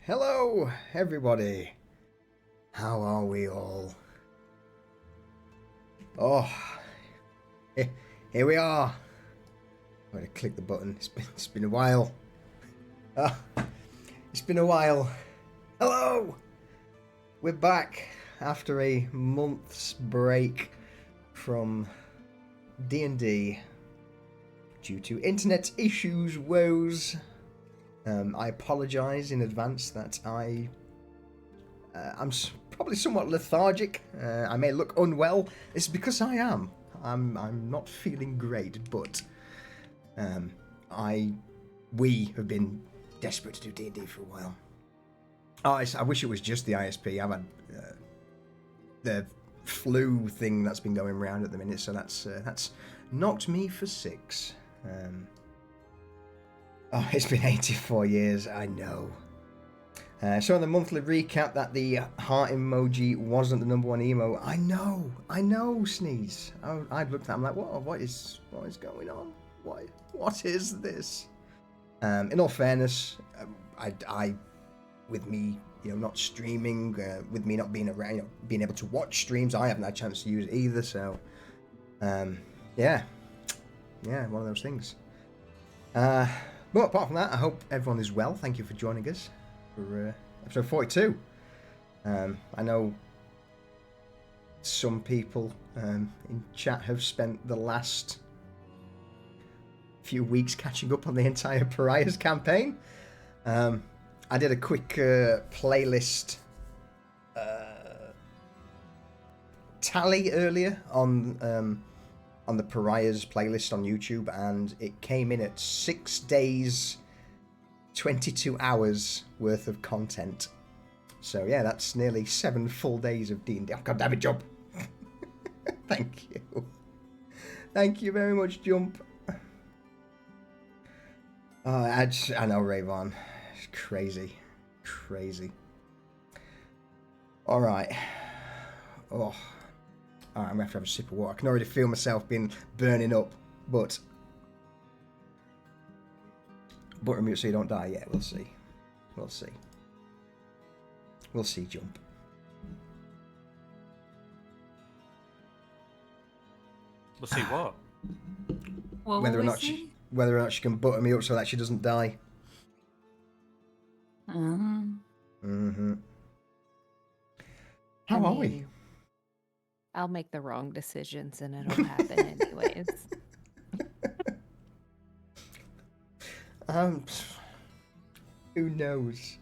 Hello, everybody. How are we all? Oh, here we are. I'm gonna click the button. It's been a while. It's been a while. Hello. We're back after a month's break from D&D due to internet issues, woes. I apologise in advance that I'm probably somewhat lethargic. I may look unwell. It's because I am. I'm not feeling great, but we have been desperate to do D&D for a while. Oh, I wish it was just the ISP. I've had the flu thing that's been going around at the minute, so that's knocked me for 6. Oh, it's been 84 years, I know. So on the monthly recap that the heart emoji wasn't the #1 emo. I know, Sneeze. I'd looked at it, I'm like, what is going on? What is this? In all fairness, I with me, not streaming, with me not being around, being able to watch streams, I haven't had a chance to use it either, so, yeah, one of those things. But apart from that, I hope everyone is well. Thank you for joining us for episode 42. I know some people in chat have spent the last few weeks catching up on the entire Pariahs campaign. I did a quick playlist tally earlier on the Pariahs playlist on YouTube, and it came in at 6 days, 22 hours worth of content. So yeah, that's nearly 7 full days of D&D. Oh, God damn it, Jump! Thank you. Thank you very much, Jump. Oh, I know, Rayvon. It's crazy. All right. Oh. Alright, I'm going to have to have a sip of water. I can already feel myself burning up, but buttermilk so you don't die. Yeah, we'll see. We'll see, Jump. We'll see what? Whether or not she can butter me up so that she doesn't die. How are we? I'll make the wrong decisions and it'll happen anyways. Who knows?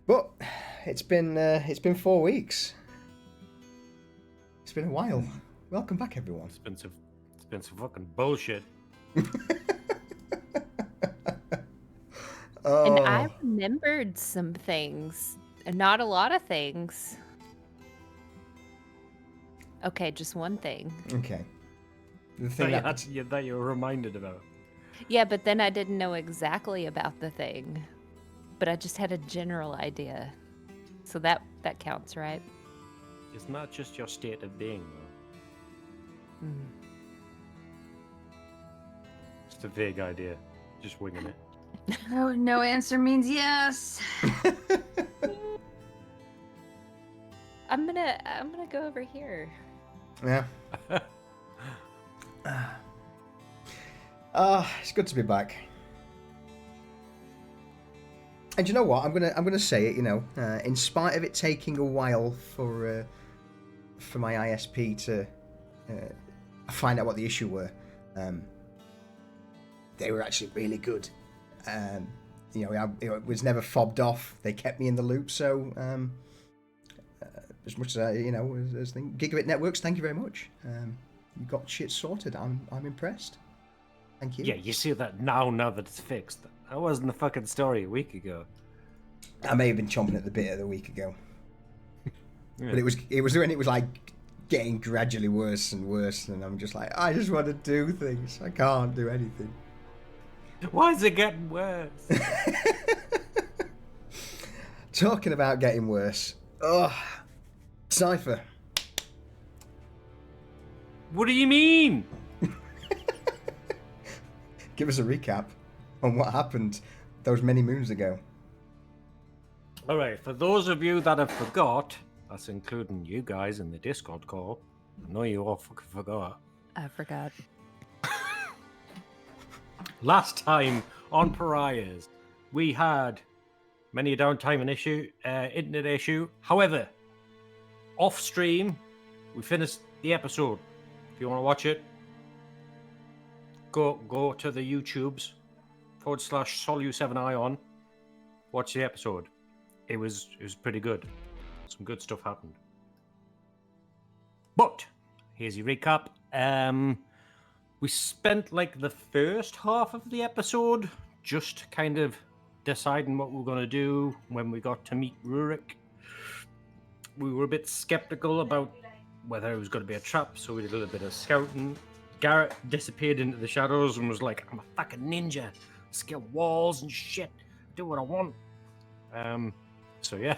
But it's been 4 weeks. It's been a while. Welcome back, everyone. It's been some fucking bullshit. And I remembered some things. Not a lot of things. Okay, just one thing. Okay. The thing that you were reminded about. Yeah, but then I didn't know exactly about the thing. But I just had a general idea. So that counts, right? It's not just your state of being, though. Just a vague idea. Just winging it. No answer means yes. I'm gonna go over here. Yeah. It's good to be back. And you know what? I'm gonna say it. In spite of it taking a while for my ISP to find out what the issue were, they were actually really good. It was never fobbed off. They kept me in the loop. So as much as as Gigabit Networks, thank you very much. You got shit sorted. I'm impressed. Thank you. Yeah, you see that now that it's fixed. That wasn't the fucking story a week ago. I may have been chomping at the bit a week ago. Yeah. But it was when it was like getting gradually worse and worse, and I'm just like, I just want to do things. I can't do anything. Why is it getting worse? Talking about getting worse. Ugh. Cypher. What do you mean? Give us a recap on what happened those many moons ago. All right, for those of you that have forgot, that's including you guys in the Discord call. I know you all fucking forgot. I forgot. Last time on Pariahs, we had many a downtime and internet issue. However, off stream, we finished the episode. If you want to watch it, go to the YouTubes /Solu7ion. Watch the episode. It was pretty good. Some good stuff happened. But here's your recap. We spent like the first half of the episode just kind of deciding what we were going to do when we got to meet Rurik. We were a bit skeptical about whether it was going to be a trap, so we did a little bit of scouting. Garrett disappeared into the shadows and was like, I'm a fucking ninja. Scale walls and shit. Do what I want. So yeah,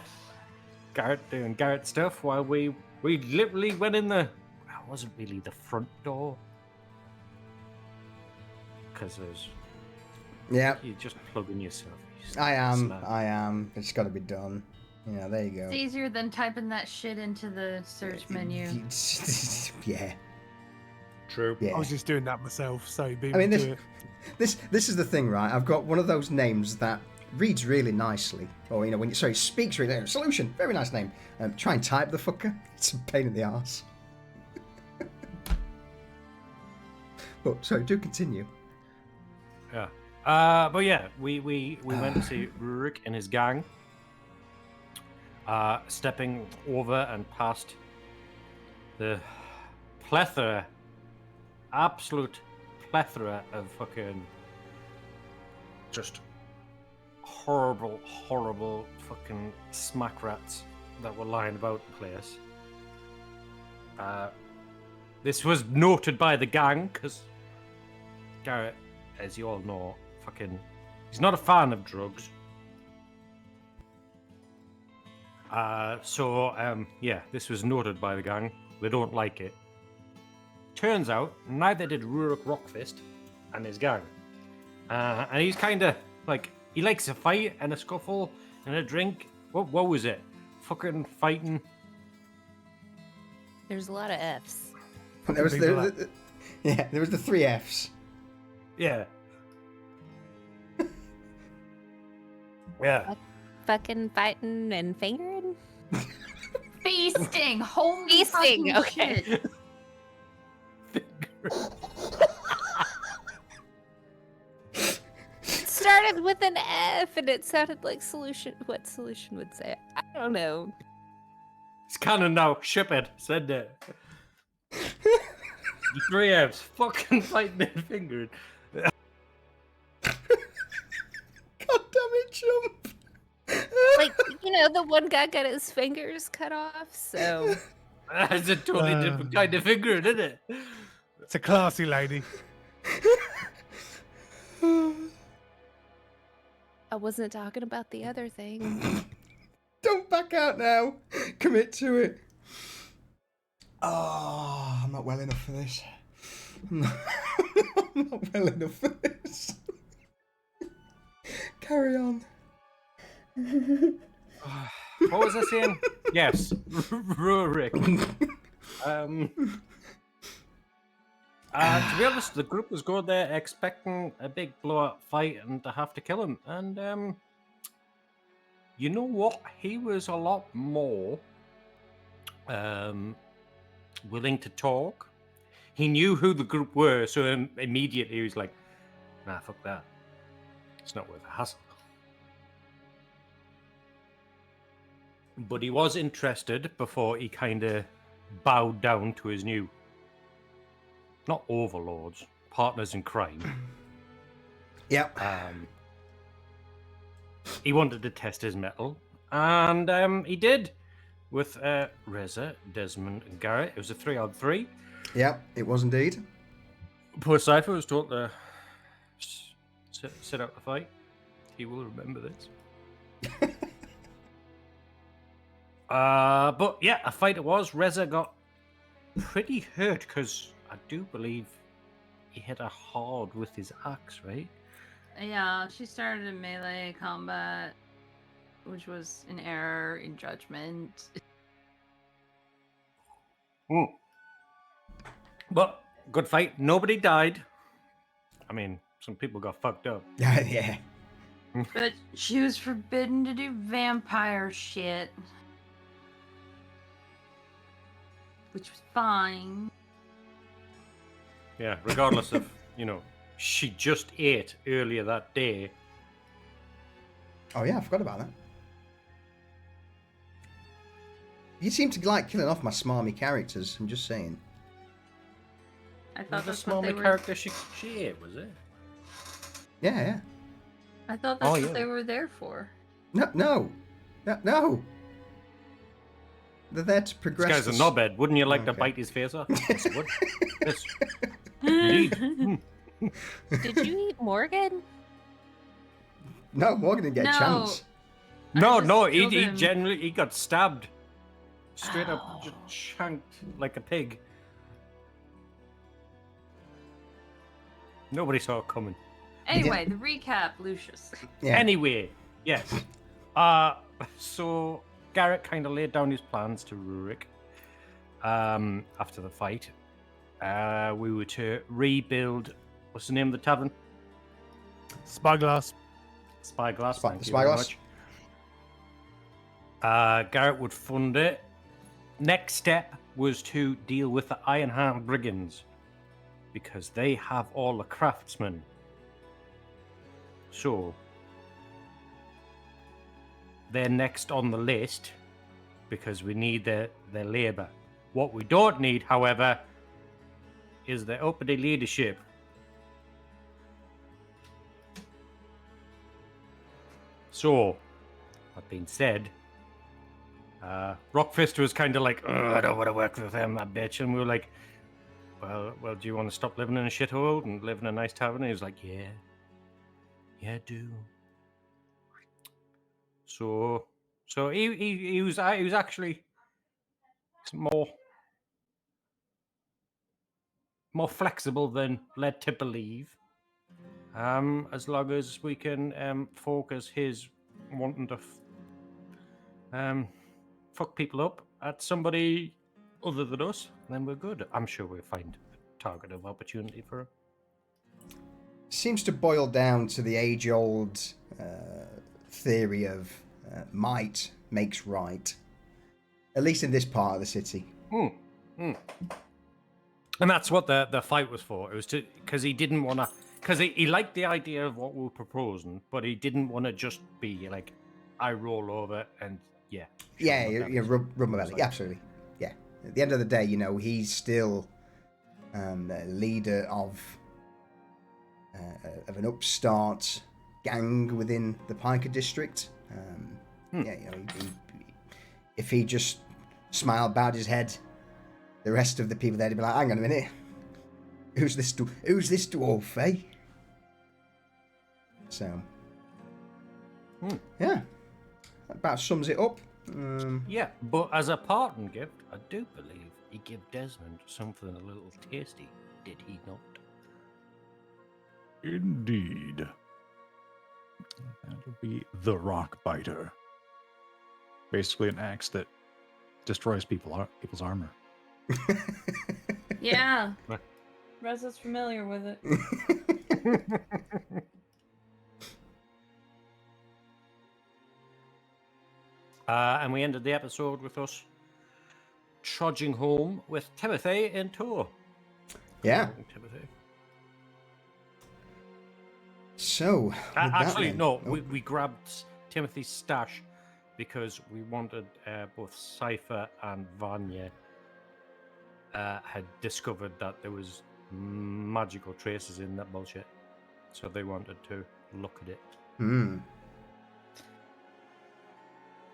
Garrett doing Garrett stuff while we literally went in the... It wasn't really the front door. Because there's... Yeah. You're just plugging yourself. I am. It's got to be done. Yeah, there you go. It's easier than typing that shit into the search menu. Yeah. True. Yeah. I was just doing that myself, so be I mean, able to do it. this is the thing, right? I've got one of those names that reads really nicely, or speaks really. Solution, very nice name. Try and type the fucker. It's a pain in the arse. But sorry, do continue. Yeah. But yeah, we went to see Rurik and his gang. Stepping over and past the absolute plethora of fucking just horrible fucking smack rats that were lying about the place. This was noted by the gang because Garrett, as you all know, he's not a fan of drugs. Yeah, this was noted by the gang. They don't like it. Turns out, neither did Rurik Rockfist and his gang. And he's kind of like, he likes a fight and a scuffle and a drink. What was it? Fucking fighting. There's a lot of F's. There was the 3 Fs. Yeah. Yeah. Fucking fighting and fingering? Feasting! Holy Feasting, fucking okay. shit! It started with an F and it sounded like what Solution would say. I don't know. It's canon now. Ship it. Send it. The 3 Fs. Fucking fighting and fingering. God damn it, Jump! Like, the one guy got his fingers cut off, so... That's a totally different kind of fingering, isn't it? It's a classy lady. I wasn't talking about the other thing. Don't back out now. Commit to it. Oh, I'm not well enough for this. I'm not well enough for this. Carry on. What was I saying? Yes, Rurik. To be honest, the group was going there expecting a big blowout fight and to have to kill him. And you know what? He was a lot more willing to talk. He knew who the group were, so immediately he was like, nah, fuck that. It's not worth a hassle. But he was interested before he kind of bowed down to his new, not overlords, partners in crime. Yep. He wanted to test his mettle, and he did with Reza, Desmond, and Garrett. It was a 3-on-3. Yep, it was indeed. Poor Cypher was told to sit out the fight. He will remember this. But yeah, a fight it was. Reza got pretty hurt because I do believe he hit her hard with his axe, right? Yeah, she started in melee combat which was an error in judgment. But good fight. Nobody died. I mean, some people got fucked up. Yeah. But she was forbidden to do vampire shit. Which was fine. Yeah, regardless of, she just ate earlier that day. Oh yeah, I forgot about that. You seem to like killing off my smarmy characters. I'm just saying. I thought Was the that's what they small were. character she ate, was it? Yeah. I thought that's Oh, yeah. what they were there for. No. They're there to progress. This guy's a knobhead. Wouldn't you like to bite his face off? Yes, I would. Yes. Indeed. Did you eat Morgan? No, Morgan didn't get a No. chance. No, just killed he him. generally he got stabbed. Straight up just shanked like a pig. Nobody saw it coming. Anyway, the recap, Lucius. Yeah. Anyway, yes. So Garrett kind of laid down his plans to Rurik after the fight. We were to rebuild. What's the name of the tavern? Spyglass. Spyglass. Thank you Spyglass. very much. Garrett would fund it. Next step was to deal with the Ironheart Brigands because they have all the craftsmen. So they're next on the list because we need their labour. What we don't need, however, is their uppity leadership. So, that being said, Rockfist was kind of like, I don't want to work with them, that bitch. And we were like, well, do you want to stop living in a shithole and live in a nice tavern? And he was like, yeah, I do. So he was actually more flexible than led to believe. As long as we can focus his wanting to fuck people up at somebody other than us, then we're good. I'm sure we'll find a target of opportunity for him. Seems to boil down to the age-old theory of might makes right. At least in this part of the city. And that's what the fight was for. It was because he didn't want to. Because he liked the idea of what we were proposing, but he didn't want to just be like, I roll over and yeah. Rub my belly. Yeah, absolutely. Yeah. At the end of the day, he's still the leader of an upstart gang within the Piker district. Yeah, if he just smiled, bowed his head, the rest of the people there'd be like, hang on a minute. Who's this dwarf, eh? So, yeah, that about sums it up. Yeah, but as a parting gift, I do believe he gave Desmond something a little tasty, did he not? Indeed. That'll be the Rock Biter. Basically an axe that destroys people's armor. Yeah. Reza's familiar with it. And we ended the episode with us trudging home with Timothy in tow. Yeah. Timothy. So, actually, no, we grabbed Timothy's stash because we wanted both Cypher and Vanya had discovered that there was magical traces in that bullshit. So they wanted to look at it.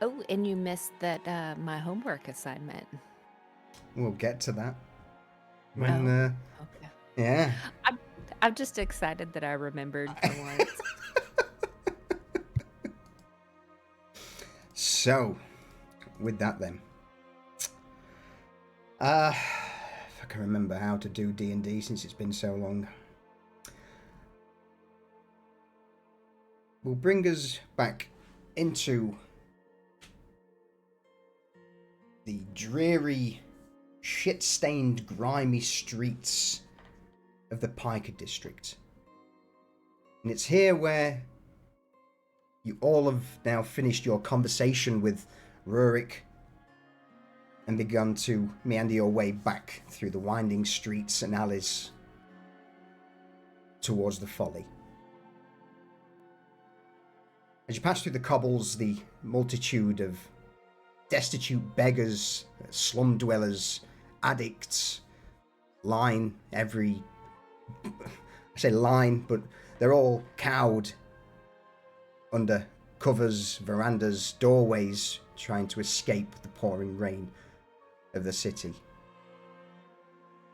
Oh, and you missed that my homework assignment. We'll get to that. When, Okay. yeah. I'm just excited that I remembered for once. So, with that then. If I can remember how to do D&D since it's been so long. We'll bring us back into the dreary, shit-stained, grimy streets of the Piker district. And it's here where you all have now finished your conversation with Rurik and begun to meander your way back through the winding streets and alleys towards the folly. As you pass through the cobbles, the multitude of destitute beggars, slum dwellers, addicts line every... I say line, but they're all cowed under covers, verandas, doorways, trying to escape the pouring rain of the city.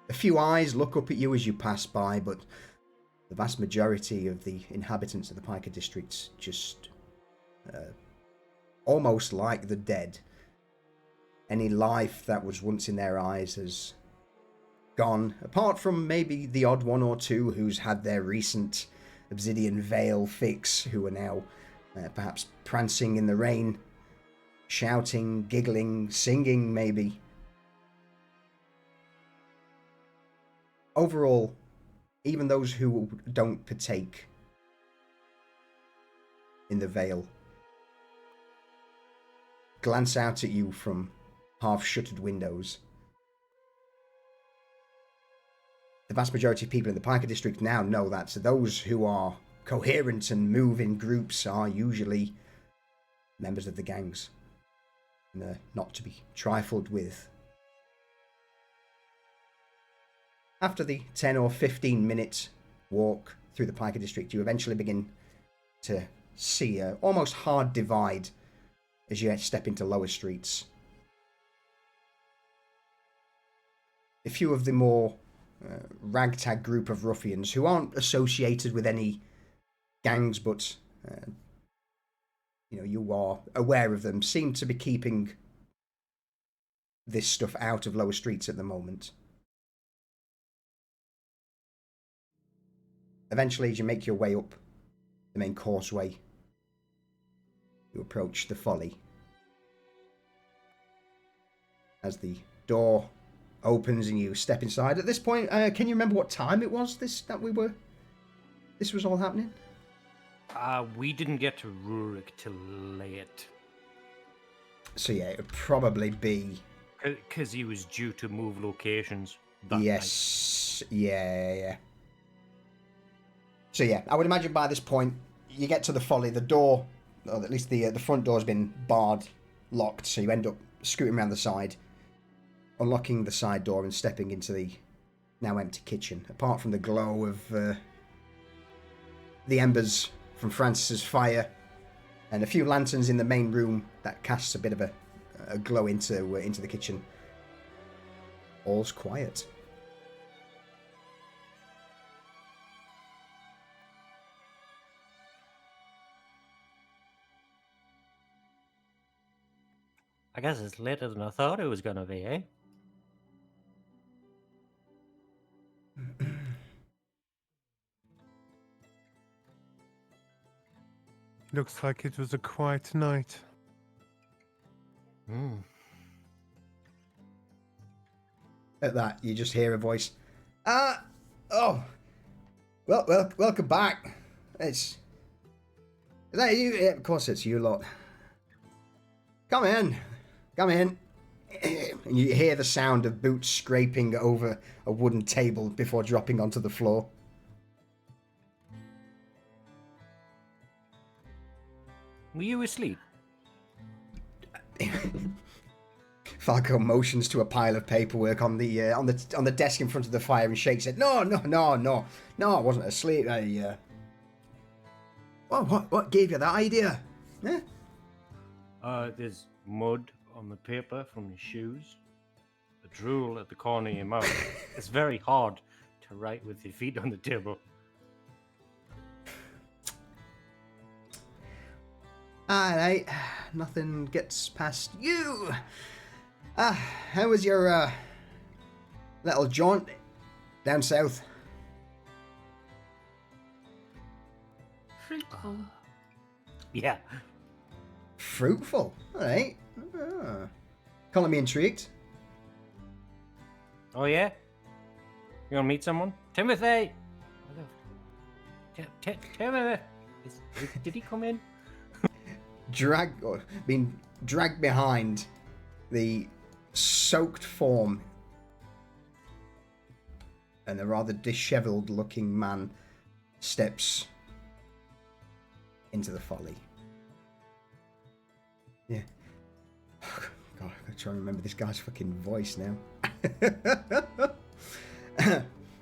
A few eyes look up at you as you pass by, but the vast majority of the inhabitants of the Piker districts just almost like the dead. Any life that was once in their eyes has gone, apart from maybe the odd one or two who's had their recent obsidian veil fix, who are now perhaps prancing in the rain, shouting, giggling, singing maybe. Overall, even those who don't partake in the veil glance out at you from half-shuttered windows. The vast majority of people in the Piker district now know that, so those who are coherent and move in groups are usually members of the gangs, and not to be trifled with. After the 10 or 15 minute walk through the Piker district, you eventually begin to see a almost hard divide as you step into lower streets. A few of the more ragtag group of ruffians who aren't associated with any gangs, but you are aware of them, seem to be keeping this stuff out of lower streets at the moment. Eventually, as you make your way up the main causeway, you approach the folly. As the door opens and you step inside. At this point, can you remember what time it was this was all happening? We didn't get to Rurik till late. So yeah, it would probably be... Because he was due to move locations that night. Yes, yeah. So yeah, I would imagine by this point, you get to the folly, the door, or at least the front door has been barred, locked, so you end up scooting around the side, unlocking the side door and stepping into the now empty kitchen. Apart from the glow of the embers from Francis's fire and a few lanterns in the main room that casts a bit of a glow into the kitchen, all's quiet. I guess it's later than I thought it was going to be, eh? Looks like it was a quiet night. At that, you just hear a voice. Well, welcome back. Is that you? Yeah, of course it's you lot. Come in. And you hear the sound of boots scraping over a wooden table before dropping onto the floor. Were you asleep? Falco motions to a pile of paperwork on the desk in front of the fire and shakes it. No, I wasn't asleep. What gave you that idea? There's mud on the paper from your shoes, a drool at the corner of your mouth. It's very hard to write with your feet on the table. Alright, nothing gets past you. How was your little jaunt down south? Fruitful. Yeah. Fruitful, alright. Calling me intrigued. Oh yeah? You want to meet someone? Timothy! Timothy! Did he come in? Being dragged behind the soaked form, and a rather disheveled looking man steps into the folly. Yeah. Oh, God, I'm gonna try and remember this guy's fucking voice now.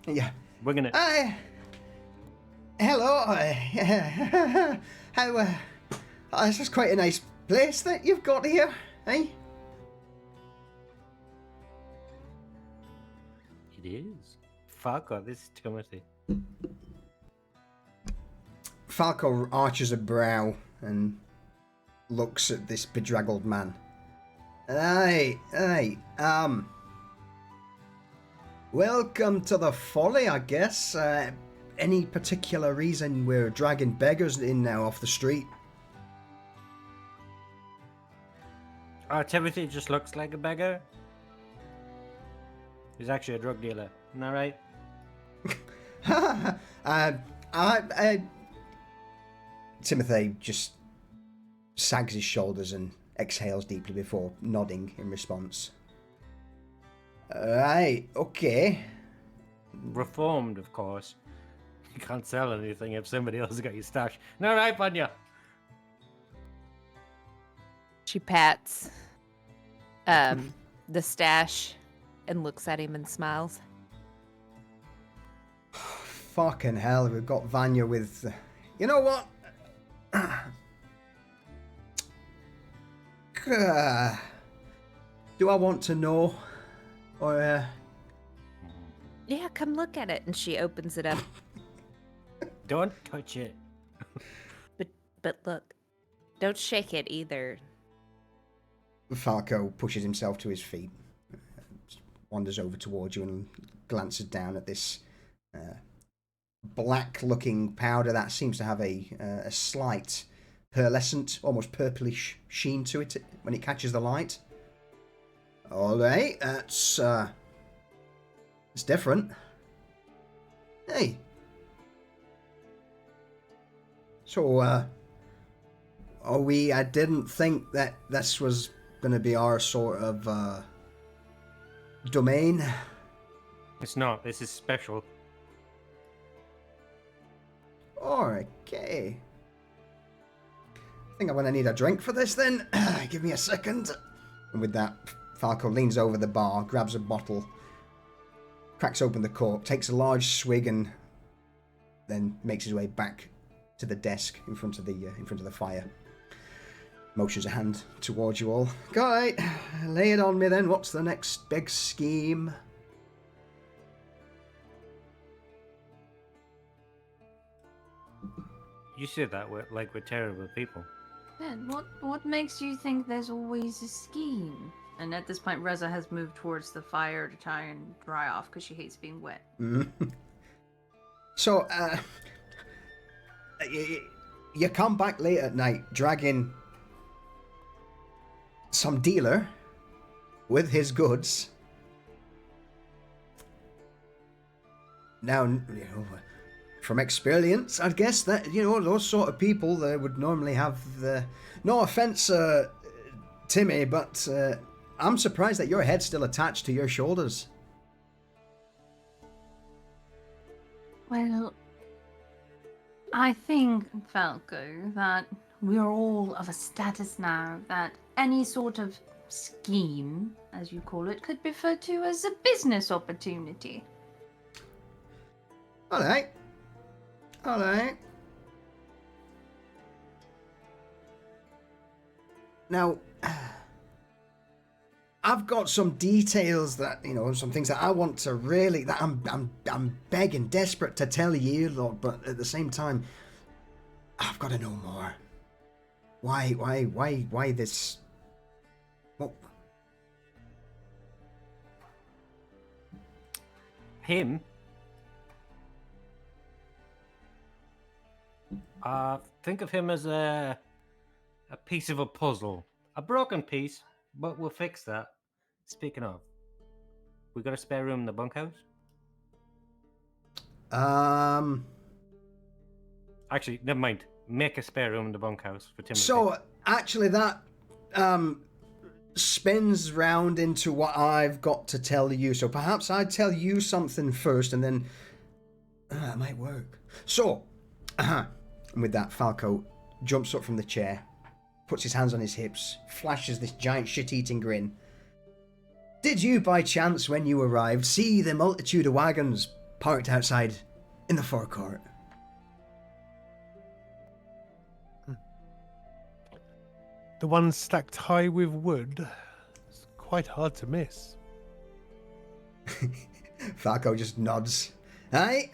Yeah. We're gonna. Hello. How? This is quite a nice place that you've got here, eh? It is. Fuck, this is Timothy. Falco arches a brow and looks at this bedraggled man. Aye, welcome to the folly, I guess. Any particular reason we're dragging beggars in now off the street? Timothy just looks like a beggar. He's actually a drug dealer, isn't that right? Timothy just sags his shoulders and exhales deeply before nodding in response. Right, okay. Reformed, of course. You can't sell anything if somebody else has got your stash. No, right, Panya? She pats the stash and looks at him and smiles. Fucking hell, we've got Vanya with... You know what? Do I want to know? Or, Yeah, come look at it. And she opens it up. Don't touch it. But look, don't shake it either. Falco pushes himself to his feet, wanders over towards you and glances down at this black-looking powder that seems to have a slight pearlescent, almost purplish sheen to it when it catches the light. All right, it's different. Hey. So, I didn't think that this was going to be our sort of domain. It's not. This is special. Okay. I think I'm going to need a drink for this then. Give me a second. And with that, Falco leans over the bar, grabs a bottle, cracks open the cork, takes a large swig, and then makes his way back to the desk in front of the fire. Motions a hand towards you all. All right, lay it on me then. What's the next big scheme? You said that like we're terrible people. Ben, what makes you think there's always a scheme? And at this point, Reza has moved towards the fire to try and dry off because she hates being wet. So, you come back late at night dragging some dealer with his goods. Now, from experience, I guess that, those sort of people, they would normally have the... No offense, Timmy, but I'm surprised that your head's still attached to your shoulders. Well, I think, Falco, that we are all of a status now that any sort of scheme, as you call it, could be referred to as a business opportunity. All right. Now, I've got some details that, some things that I want to really, that I'm begging, desperate to tell you, Lord, but at the same time, I've got to know more. Why this? What? Him? Think of him as a piece of a puzzle. A broken piece, but we'll fix that. Speaking of, we got a spare room in the bunkhouse? Actually, never mind. Make a spare room in the bunkhouse for Timothy. So actually, that spins round into what I've got to tell you. So perhaps I tell you something first, and then that might work. So, and with that, Falco jumps up from the chair, puts his hands on his hips, flashes this giant shit-eating grin. Did you, by chance, when you arrived, see the multitude of wagons parked outside in the forecourt? The one stacked high with wood. It's quite hard to miss. Falco just nods. Aye,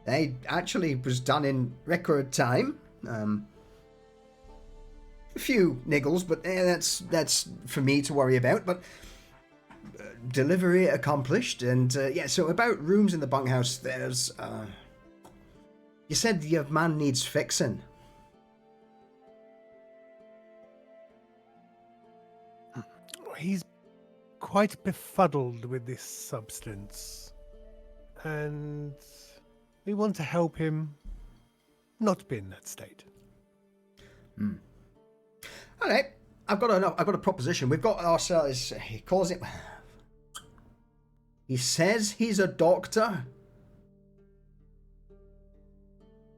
actually was done in record time. A few niggles, but that's for me to worry about. But delivery accomplished, and yeah. So about rooms in the bunkhouse, there's. You said your man needs fixing. He's quite befuddled with this substance, and we want to help him not be in that state. All right, I've got a proposition. We've got ourselves. He calls it. He says he's a doctor,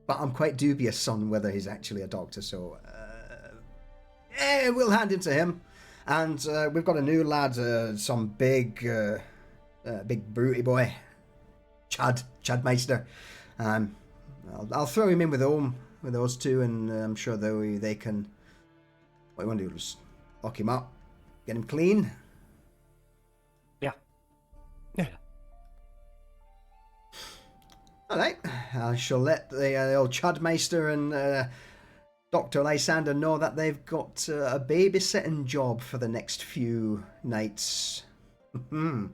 but I'm quite dubious on whether he's actually a doctor. So, we'll hand him to him. And we've got a new lad, some big Bruni boy, Chad Meister. I'll throw him in with those two, and I'm sure they can. What you want to do is lock him up, get him clean. Yeah. All right, I shall let the old Chudmeister and Dr. Lysander know that they've got a babysitting job for the next few nights. Bit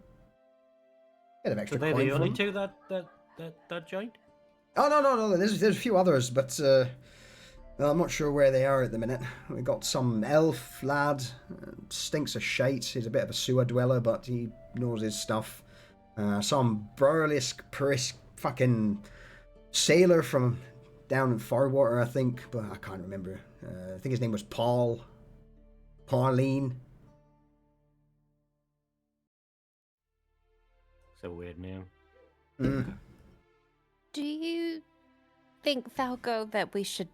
of extra Are they coin the for only them. two that joined? Oh no! There's a few others, but well, I'm not sure where they are at the minute. We got some elf lad, stinks of shite. He's a bit of a sewer dweller, but he knows his stuff. Some burlesque, fucking sailor from down in Farwater, I think, but I can't remember. I think his name was Pauline. It's a weird name. Do you think, Falco, that we should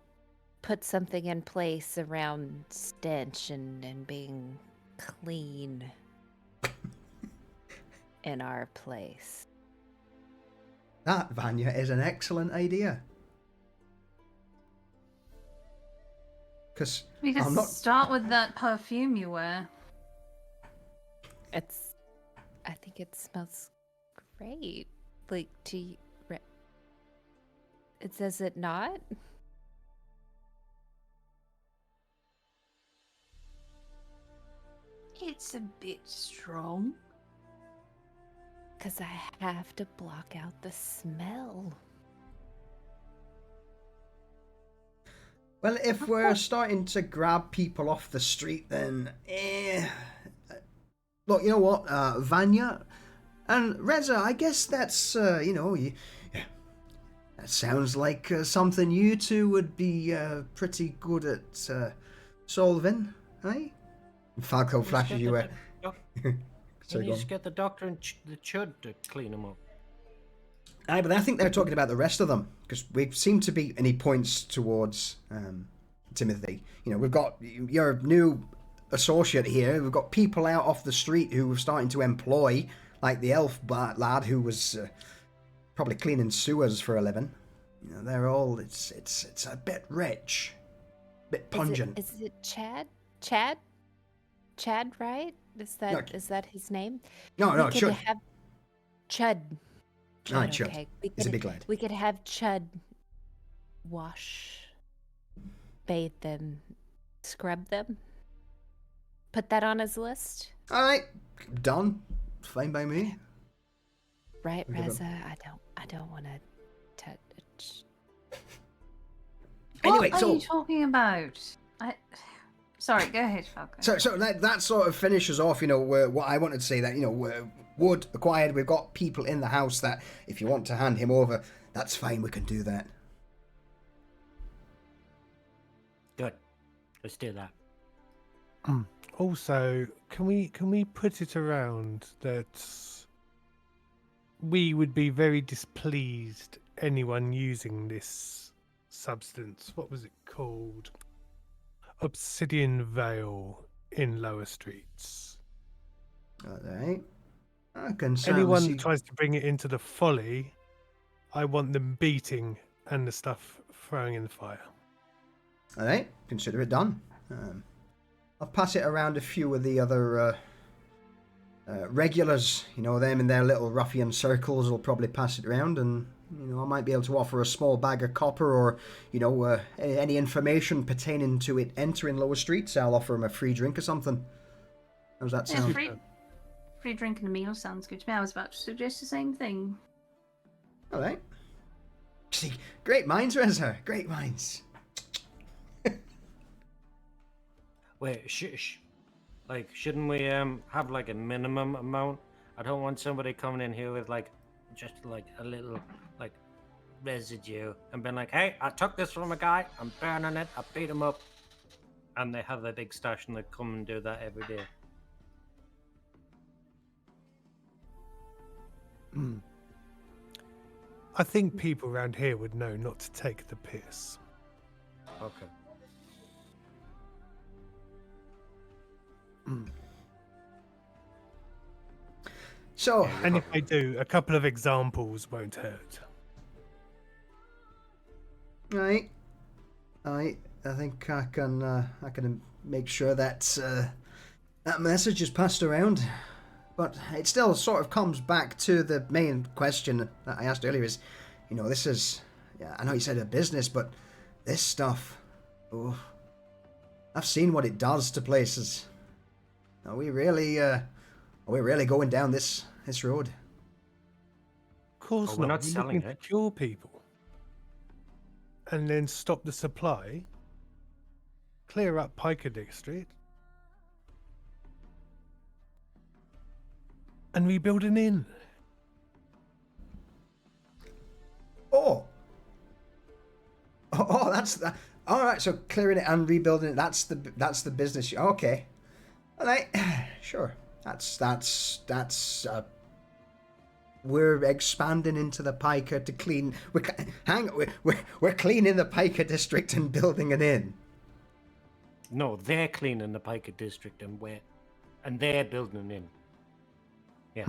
put something in place around stench and being clean in our place? That, Vanya, is an excellent idea. Because We could I'm not. start with that perfume you wear. I think it smells great. Like, does it not? It's a bit strong. Because I have to block out the smell. Well, if we're starting to grab people off the street, then look, you know what, Vanya and Reza, I guess that's that sounds like something you two would be pretty good at solving, eh? Falco flashes you a. Can you just get the doctor and the chud to clean him up? Aye, but I think they're talking about the rest of them, because we seem to be, and he points towards Timothy. You know, we've got your new associate here. We've got people out off the street who we're starting to employ, like the elf lad who was probably cleaning sewers for a living. You know, they're all. It's a bit rich, a bit pungent. Is it Chad? Chad, right? Is that his name? No, We could Chud. have Chud. Aye, Chud. Okay. He's a big lad. We could have Chud bathe them, scrub them. Put that on his list. All right, done. Fine by me. Right, We'll give Reza? I don't want to touch. Anyway, what are so you talking about? Sorry, go ahead, Falco. So that sort of finishes off, what I wanted to say, that, wood acquired, we've got people in the house that if you want to hand him over, that's fine, we can do that. Good. Let's do that. Also, can we put it around that we would be very displeased anyone using this substance? What was it called? Obsidian Veil in lower streets. Alright. I can certainly Anyone see... that tries to bring it into the folly, I want them beating and the stuff throwing in the fire. Alright, consider it done. I'll pass it around a few of the other regulars, them in their little ruffian circles will probably pass it around, and I might be able to offer a small bag of copper or any information pertaining to it entering lower streets. I'll offer them a free drink or something. How's that Yeah, sound? free drink and a meal sounds good to me. I was about to suggest the same thing. Alright. See, great minds, Reza, great minds. Wait, shouldn't we have like a minimum amount? I don't want somebody coming in here with just a little residue and being like, hey, I took this from a guy, I'm burning it, I beat him up, and they have a big stash and they come and do that every day. I think people around here would know not to take the piss. Okay. So, And if they do, a couple of examples won't hurt. right. I think I can make sure that that message is passed around. But it still sort of comes back to the main question that I asked earlier is, this is, I know you said a business, but this stuff, I've seen what it does to places. Are we really going down this road? Of course we're not. not We're selling looking it. to cure people. And then stop the supply. Clear up Piker District. And rebuild an inn. Oh, that's that. All right, so clearing it and rebuilding it, that's the business. Okay, all right, sure. That's we're expanding into the Piker to clean. We're cleaning the Piker district and building an inn. No, they're cleaning the Piker district and they're building an inn. Yeah.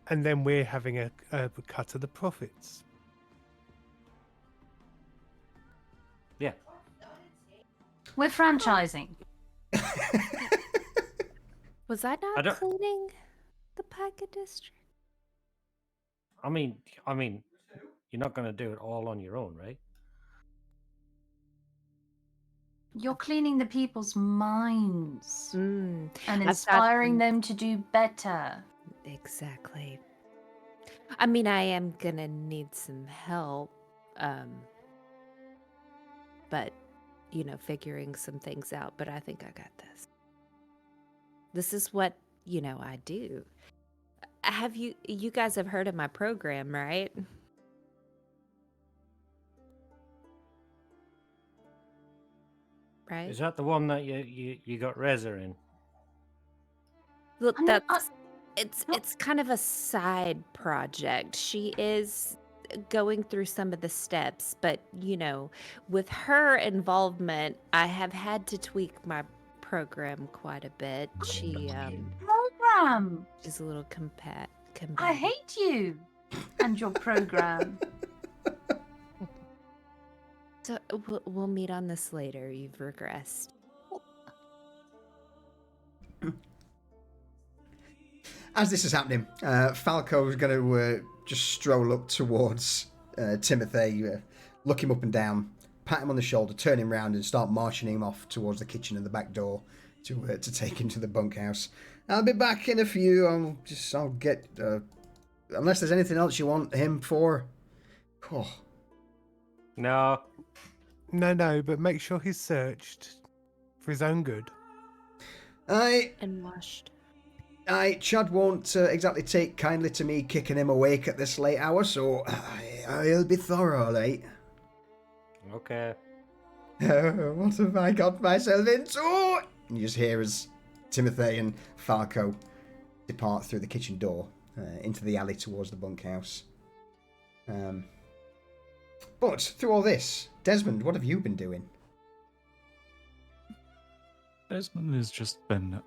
And then we're having a cut of the profits. Yeah. We're franchising. Was I I not don't- cleaning the Pica district? I mean, you're not going to do it all on your own, right? You're cleaning the people's minds Mm, and thought- inspiring them to do better. exactly. I mean, I am gonna need some help, but figuring some things out. But I think I got this. This is what I do. Have you guys have heard of my program, right? Right. Is that the one that you got Reza in? Look, I mean, it's kind of a side project. She is going through some of the steps, but with her involvement, I have had to tweak my program quite a bit. She's Program. a little compact. I hate you and your program. So we'll meet on this later. You've regressed. As this is happening, Falco's going to just stroll up towards Timothy, look him up and down, pat him on the shoulder, turn him round, and start marching him off towards the kitchen and the back door to take him to the bunkhouse. I'll be back in a few. I'll get unless there's anything else you want him for. No. No, but make sure he's searched for his own good. And washed. Chad won't exactly take kindly to me kicking him awake at this late hour, so I'll be thorough, right? Okay. What have I got myself into? You just hear as Timothy and Falco depart through the kitchen door into the alley towards the bunkhouse. But through all this, Desmond, what have you been doing? Desmond has just been,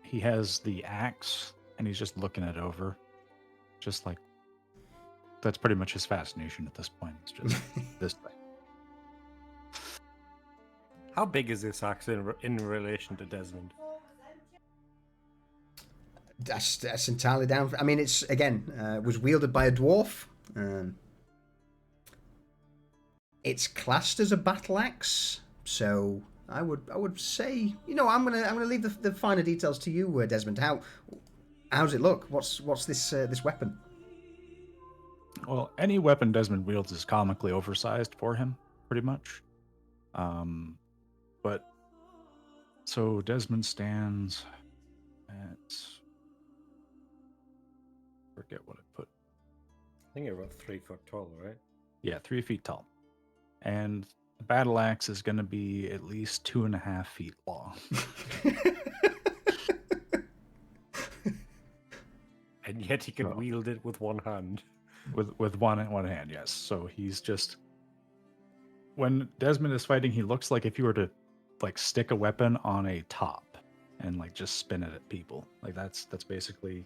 he has the axe and he's just looking it over. Just like, that's pretty much his fascination at this point. It's just this thing. How big is this axe in relation to Desmond? That's entirely down. I mean, it's again was wielded by a dwarf. It's classed as a battle axe, so I would say, I'm gonna leave the finer details to you, Desmond. How's it look? What's this weapon? Well, any weapon Desmond wields is comically oversized for him, pretty much. But so Desmond stands at, forget what I put. I think you're about 3 foot tall, right? Yeah, 3 feet tall. And the battle axe is going to be at least 2.5 feet long. And yet he can wield it with one hand. With one hand, yes. So he's just, when Desmond is fighting, he looks like if you were to like stick a weapon on a top and like just spin it at people. Like that's basically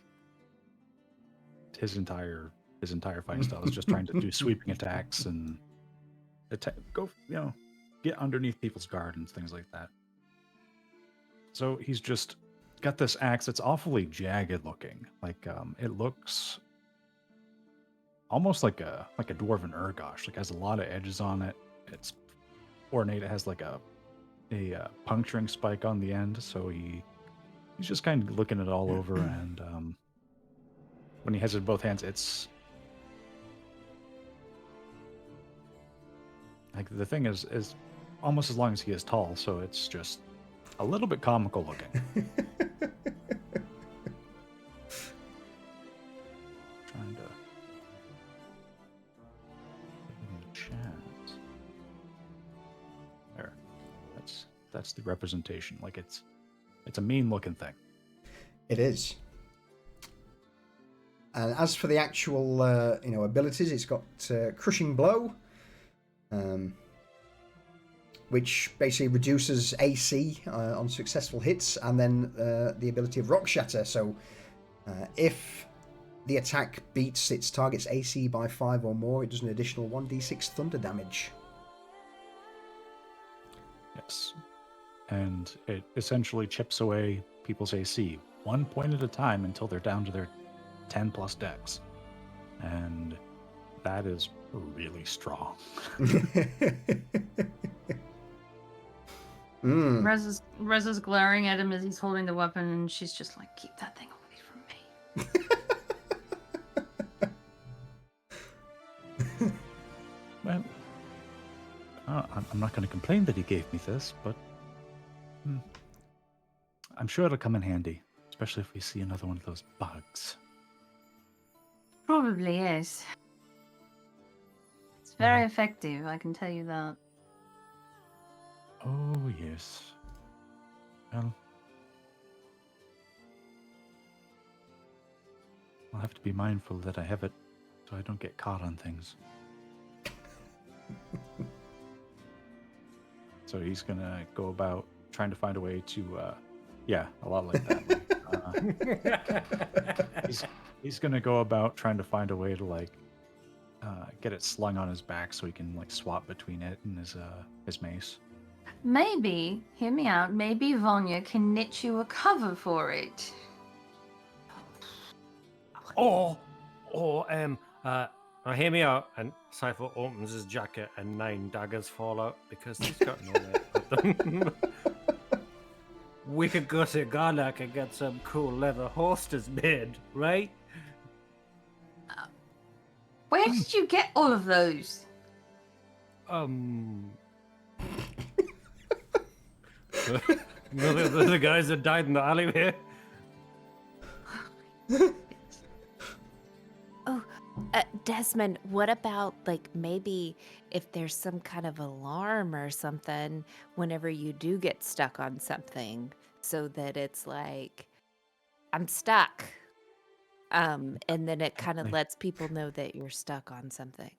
his entire fighting style is just trying to do sweeping attacks and get underneath people's guard and things like that. So he's just got this axe that's awfully jagged looking. Like it looks almost like a dwarven ergosh. Like has a lot of edges on it. It's ornate. It has like a puncturing spike on the end. So he's just kind of looking it all over. And when he has it in both hands, it's like the thing is almost as long as he is tall. So it's just a little bit comical looking. Trying to in the chat. There. That's the representation. Like it's a mean looking thing. It is. And as for the actual abilities, it's got Crushing Blow, which basically reduces AC on successful hits, and then the ability of Rock Shatter. So if the attack beats its target's AC by 5 or more, it does an additional 1d6 thunder damage. Yes. And it essentially chips away people's AC 1 point at a time until they're down to their 10 plus dex. And that is really strong. Rez is glaring at him as he's holding the weapon, and she's just like, keep that thing away from me. Well, I'm not going to complain that he gave me this, but I'm sure it'll come in handy, especially if we see another one of those bugs. Probably is. It's very effective, I can tell you that. Oh, yes. Well, I'll have to be mindful that I have it so I don't get caught on things. So he's going to go about trying to find a way to, a lot like that. He's going to go about trying to find a way to, get it slung on his back so he can, swap between it and his mace. Maybe, hear me out, maybe Vanya can knit you a cover for it. Or hear me out. And Cypher opens his jacket and 9 daggers fall out because he's got no way to put them. We could go to Ghana and get some cool leather holsters made, right? Where did you get all of The guys that died in the alleyway. Oh, Desmond, what about like maybe if there's some kind of alarm or something whenever you do get stuck on something, so that it's like I'm stuck, and then it kind of I- lets people know that you're stuck on something.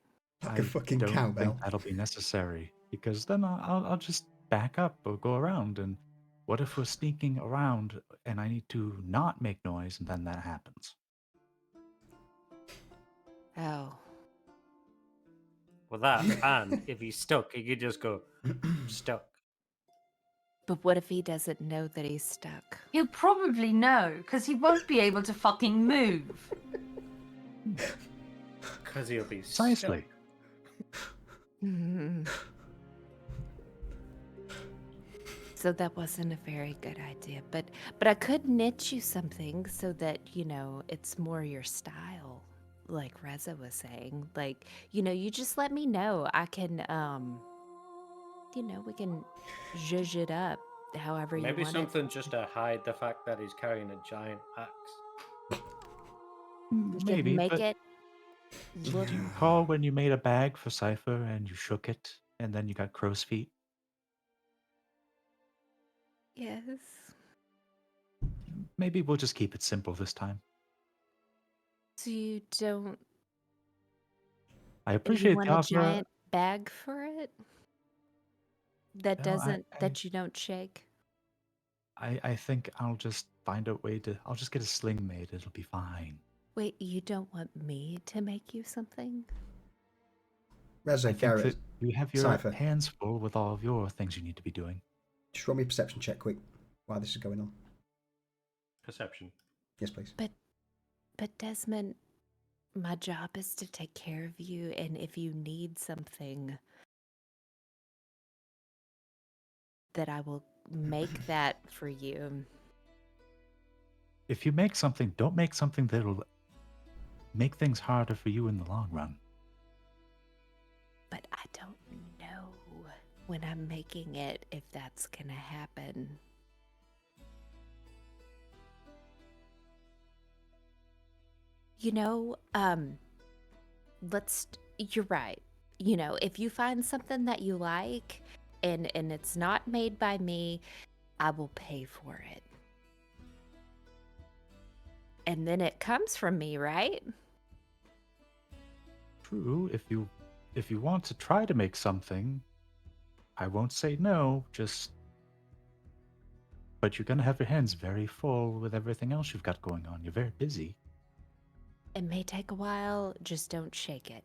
Like a fucking don't cowbell. think that'll be necessary because then I'll just back up or go around. And what if we're sneaking around and I need to not make noise and then that happens? Oh, Well, that, and if he's stuck, he could just go, stuck. but what if he doesn't know that he's stuck? He'll probably know, because he won't be able to fucking move. Because he'll be Precisely. So that wasn't a very good idea, but I could knit you something so that, it's more your style, like Reza was saying. Like, you just let me know. I can, we can zhuzh it up however you Maybe want something just to hide the fact that he's carrying a giant axe. it. You can Maybe, make but it look. do you recall when you made a bag for Cypher and you shook it and then you got crow's feet? Yes. Maybe we'll just keep it simple this time. So you don't. I You appreciate want the a offer. giant bag for it that No, doesn't that you don't shake. I think I'll just find a way to. I'll just get a sling made. It'll be fine. Wait, you don't want me to make you something? Reza, I think Garrett, that you have your Cypher. hands full with all of your things you need to be doing. Just roll me a perception check quick while this is going on. Perception. Yes, please. But Desmond, my job is to take care of you, and if you need something, that I will make that for you. If you make something, don't make something that'll make things harder for you in the long run. But I don't know when I'm making it if that's gonna happen. You're right. If you find something that you like and it's not made by me, I will pay for it. And then it comes from me, right? True, if you want to try to make something, I won't say no, but you're gonna have your hands very full with everything else you've got going on. You're very busy. It may take a while, just don't shake it.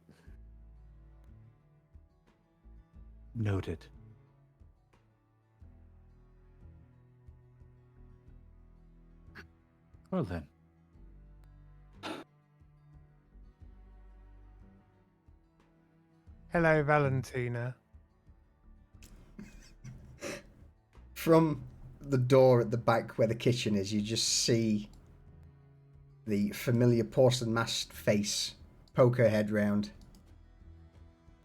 Noted. Well then. Hello, Valentina. From the door at the back where the kitchen is, you just see the familiar porcelain masked face poke her head round.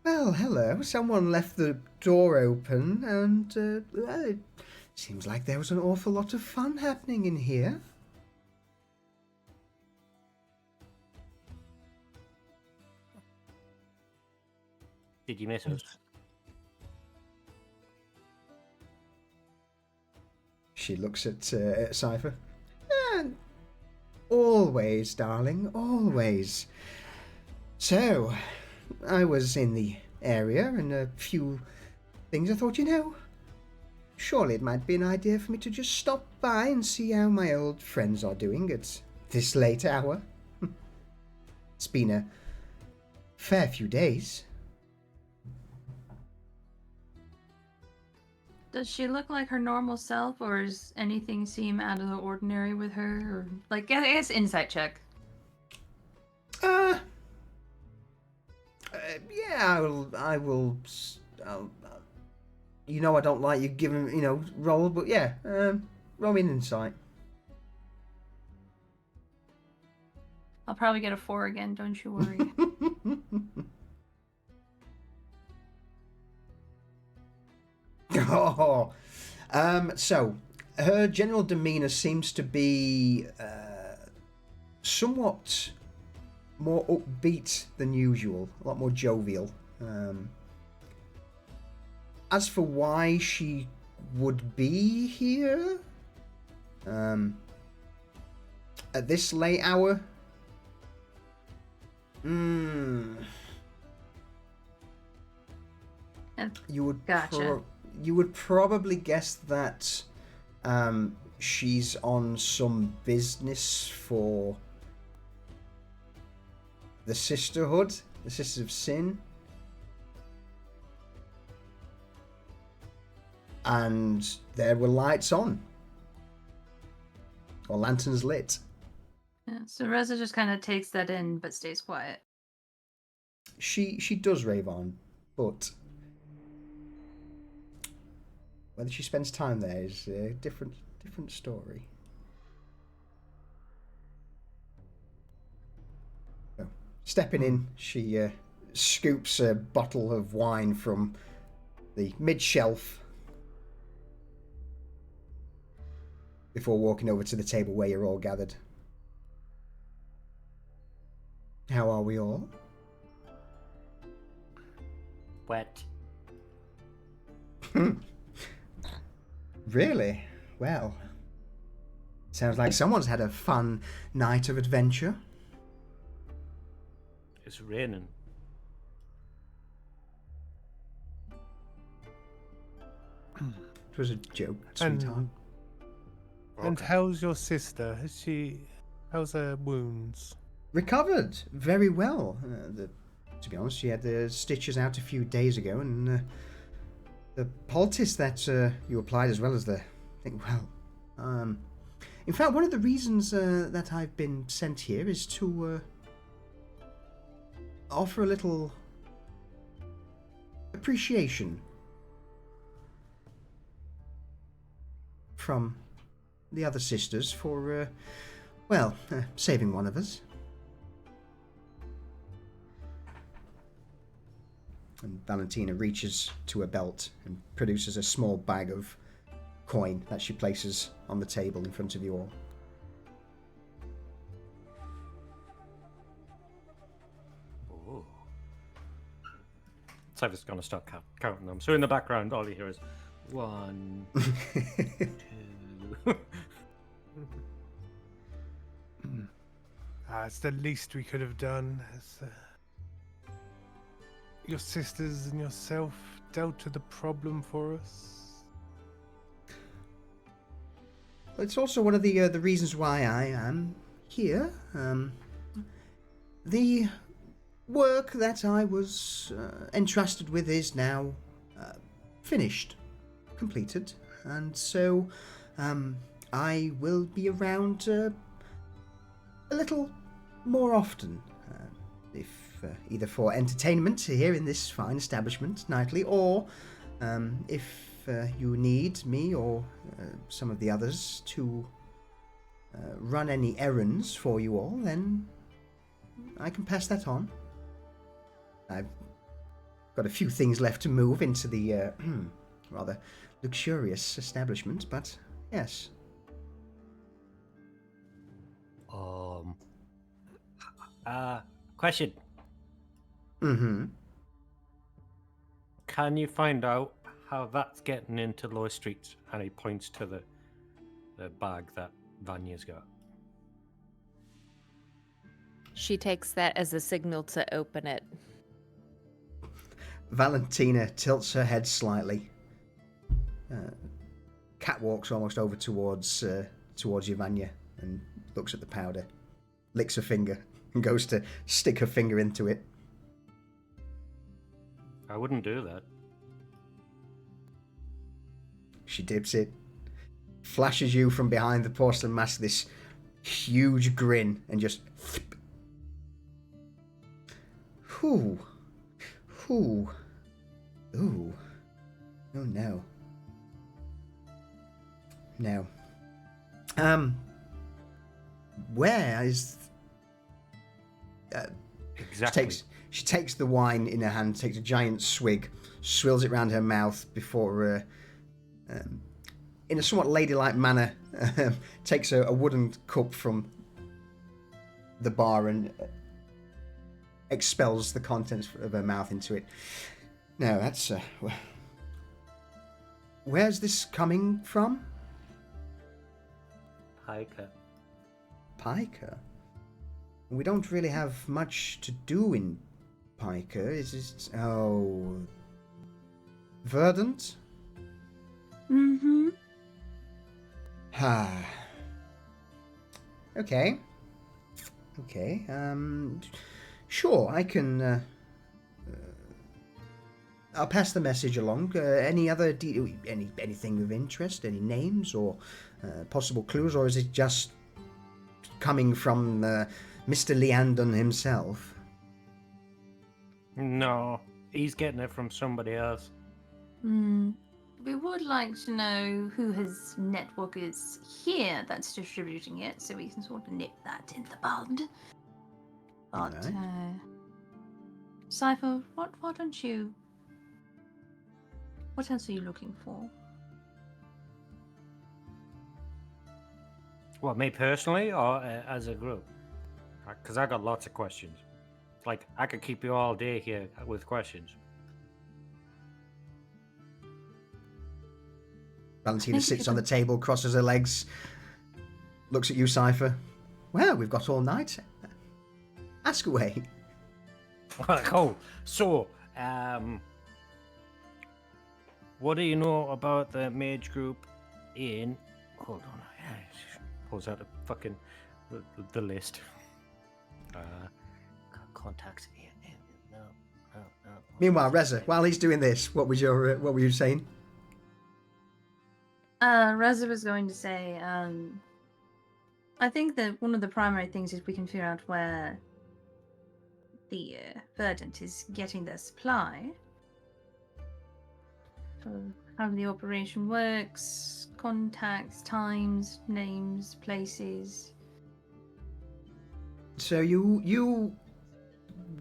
Well, hello. Someone left the door open, and well, it seems like there was an awful lot of fun happening in here. Did you miss us? She looks at Cypher. Always, darling, always. So, I was in the area and a few things I thought, surely it might be an idea for me to just stop by and see how my old friends are doing at this late hour. It's been a fair few days. Does she look like her normal self, or does anything seem out of the ordinary with her? Or I guess insight check. Yeah, I'll I don't like you giving, roll, but yeah, roll me an insight. I'll probably get a 4 again, don't you worry. Oh, So, her general demeanour seems to be somewhat more upbeat than usual, a lot more jovial. As for why she would be here at this late hour, you would Gotcha. you would probably guess that she's on some business for the Sisterhood, the Sisters of Sin, and there were lights on or lanterns lit. Yeah, so Reza just kind of takes that in, but stays quiet. She does rave on, but whether she spends time there is a different story. So, stepping in, she scoops a bottle of wine from the mid-shelf before walking over to the table where you're all gathered. How are we all? Wet. Really? Well, sounds like someone's had a fun night of adventure. It's raining. It was a joke, sweetheart. And how's your sister? How's her wounds? Recovered very well. To be honest, she had the stitches out a few days ago, and the poultice that you applied, as well as in fact, one of the reasons that I've been sent here is to offer a little appreciation from the other sisters for, saving one of us. And Valentina reaches to her belt and produces a small bag of coin that she places on the table in front of you all. Oh. Cypher's gonna start counting them. So in the background, all you hear is 1, 2. It's the least we could have done. Your sisters and yourself dealt with the problem for us. It's also one of the reasons why I am here. The work that I was entrusted with is now finished, completed, and so I will be around a little more often, if either for entertainment here in this fine establishment nightly, or if you need me or some of the others to run any errands for you all, then I can pass that on. I've got a few things left to move into the rather luxurious establishment, but yes. Question. Mm-hmm. Can you find out how that's getting into Lower Street? And he points to the bag that Vanya's got. She takes that as a signal to open it. Valentina tilts her head slightly. Catwalks almost over towards you, Vanya, and looks at the powder, licks her finger, and goes to stick her finger into it. I wouldn't do that. She dips it, flashes you from behind the porcelain mask this huge grin, and just... Whew. Whew. Ooh. Oh no. No. Where is... Exactly. She takes the wine in her hand, takes a giant swig, swills it round her mouth before in a somewhat ladylike manner, takes a wooden cup from the bar and expels the contents of her mouth into it. Now, that's... where's this coming from? Hiker. Piker? We don't really have much to do in Piker. Is it... Oh... Verdant? Mm-hmm. Ah. Okay. Okay. Sure, I can... I'll pass the message along. Any other anything of interest? Any names or possible clues, or is it just coming from Mr. Leandon himself? No, he's getting it from somebody else. We would like to know who his network is here that's distributing it, so we can sort of nip that in the bud. But, Alright. Cypher, why don't you... What else are you looking for? What, me personally or as a group? Because I got lots of questions. Like, I could keep you all day here with questions. Valentina sits on the table, crosses her legs, looks at you, Cypher. Well, we've got all night. Ask away. Oh, so, what do you know about the mage group in... Hold on. Pulls out a fucking... the list. Contacts. No. Meanwhile, Reza, while he's doing this, what were you saying? Reza was going to say, I think that one of the primary things is we can figure out where the Verdant is getting their supply. How the operation works, contacts, times, names, places. So you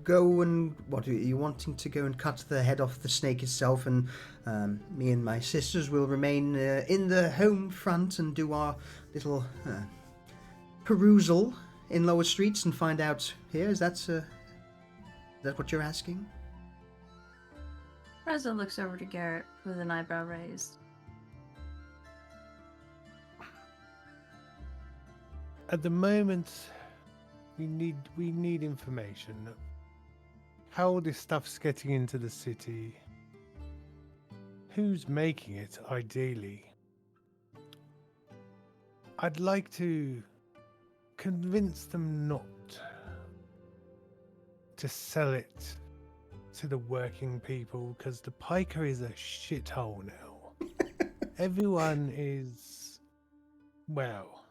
go and what are you wanting to go and cut the head off the snake itself, and me and my sisters will remain in the home front and do our little perusal in lower streets and find out here. Is that what you're asking? Reza looks over to Garrett with an eyebrow raised. At the moment, we need information. How this stuff's getting into the city. Who's making it, ideally. I'd like to convince them not to sell it to the working people, because the Piker is a shithole now. Everyone is, well,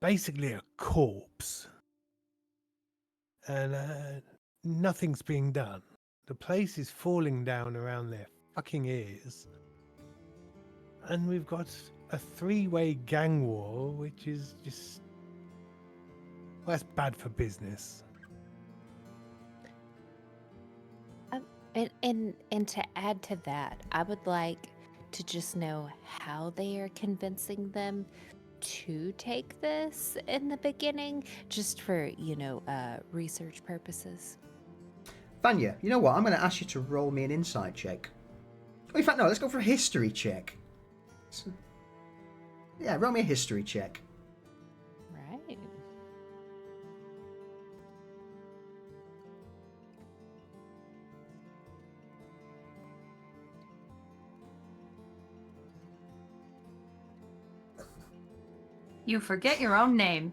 basically a corpse. And nothing's being done. The place is falling down around their fucking ears. And we've got a three-way gang war, which is just... well, that's bad for business. And to add to that, I would like to just know how they are convincing them to take this in the beginning, just for, research purposes. Vanya, you know what? I'm going to ask you to roll me an insight check. Oh, in fact, no, let's go for a history check. Yeah, roll me a history check. Right. You forget your own name.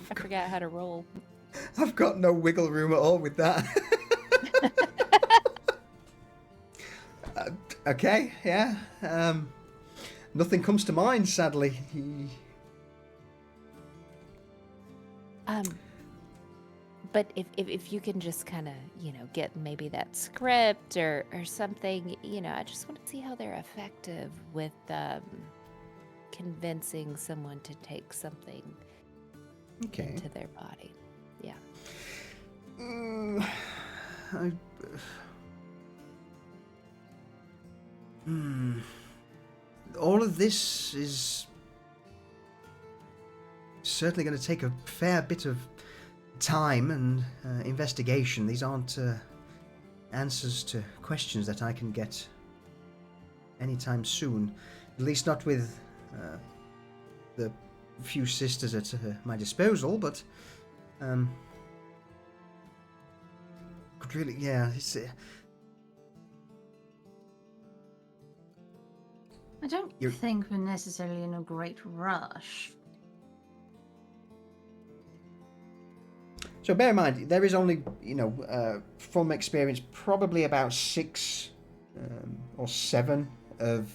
I forgot how to roll. I've got no wiggle room at all with that. Okay, yeah. Nothing comes to mind, sadly. But if you can just kind of, get maybe that script or something, I just want to see how they're effective with convincing someone to take something Okay. into their body. Yeah. I, all of this is certainly going to take a fair bit of time and investigation. These aren't answers to questions that I can get anytime soon. At least not with the few sisters at my disposal, but could really, yeah, it's I don't think we're necessarily in a great rush. so bear in mind, there is only, from experience, probably about 6 or 7 of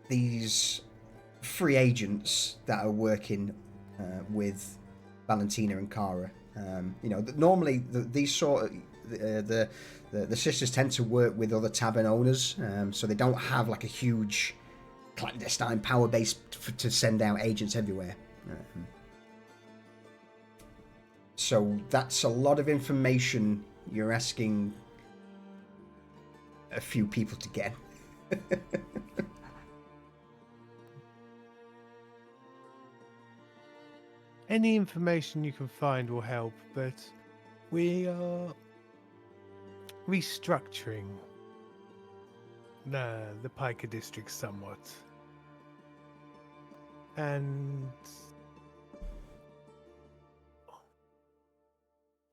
these free agents that are working with Valentina and Kara. Normally these sort of the sisters tend to work with other tavern owners, so they don't have like a huge clandestine power base to send out agents everywhere. So that's a lot of information you're asking a few people to get. Any information you can find will help, but we are restructuring the Piker district somewhat. And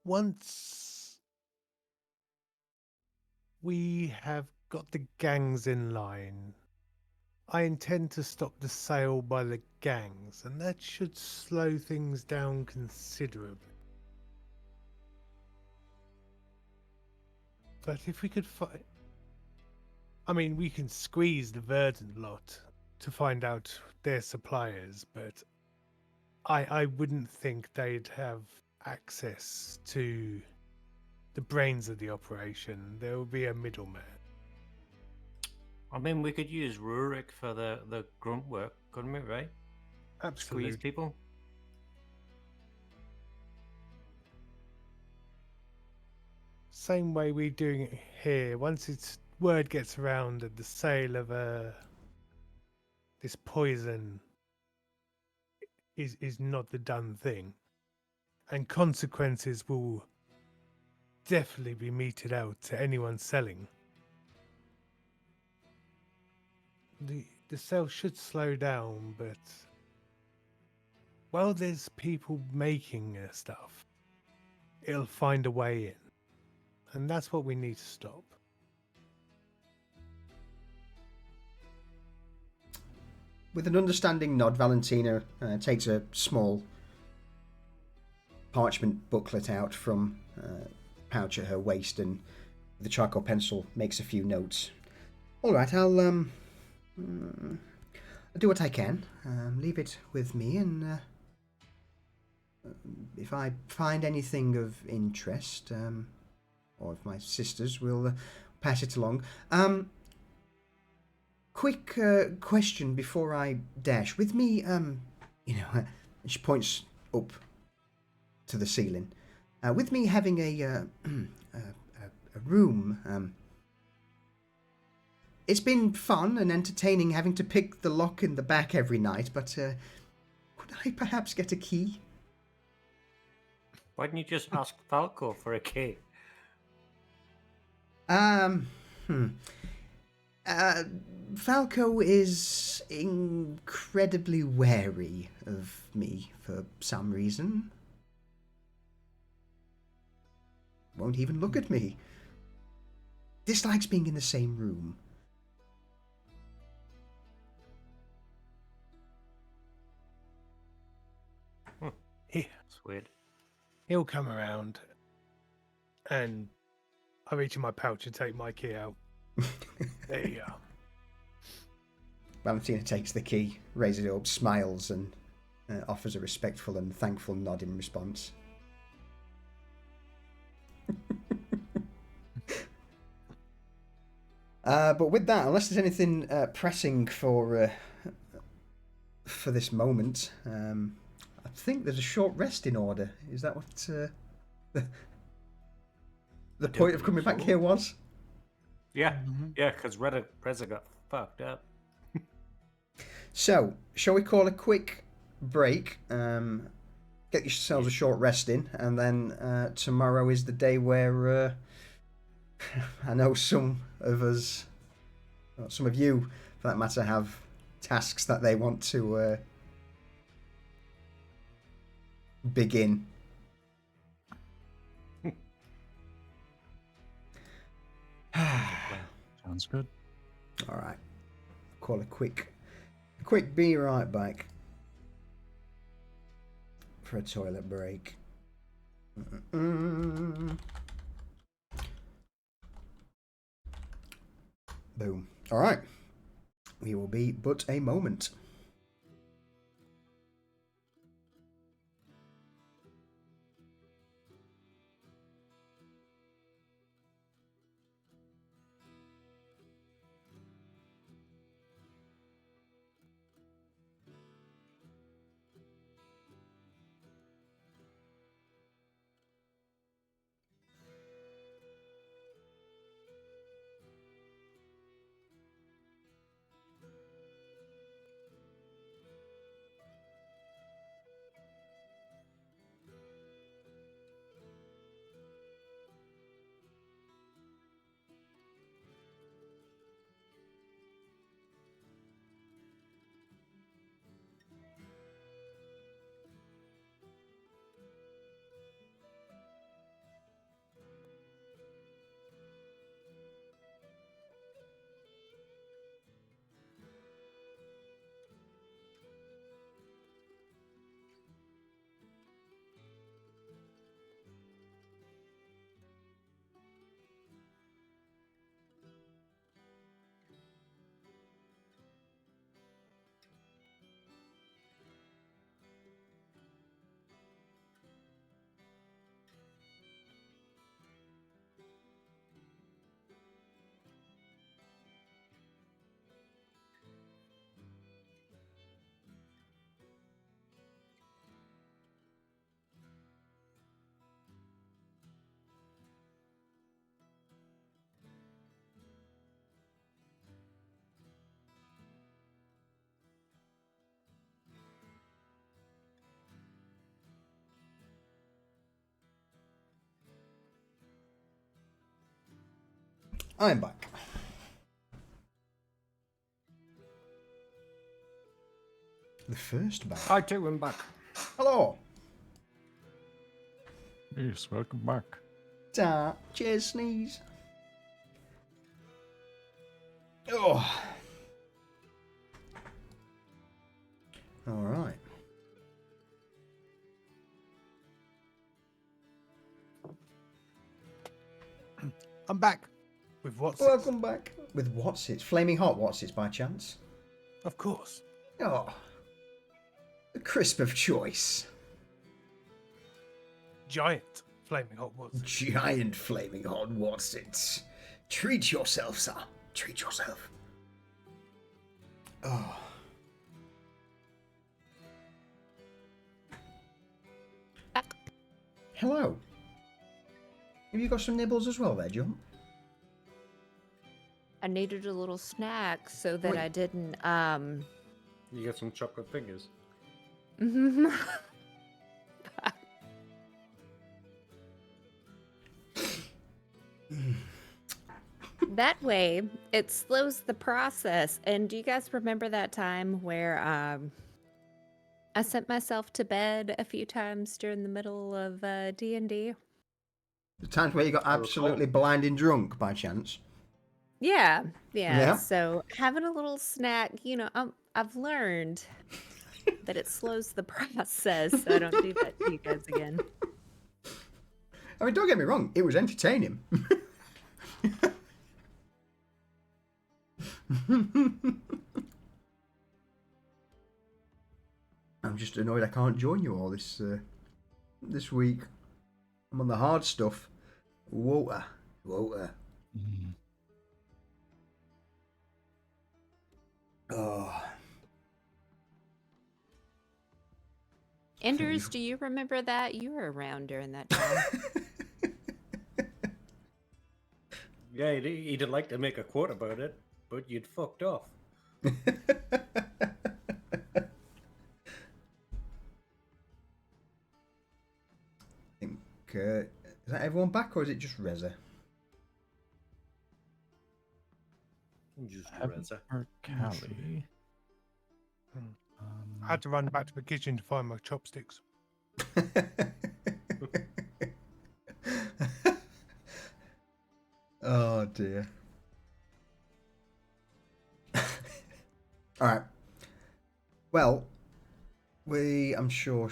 once we have got the gangs in line, I intend to stop the sale by the gangs, and that should slow things down considerably. But if we could find... I mean, we can squeeze the Verdant lot to find out their suppliers, but I wouldn't think they'd have access to the brains of the operation. There will be a middleman. I mean, we could use Rurik for the grunt work, couldn't we, right? Absolutely. Squeeze people. Same way we're doing it here. Once word gets around that the sale of this poison is not the done thing, and consequences will definitely be meted out to anyone selling. The sale should slow down, but while there's people making stuff, it'll find a way in. And that's what we need to stop. With an understanding nod, Valentina takes a small parchment booklet out from a pouch at her waist, and with a charcoal pencil makes a few notes. All right, I'll do what I can. Leave it with me, and if I find anything of interest, or if my sisters will pass it along. Quick question before I dash. With me, she points up to the ceiling. With me having a room, it's been fun and entertaining having to pick the lock in the back every night, but could I perhaps get a key? Why didn't you just ask Falco for a key? Falco is incredibly wary of me for some reason. Won't even look at me. Dislikes being in the same room. That's weird. He'll come around, and I reach in my pouch and take my key out. There you go. Valentina takes the key, raises it up, smiles, and offers a respectful and thankful nod in response. But with that, unless there's anything pressing for this moment, think there's a short rest in order. Is that what the point of coming back so. here was? Yeah, yeah, because Reza got fucked up. So, shall we call a quick break? Get yourselves a short rest in, and then tomorrow is the day where I know some of us, or some of you, for that matter, have tasks that they want to begin. Sounds good. All right. Call a quick be right back for a toilet break. Boom. All right. We will be but a moment. I'm back. The first back. I too am back. Hello. Yes, welcome back. Ta. Cheers, sneeze. Oh. All right. I'm back with what's Welcome back. With what's it? Flaming hot what's it by chance? Of course. Oh. The crisp of choice. Giant flaming hot what's it. Giant flaming hot what's it? Treat yourself, sir. Treat yourself. Oh. Hello. Have you got some nibbles as well there, Jump? I needed a little snack so that Wait. I didn't You get some chocolate fingers. That way it slows the process. And do you guys remember that time where I sent myself to bed a few times during the middle of D&D? The times where you got I absolutely recall. blinding drunk by chance. Yeah. Yeah. So having a little snack, I've learned that it slows the process, so I don't do that to you guys again. I mean, don't get me wrong, it was entertaining. I'm just annoyed I can't join you all this week. I'm on the hard stuff. Water. Oh. Anders, do you remember that? You were around during that time. Yeah, he'd like to make a quote about it, but you'd fucked off. think, is that everyone back, or is it just Reza? Just Haven't Reza. heard Callie. I had to run back to the kitchen to find my chopsticks. Oh dear. All right. Well, I'm sure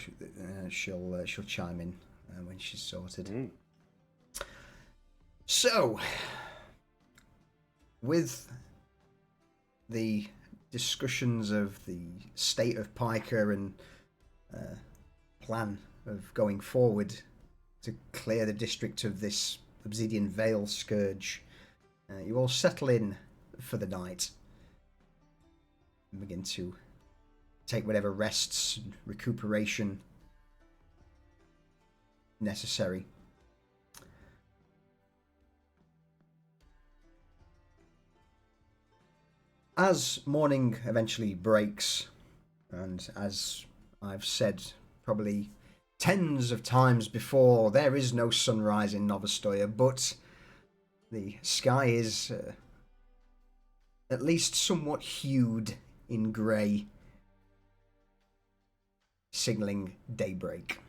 she'll chime in when she's sorted. So, with the discussions of the state of Piker and plan of going forward to clear the district of this Obsidian Veil scourge, you all settle in for the night and begin to take whatever rests and recuperation necessary. As morning eventually breaks, and as I've said probably tens of times before, there is no sunrise in Novostoya, but the sky is at least somewhat hued in grey, signalling daybreak.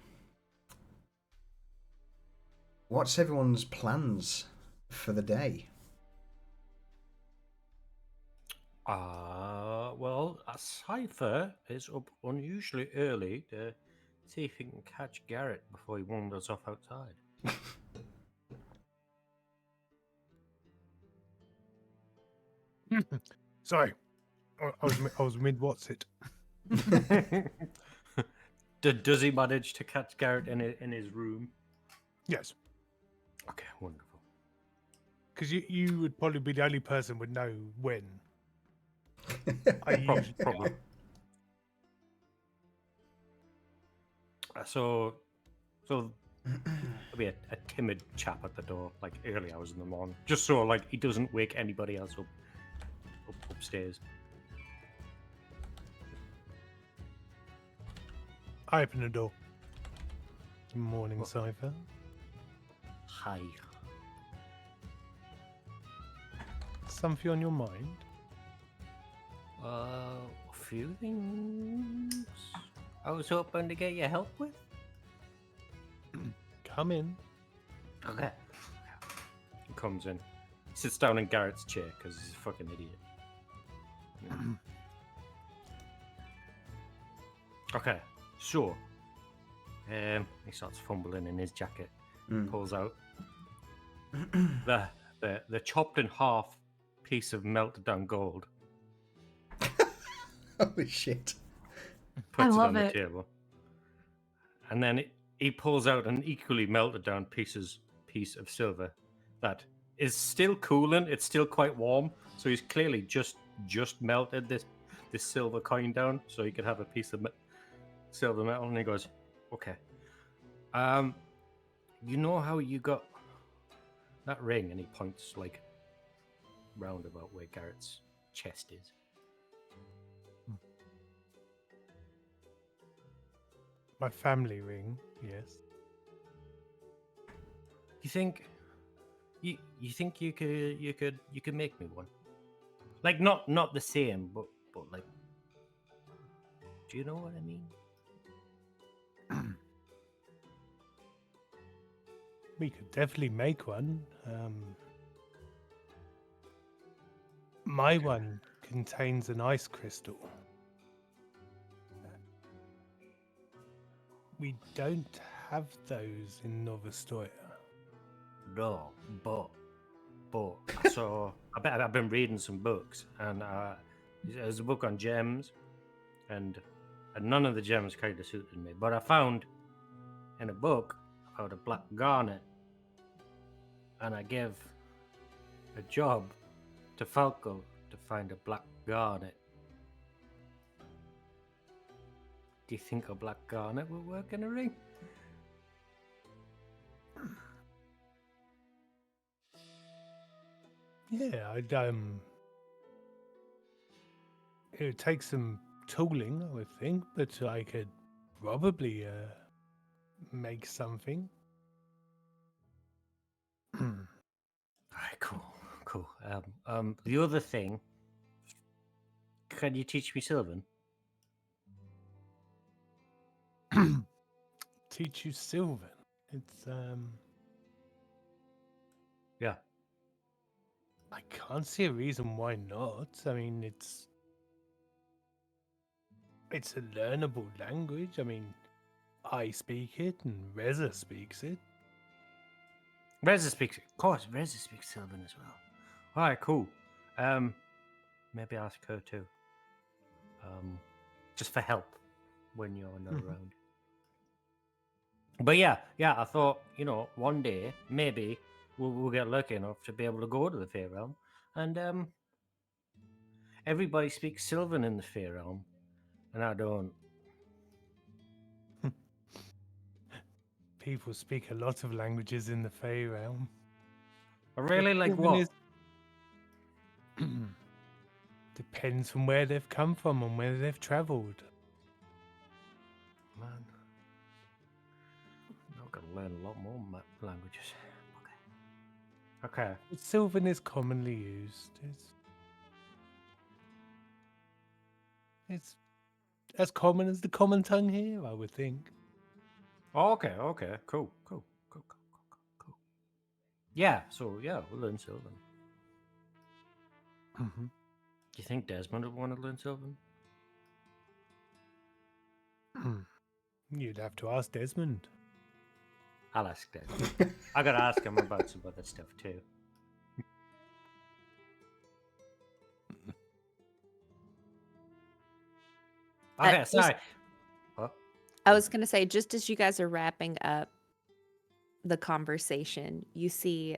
What's everyone's plans for the day? Well, a Cypher is up unusually early to see if he can catch Garrett before he wanders off outside. Sorry, I was mid what's it. Does he manage to catch Garrett in his room? Yes, Okay, wonderful. because you would probably be the only person would know when. Probably. So there'll be a timid chap at the door, like early hours in the morning, just so like he doesn't wake anybody else up upstairs. I open the door. Morning, Cypher. Hi. Something on your mind? A few things I was hoping to get your help with. Come in. Okay. He comes in, sits down in Garrett's chair because he's a fucking idiot. Okay, so he starts fumbling in his jacket, pulls out the chopped in half piece of melted down gold. Holy shit. Puts it love on the it. table. And then he pulls out an equally melted down piece of silver that is still cooling. It's still quite warm. So he's clearly just melted this silver coin down so he could have a piece of silver metal. And he goes, okay. You know how you got that ring? And he points like round about where Garrett's chest is. My family ring, yes. You think you could make me one? Like not the same, but like, do you know what I mean? We could definitely make one. My one contains an ice crystal. We don't have those in Novostoya. No, but I saw. I've been reading some books, and there's a book on gems, and none of the gems kind of suited me. But I found in a book about a black garnet, and I gave a job to Falco to find a black garnet. Do you think a black garnet will work in a ring? Yeah, it would take some tooling, I would think, but I could probably make something. Alright, cool. The other thing, can you teach me Sylvan? Teach you Sylvan. It's Yeah. I can't see a reason why not. I mean, it's a learnable language. I mean, I speak it and Reza speaks it. Reza speaks, of course. Reza speaks Sylvan as well. All right, cool. Maybe ask her too. Just for help when you're not around. But yeah. I thought one day maybe we'll get lucky enough to be able to go to the Fair Realm, and everybody speaks Sylvan in the Fair Realm, and I don't. People speak a lot of languages in the Fey realm. I really like Sylvan what. is- Depends from where they've come from and where they've travelled. Man, I've got to learn a lot more languages. Okay. But Sylvan is commonly used. It's as common as the common tongue here, I would think. Oh, okay. Cool. Yeah, so we'll learn Sylvan. Mm-hmm. Do you think Desmond would want to learn Sylvan? You'd have to ask Desmond. I'll ask Desmond. I gotta ask him about some other stuff too. Okay, sorry. What? I was going to say, just as you guys are wrapping up the conversation, you see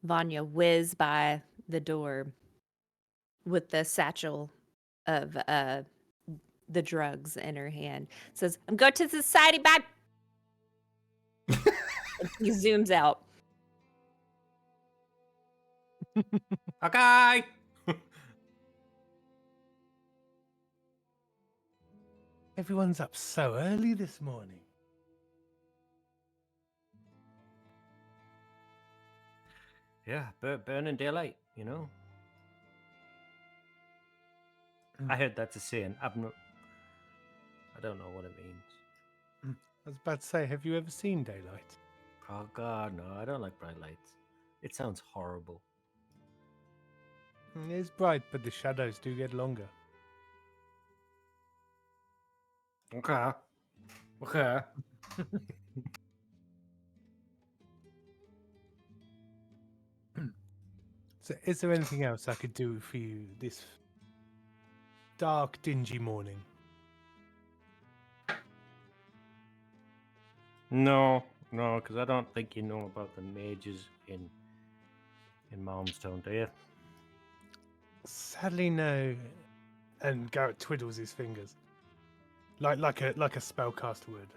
Vanya whiz by the door with the satchel of the drugs in her hand. Says, "I'm going to the society, bye." And he zooms out. Okay. Everyone's up so early this morning. Yeah, burning daylight, I heard that's a saying. I don't know what it means. I was about to say, have you ever seen daylight? Oh God, no! I don't like bright lights. It sounds horrible. It's bright, but the shadows do get longer. Okay. So, is there anything else I could do for you this dark, dingy morning? No, because I don't think you know about the mages in Malmstone, do you? Sadly, no. And Garrett twiddles his fingers, like a spellcaster would,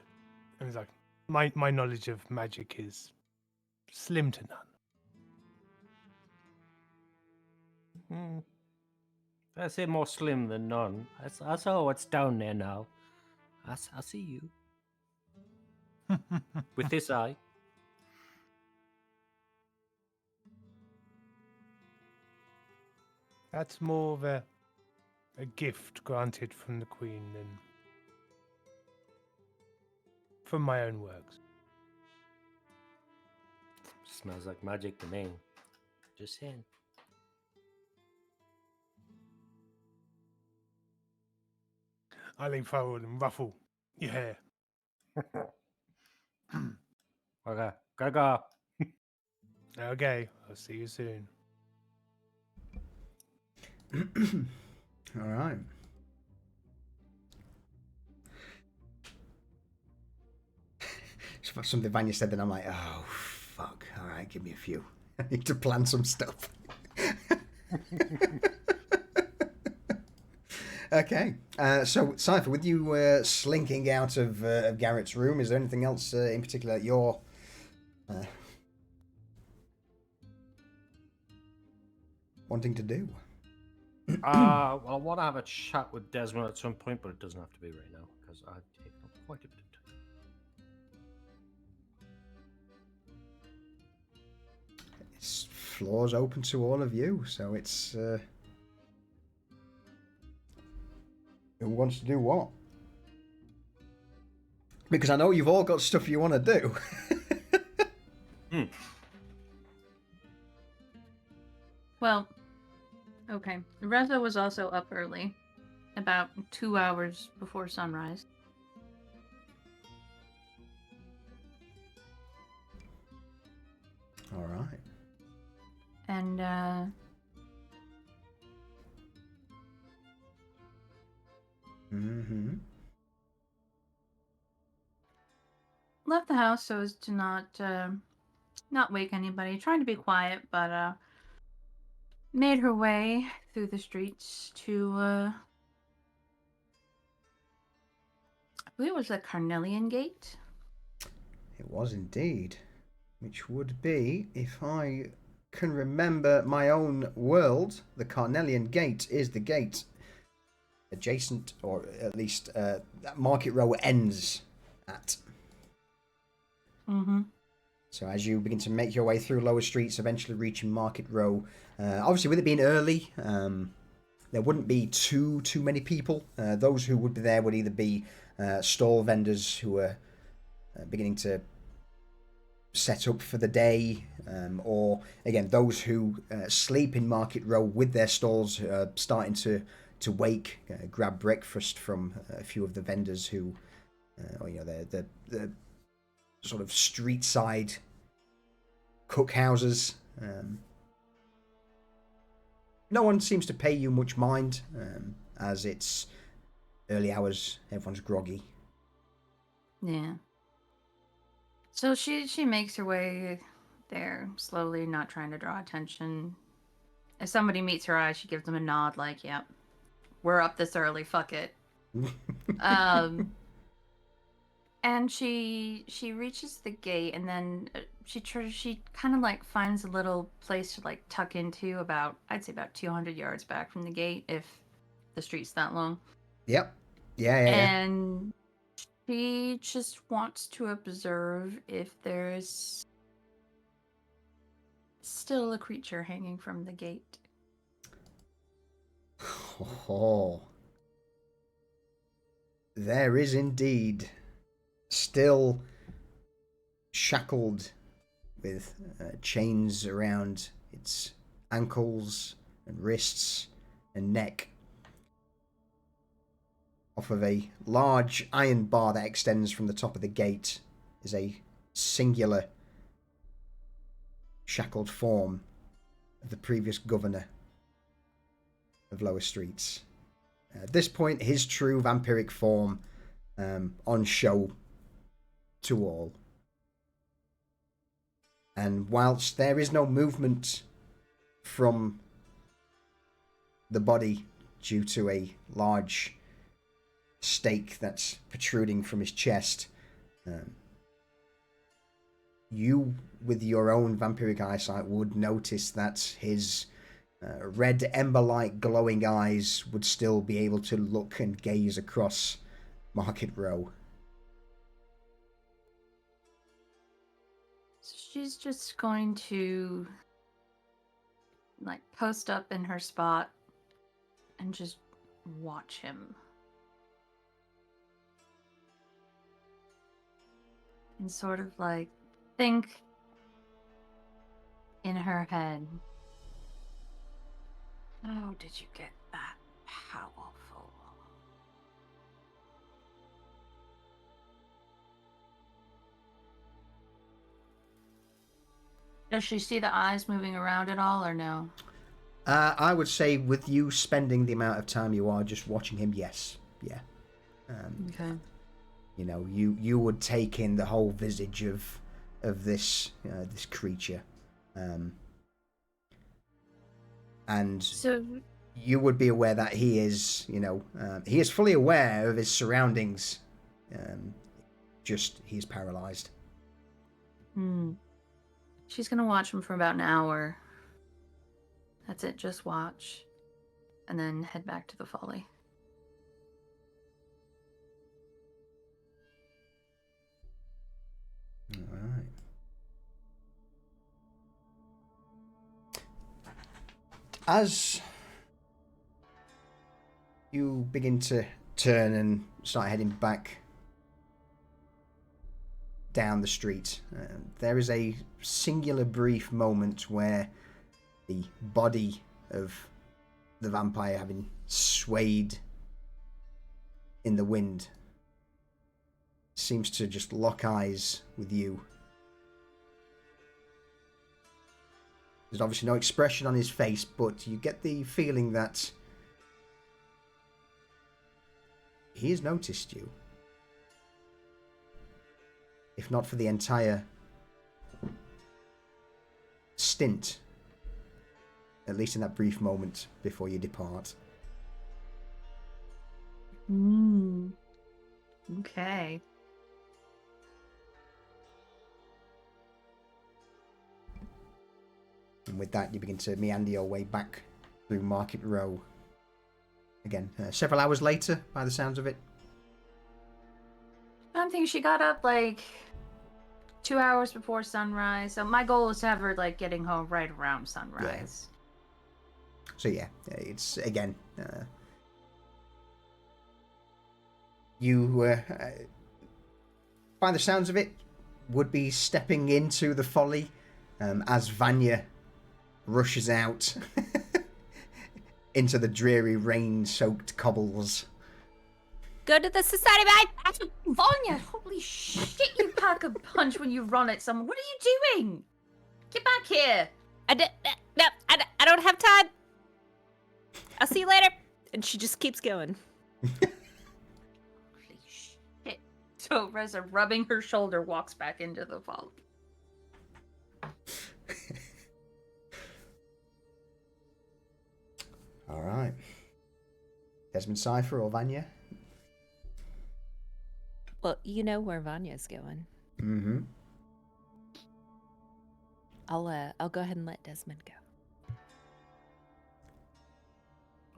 and he's like, "My knowledge of magic is slim to none." I say more slim than none. I saw what's down there now. I see you with this eye. That's more of a gift granted from the Queen than from my own works. Smells like magic to me. Just saying. I lean forward and ruffle your hair. Okay, gotta go. Okay, I'll see you soon. All right. Something Vanya said, then I'm like, oh, fuck. All right, give me a few. I need to plan some stuff. Okay. So, Cypher, with you slinking out of Garrett's room, is there anything else in particular that you're wanting to do? Well, I want to have a chat with Desmond at some point, but it doesn't have to be right now because I've taken up quite a bit of time. It's floor's open to all of you, so it's who wants to do what? Because I know you've all got stuff you want to do. Well, okay. Reza was also up early, about 2 hours before sunrise. All right. And, Mm-hmm. left the house so as to not wake anybody. Trying to be quiet, but made her way through the streets to I believe it was the Carnelian Gate. It was indeed, which would be, if I can remember my own world, the Carnelian Gate is the gate adjacent, or at least that Market Row ends at. Mm-hmm. So as you begin to make your way through lower streets, eventually reaching Market Row, obviously with it being early, there wouldn't be too many people. Those who would be there would either be stall vendors who are beginning to set up for the day, or again those who sleep in Market Row with their stalls starting to wake, grab breakfast from a few of the vendors who, or the sort of street side cook houses. No one seems to pay you much mind, as it's early hours, everyone's groggy. Yeah. So she makes her way there slowly, not trying to draw attention. If somebody meets her eye, she gives them a nod like, yep, we're up this early, fuck it. And she reaches the gate, and then she kind of like finds a little place to like tuck into about, I'd say about 200 yards back from the gate, if the street's that long. Yep. Yeah. And she just wants to observe if there's still a creature hanging from the gate. Oh. There is indeed. Still shackled with chains around its ankles and wrists and neck. Off of a large iron bar that extends from the top of the gate is a singular shackled form of the previous governor of Lower Streets. At this point, his true vampiric form on show to all. And whilst there is no movement from the body due to a large stake that's protruding from his chest, you, with your own vampiric eyesight, would notice that his red ember-like glowing eyes would still be able to look and gaze across Market Row. She's just going to like post up in her spot and just watch him. And sort of like think in her head, how did you get that powerful? Does she see the eyes moving around at all, or no? I would say with you spending the amount of time you are just watching him, yes. Yeah. Okay. You know, you would take in the whole visage of this this creature. And So you would be aware that he is, he is fully aware of his surroundings. Just he's paralyzed. She's gonna watch him for about an hour. That's it, just watch. And then head back to the folly. All right. As you begin to turn and start heading back down the street, there is a singular brief moment where the body of the vampire, having swayed in the wind, seems to just lock eyes with you. There's obviously no expression on his face, but you get the feeling that he has noticed you. If not for the entire stint, at least in that brief moment before you depart. Okay. And with that, you begin to meander your way back through Market Row. Again, several hours later, by the sounds of it. I think she got up like 2 hours before sunrise. So my goal is to have her like getting home right around sunrise. Yeah. So yeah, it's again. You, by the sounds of it, would be stepping into the folly as Vanya rushes out into the dreary rain-soaked cobbles. Go to the society, bye! Vanya, holy shit, you pack a punch when you run at someone. What are you doing? Get back here. I don't have time. I'll see you later. And she just keeps going. Holy shit. So Reza, rubbing her shoulder, walks back into the vault. All right. Desmond Cypher or Vanya? Well, you know where Vanya's going. Mm-hmm. I'll go ahead and let Desmond go.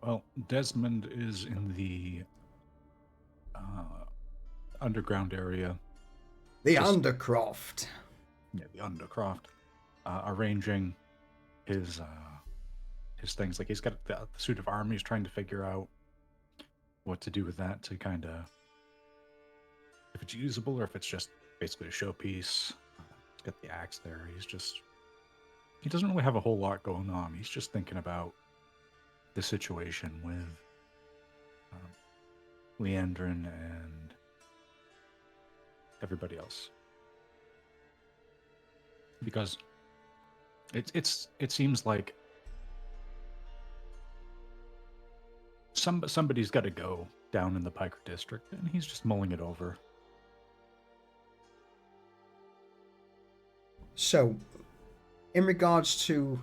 Well, Desmond is in the underground area. The Undercroft. Yeah, the Undercroft. Arranging his things. Like, he's got the suit of armor. He's trying to figure out what to do with that to kind of, if it's usable or if it's just basically a showpiece. He's got the axe there. He doesn't really have a whole lot going on. He's just thinking about the situation with Leandrin and everybody else. Because it seems like somebody's got to go down in the Piker district, and he's just mulling it over. So, in regards to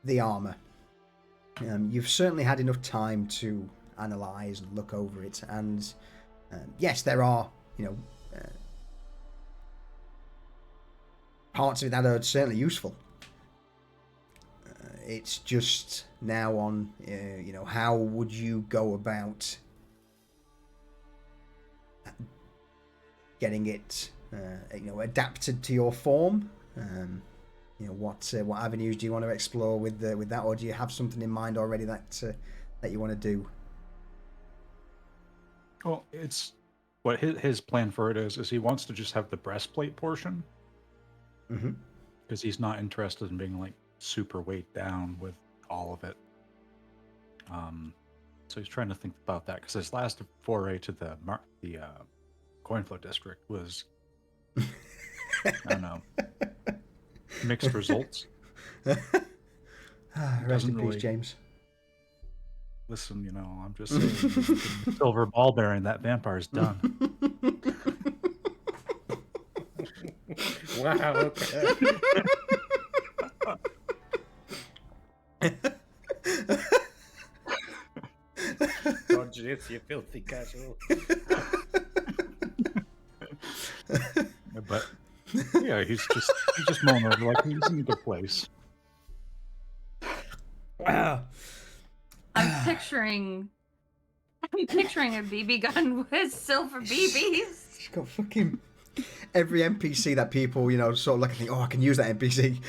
the armor, you've certainly had enough time to analyze and look over it, and yes, there are, parts of it that are certainly useful. It's just now on, how would you go about getting it, adapted to your form? What avenues do you want to explore with that, or do you have something in mind already that you want to do? Well, it's what his plan for it is he wants to just have the breastplate portion, because he's not interested in being like super weighed down with all of it. So he's trying to think about that, because his last foray to the Coinflow district was I don't know, mixed results. Rest in peace, James. Listen, I'm just saying, silver ball bearing, that vampire's done. Wow. Okay. this, you filthy casual. But yeah, he's just mulling over like he's in a good place. Wow. I'm picturing a BB gun with silver BBs. She's got fucking every NPC that people, sort of look and think, oh, I can use that NPC.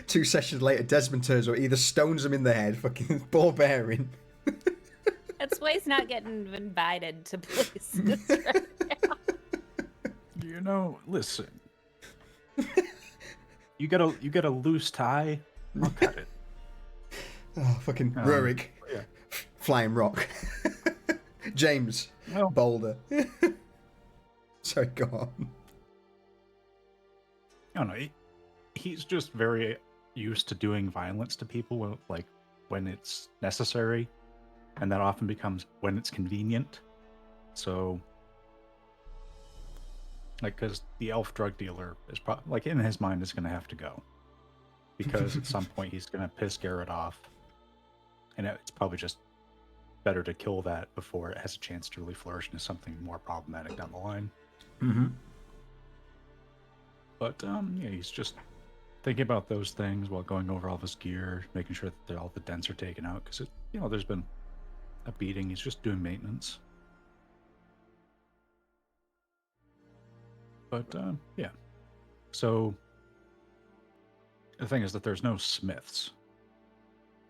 2 sessions later, Desmond turns up, either stones him in the head, fucking ball bearing. That's why he's not getting invited to places right now. Listen. You get a loose tie, I'll cut it. Oh, fucking Rurik. Yeah. Flying rock. James. Well, Boulder. Sorry, go on. I don't know. He's just very used to doing violence to people, when it's necessary, and that often becomes when it's convenient. So, because the elf drug dealer is probably, in his mind, is going to have to go, because at some point he's going to piss Garrett off, and it's probably just better to kill that before it has a chance to really flourish into something more problematic down the line. Mm-hmm. But yeah, he's just thinking about those things while going over all of his gear, making sure that all the dents are taken out, because there's been a beating. He's just doing maintenance. But yeah. So the thing is that there's no smiths.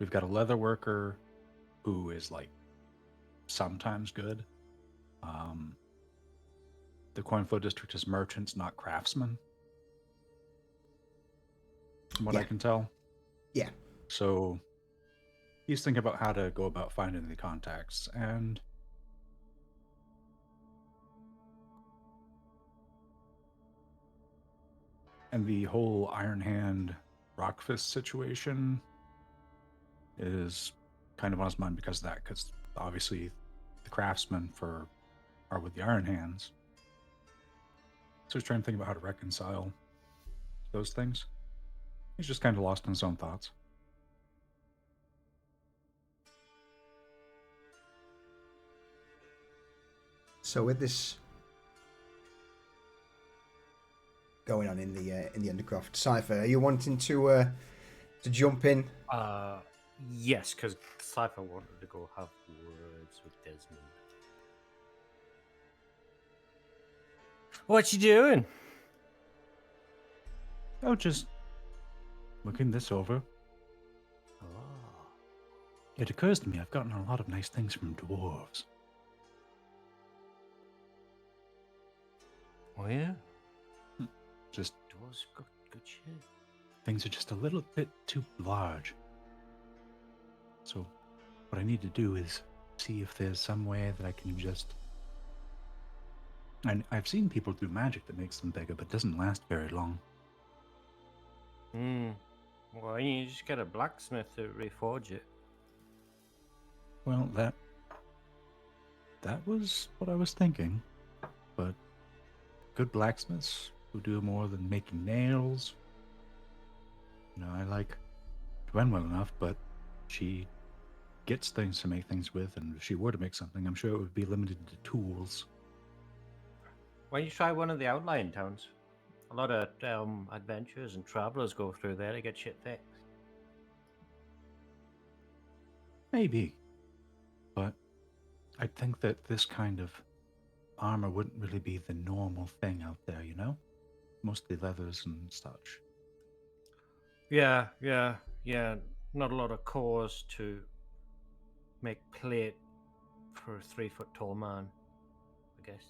We've got a leather worker who is sometimes good. The Coinflow district is merchants, not craftsmen, from what I can tell. Yeah. So he's thinking about how to go about finding the contacts, and the whole Iron Hand Rock Fist situation is kind of on his mind because of that, because obviously the craftsmen are with the Iron Hands. So he's trying to think about how to reconcile those things. He's just kind of lost in his own thoughts. So with this going on in the Undercroft Cypher, are you wanting to jump in? Yes, because Cypher wanted to go have words with Desmond. What you doing? Oh, just looking this over. Oh. It occurs to me I've gotten a lot of nice things from dwarves. Oh yeah? Just Dwarves got good shit. things are just a little bit too large. So what I need to do is see if there's some way that I can just... And I've seen people do magic that makes them bigger, but doesn't last very long. Well, you just get a blacksmith to reforge it. Well, that was what I was thinking. But good blacksmiths who do more than making nails. I like Gwen well enough, but she gets things to make things with, and if she were to make something, I'm sure it would be limited to tools. Why don't you try one of the outlying towns? A lot of adventurers and travelers go through there to get shit fixed. Maybe. But I think that this kind of armor wouldn't really be the normal thing out there, Mostly leathers and such. Yeah. Not a lot of cores to make plate for a 3-foot tall man, I guess.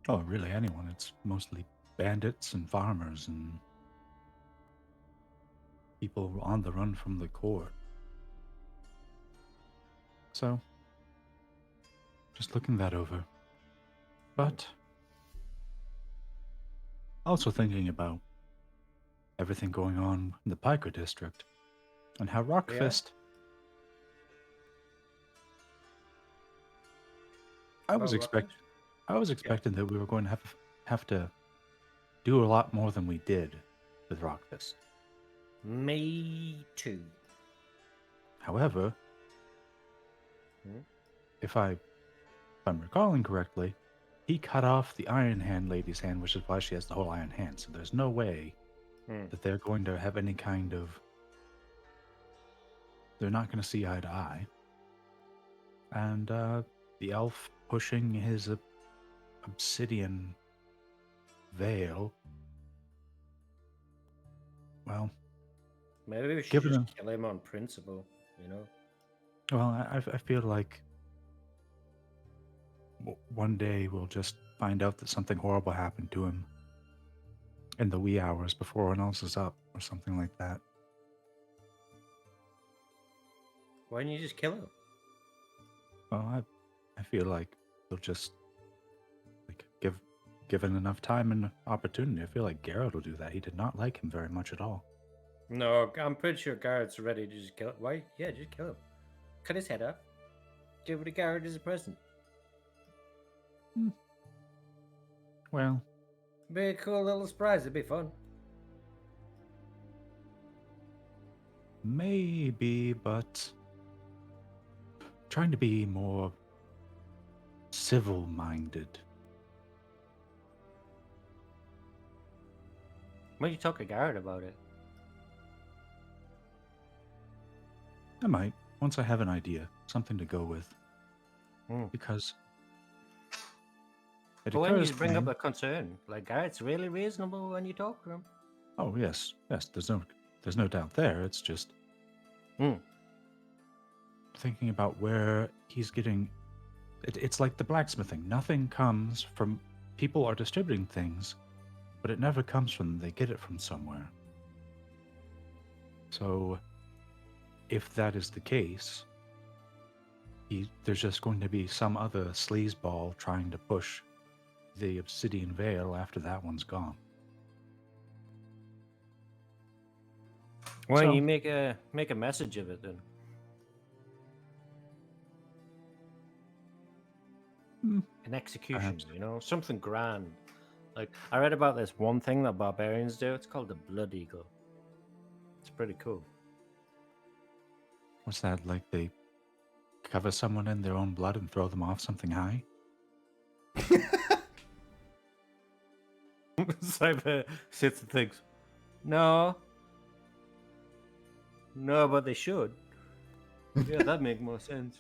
Oh, really, anyone. It's mostly bandits and farmers and people on the run from the court. So, just looking that over. But also thinking about everything going on in the Piker district and how Rockfist... I was expecting that we were going to have to do a lot more than we did with Rockfist. Me too. However, if I'm recalling correctly, he cut off the Iron Hand lady's hand, which is why she has the whole Iron Hand. So there's no way that they're going to have any kind of. They're not going to see eye to eye. And the elf pushing his obsidian veil. Well, Maybe we should Given just kill him on principle, you know? well, I feel like one day we'll just find out that something horrible happened to him in the wee hours before one else is up, or something like that. Why don't you just kill him? Well, I feel like they'll just like given enough time and opportunity. I feel like Garrett will do that. He did not like him very much at all. No, I'm pretty sure Garrett's ready to just kill him. Why? Yeah, just kill him. Cut his head off. Give it to Garrett as a present. Well, Be a cool little surprise. It'd be fun. maybe, but trying to be more civil-minded. Why don't you talk to Garrett about it? I might, once I have an idea, something to go with. Hmm. Because it But when occurs you to bring up me- a concern, like Garrett's really reasonable when you talk to him. Oh yes, there's no doubt there. It's just Hmm. thinking about where he's getting. It's like the blacksmithing. Nothing comes from people are distributing things, but it never comes from them. They get it from somewhere. So, if that is the case, there's just going to be some other sleazeball trying to push the obsidian veil after that one's gone. Why don't So- you make a message of it then? An execution, Perhaps. you know, something grand. Like I read about this one thing that barbarians do. It's called the Blood Eagle. It's pretty cool. What's that, like they cover someone in their own blood and throw them off something high? Cyber sits and thinks, no, but they should. Yeah, that'd make more sense.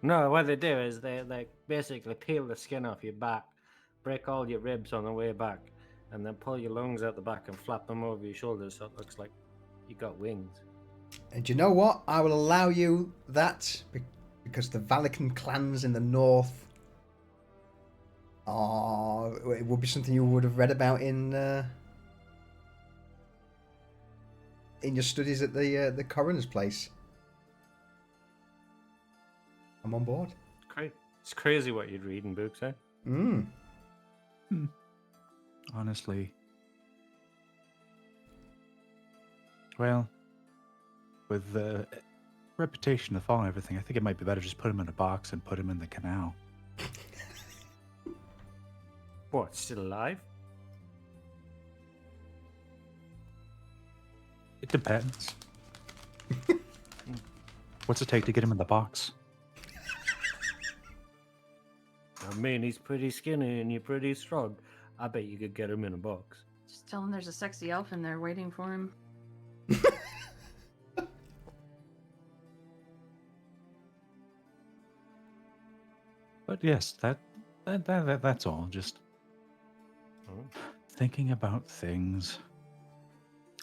No, what they do is they like basically peel the skin off your back, break all your ribs on the way back, and then pull your lungs out the back and flap them over your shoulders so it looks like you got wings. And you know what? I will allow you that because the Valican clans in the north it would be something you would have read about in your studies at the coroner's place. I'm on board. It's crazy what you'd read in books, eh? Honestly. Well, with the reputation to fall and everything, I think it might be better just put him in a box and put him in the canal. What, still alive? It depends. What's it take to get him in the box? I mean, he's pretty skinny and you're pretty strong. I bet you could get him in a box. Just tell him there's a sexy elf in there waiting for him. But yes, that's all. Just thinking about things.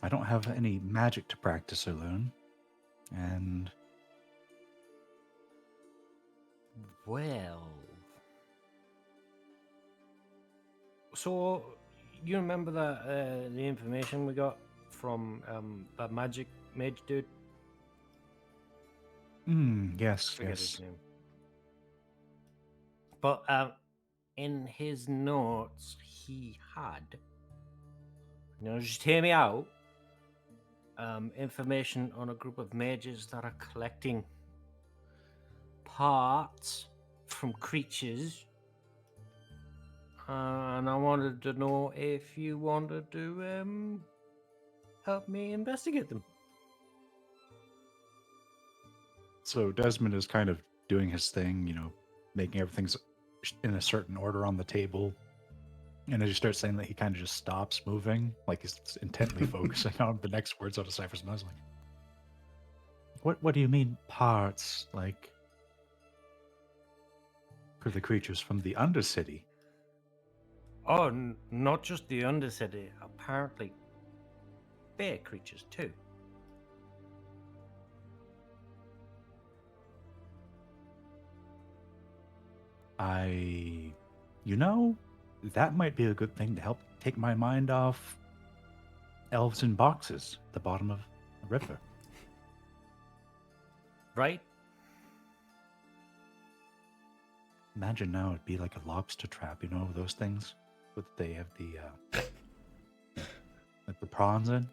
I don't have any magic to practice or learn. And Well, so you remember that the information we got from that magic mage dude? yes, Forget yes. his name. But in his notes, he had, just hear me out. Information on a group of mages that are collecting parts from creatures, and I wanted to know if you wanted to help me investigate them. So Desmond is kind of doing his thing, making everything's in a certain order on the table. And as you start saying that, he kind of just stops moving, like he's intently focusing on the next words out of Cypher's mouth. Like, what do you mean parts? Like, for the creatures from the Undercity? Oh, not just the Undercity. Apparently, bear creatures too. That might be a good thing to help take my mind off elves in boxes at the bottom of the river. Right? Imagine now it'd be like a lobster trap, those things that they have like the prawns in.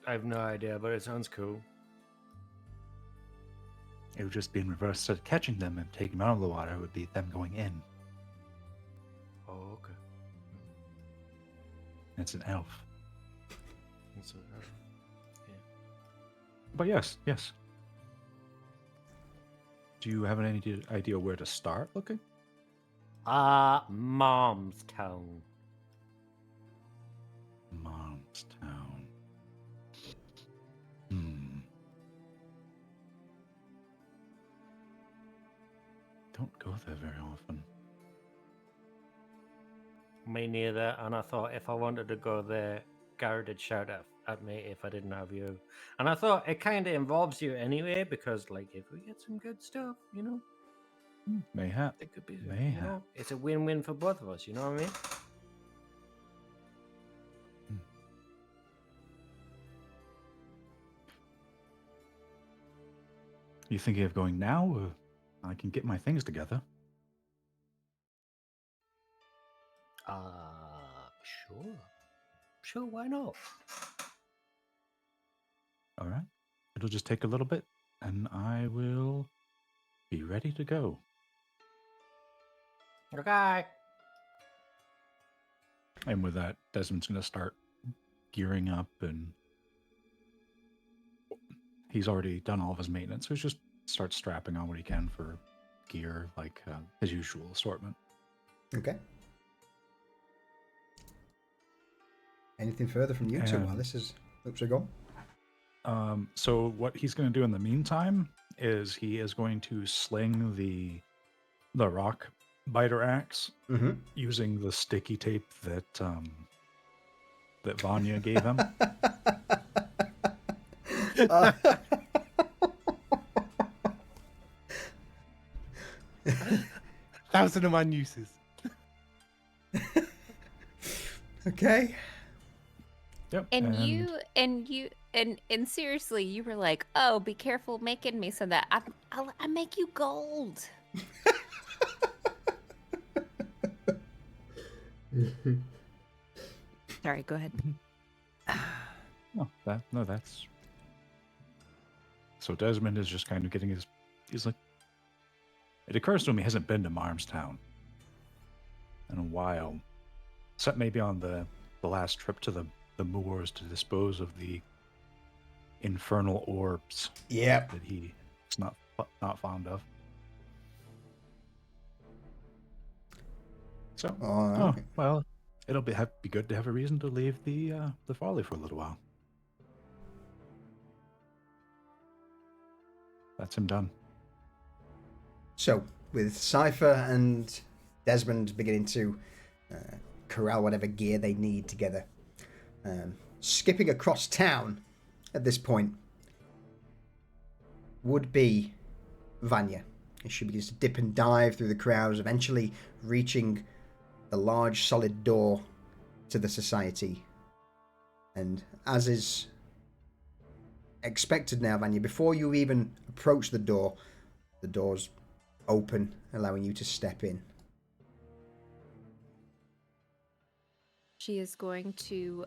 I have no idea, but it sounds cool. It would just be in reverse. Instead of catching them and taking them out of the water, it would be them going in. Oh, okay. It's an elf. So, yeah. But yes. Do you have any idea where to start looking? Mom's town. Mom's town. Don't go there very often. Me neither, and I thought if I wanted to go there, Garrett would shout at me if I didn't have you. And I thought it kind of involves you anyway, because, like, if we get some good stuff, Mayhap. it could be, Mayhap. it's a win-win for both of us, you know what I mean? You thinking of going now, or I can get my things together? Sure, why not? All right. It'll just take a little bit, and I will be ready to go. Okay. And with that, Desmond's going to start gearing up, and he's already done all of his maintenance, so he just starts strapping on what he can for gear, like his usual assortment. Okay. Anything further from you two while this is looks are gone? So what he's going to do in the meantime is he is going to sling the rock biter axe using the sticky tape that Vanya gave him. 1,001 uses. Okay. Yep. And seriously, you were like, "Oh, be careful making me so that I make you gold." Sorry, go ahead. That's. So Desmond is just kind of getting he's like, it occurs to him he hasn't been to Marmstown in a while, except maybe on the last trip to the moors to dispose of the infernal orbs. Yep. That he is not fond of. So, Okay. well, it'll be good to have a reason to leave the folly for a little while. That's him done. So, with Cypher and Desmond beginning to corral whatever gear they need together, skipping across town at this point would be Vanya. She begins to dip and dive through the crowds, eventually reaching the large solid door to the society. And as is expected now, Vanya, before you even approach the door's open, allowing you to step in. She is going to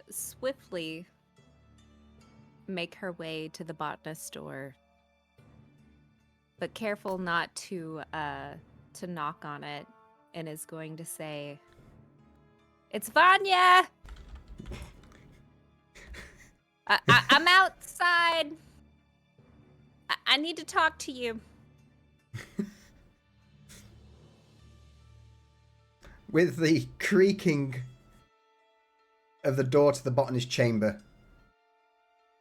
swiftly make her way to the botanist store, but careful not to knock on it, and is going to say, "It's Vanya! I'm outside!" I need to talk to you. With the creaking of the door to the botanist chamber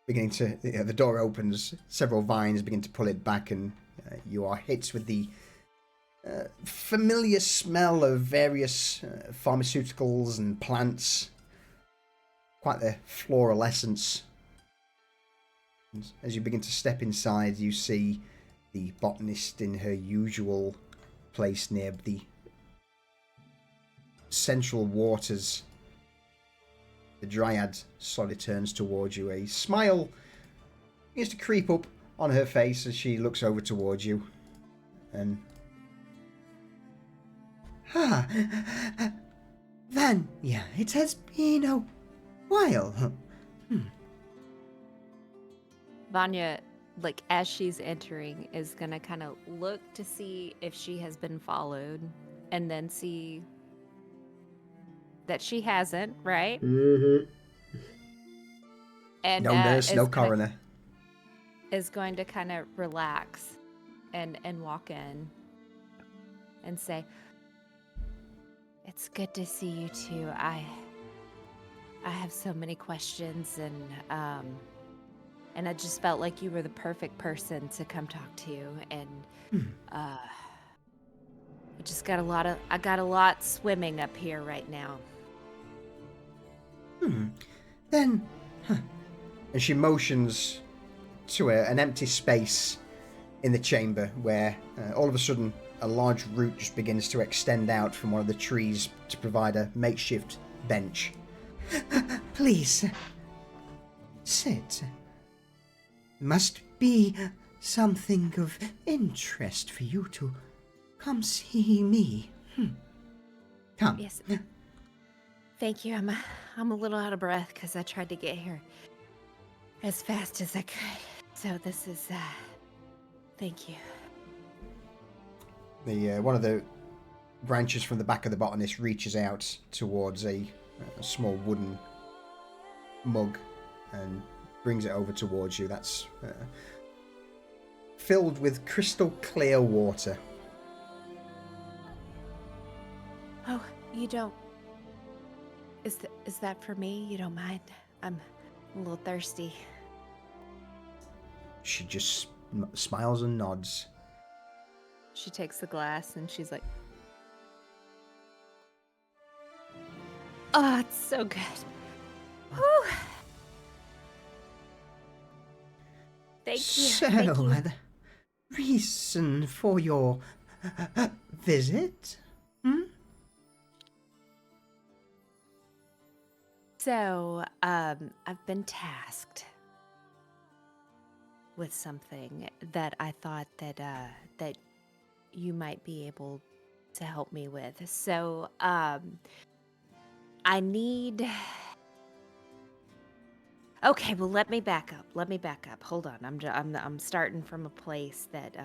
beginning to, the door opens, several vines begin to pull it back, and you are hit with the familiar smell of various pharmaceuticals and plants. Quite the floral essence. And as you begin to step inside, you see the botanist in her usual place near the central waters. The dryad slowly turns towards you. A smile begins to creep up on her face as she looks over towards you. And Vanya, it has been a while. Vanya, like as she's entering, is gonna kind of look to see if she has been followed, and then see that she hasn't, right? Mm-hmm. And No nurse, no is coroner. is going to kind of relax and walk in and say, "It's good to see you too. I have so many questions, and I just felt like you were the perfect person to come talk to, and I got a lot swimming up here right now." Then, and she motions to an empty space in the chamber where all of a sudden a large root just begins to extend out from one of the trees to provide a makeshift bench. Please, sit. Must be something of interest for you to come see me. Come. Yes. Thank you. I'm a little out of breath because I tried to get here as fast as I could. So this is thank you. The one of the branches from the back of the botanist reaches out towards a small wooden mug and brings it over towards you. That's filled with crystal clear water. Oh, you don't. Is that for me? You don't mind? I'm a little thirsty. She just smiles and nods. She takes the glass and she's like, "Oh, it's so good. Whew. Thank you. So, Thank you. the reason for your visit? So, I've been tasked with something that I thought that you might be able to help me with. So, I need. Okay, well, let me back up. Hold on. I'm starting from a place that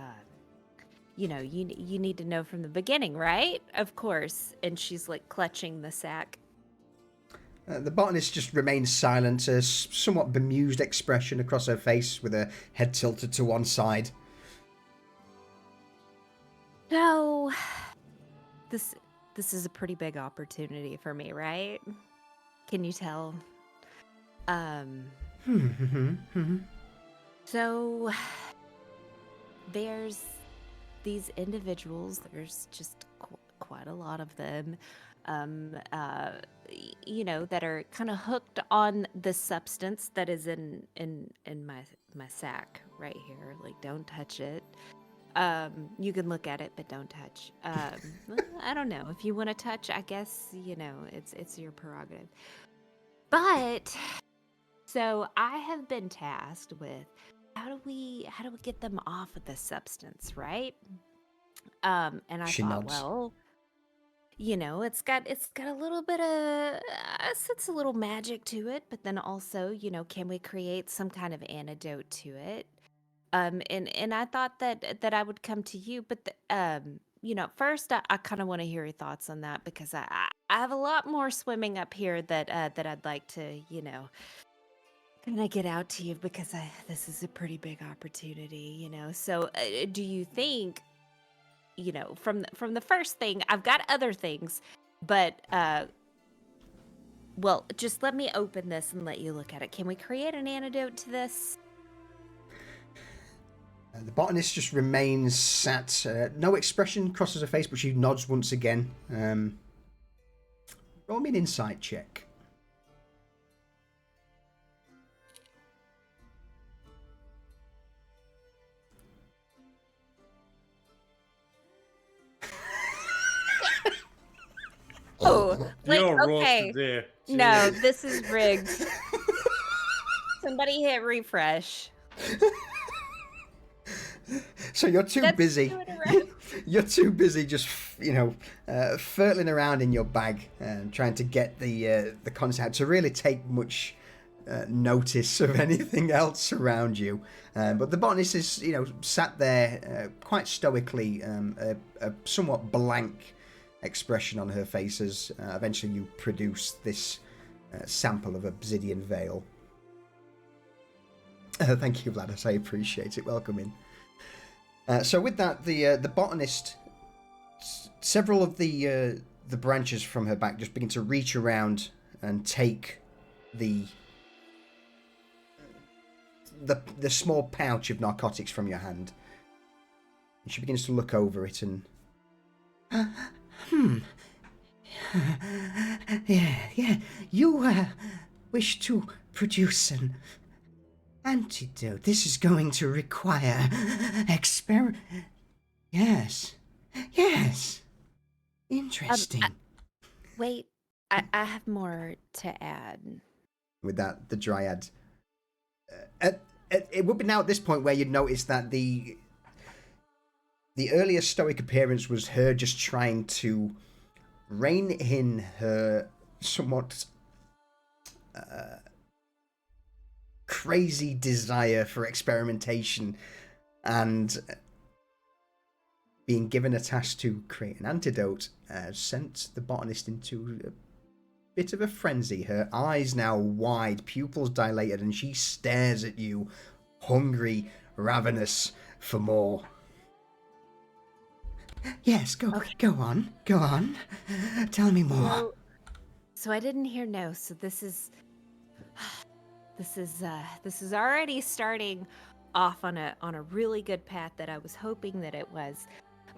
you need to know from the beginning, right? Of course. And she's like clutching the sack. The botanist just remains silent, a somewhat bemused expression across her face with her head tilted to one side. No, this is a pretty big opportunity for me, right? Can you tell? So there's these individuals. There's just quite a lot of them. That are kind of hooked on the substance that is in my sack right here. Like, don't touch it. You can look at it, but don't touch. I don't know if you want to touch. I guess it's your prerogative. But so I have been tasked with how do we get them off of this substance, right? And I She thought, nods. well, it's got a little bit of it's a little magic to it, but then also, can we create some kind of antidote to it? And I thought that I would come to you, but first I kind of want to hear your thoughts on that because I have a lot more swimming up here that I'd like to, gonna get out to you because this is a pretty big opportunity, So, do you think, from the first thing, I've got other things, but well, just let me open this and let you look at it. Can we create an antidote to this? The botanist just remains sat. No expression crosses her face, but she nods once again. Roll me an insight check. Oh, wait, You're okay. roasted there. No, this is rigged. Somebody hit refresh. So you're too That's busy. doing it right. You're too busy just, furtling around in your bag and trying to get the concept to really take much notice of anything else around you. But the botanist is, sat there quite stoically, a somewhat blank expression on her face as eventually you produce this sample of obsidian veil. Thank you, Vladis. I appreciate it. Welcome in. So with that, the botanist, several of the branches from her back just begin to reach around and take the small pouch of narcotics from your hand. And she begins to look over it and... Yeah. You wish to produce an antidote. This is going to require Yes. Interesting. Wait, I have more to add. With that, the dryad... it would be now at this point where you'd notice that the earlier stoic appearance was her just trying to rein in her somewhat crazy desire for experimentation and being given a task to create an antidote sent the botanist into a bit of a frenzy. Her eyes now wide, pupils dilated, and she stares at you, hungry, ravenous for more. Yes, go on. Tell me more. So I didn't hear no. So this is already starting off on a really good path that I was hoping that it was.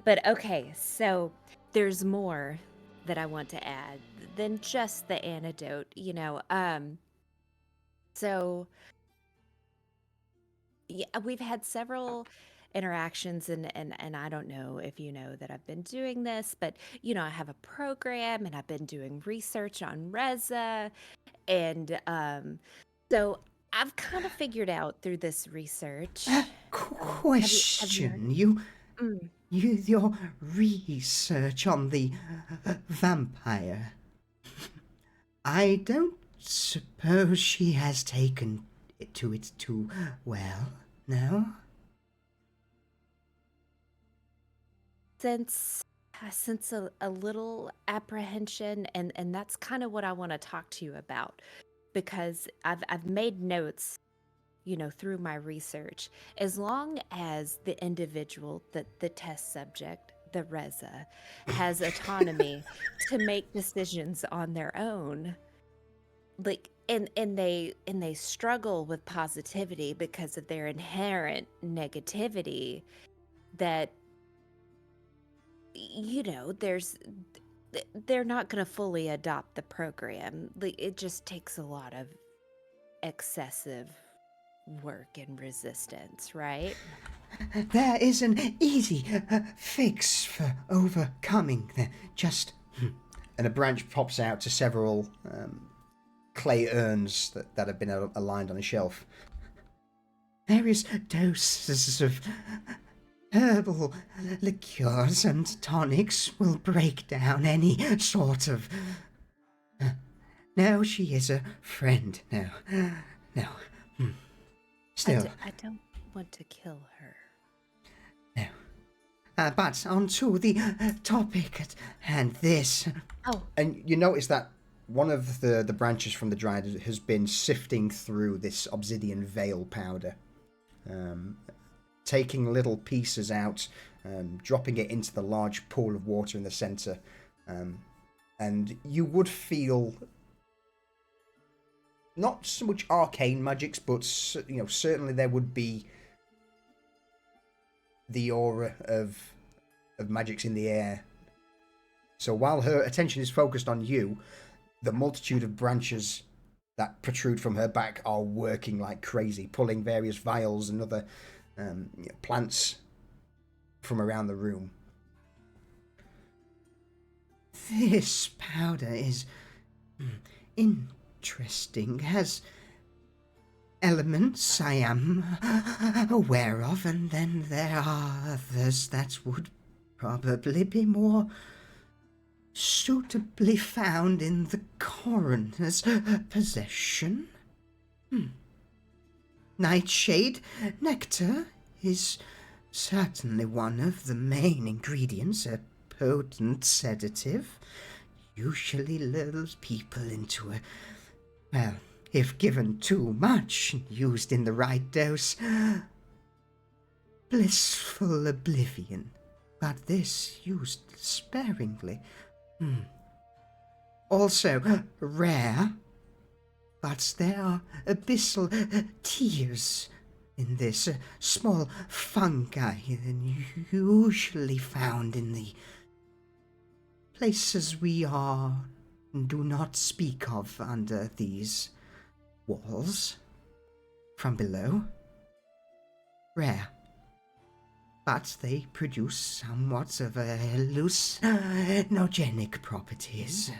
But okay, so there's more that I want to add than just the antidote, So yeah, we've had several interactions and I don't know if you know that I've been doing this, but I have a program and I've been doing research on Reza, and so I've kind of figured out through this research. Question. Your research on the vampire. I don't suppose she has taken it too well, no? Since a little apprehension, and that's kind of what I want to talk to you about, because I've made notes, through my research. As long as the individual, the test subject, the Reza, has autonomy to make decisions on their own, like and they struggle with positivity because of their inherent negativity, that they're not going to fully adopt the program. It just takes a lot of excessive work and resistance, right? There is an easy fix for overcoming the just... And a branch pops out to several clay urns that have been aligned on a shelf. Various doses of herbal liqueurs and tonics will break down any sort of... No, she is a friend. No. Still. I don't want to kill her. No. But on to the topic at hand. This. Oh. And you notice that one of the branches from the dryad has been sifting through this obsidian veil powder, taking little pieces out, dropping it into the large pool of water in the center, and you would feel not so much arcane magics, but certainly there would be the aura of magics in the air. So while her attention is focused on you, the multitude of branches that protrude from her back are working like crazy, pulling various vials and other plants from around the room. This powder is interesting, has elements I am aware of, and then there are others that would probably be more suitably found in the coroner's possession. Nightshade nectar is certainly one of the main ingredients, a potent sedative. Usually lulls people into well, if given too much and used in the right dose, blissful oblivion. But this used sparingly. Also rare, but there are abyssal tears in this, small fungi usually found in the places we are do not speak of under these walls. From below, rare, but they produce somewhat of hallucinogenic properties.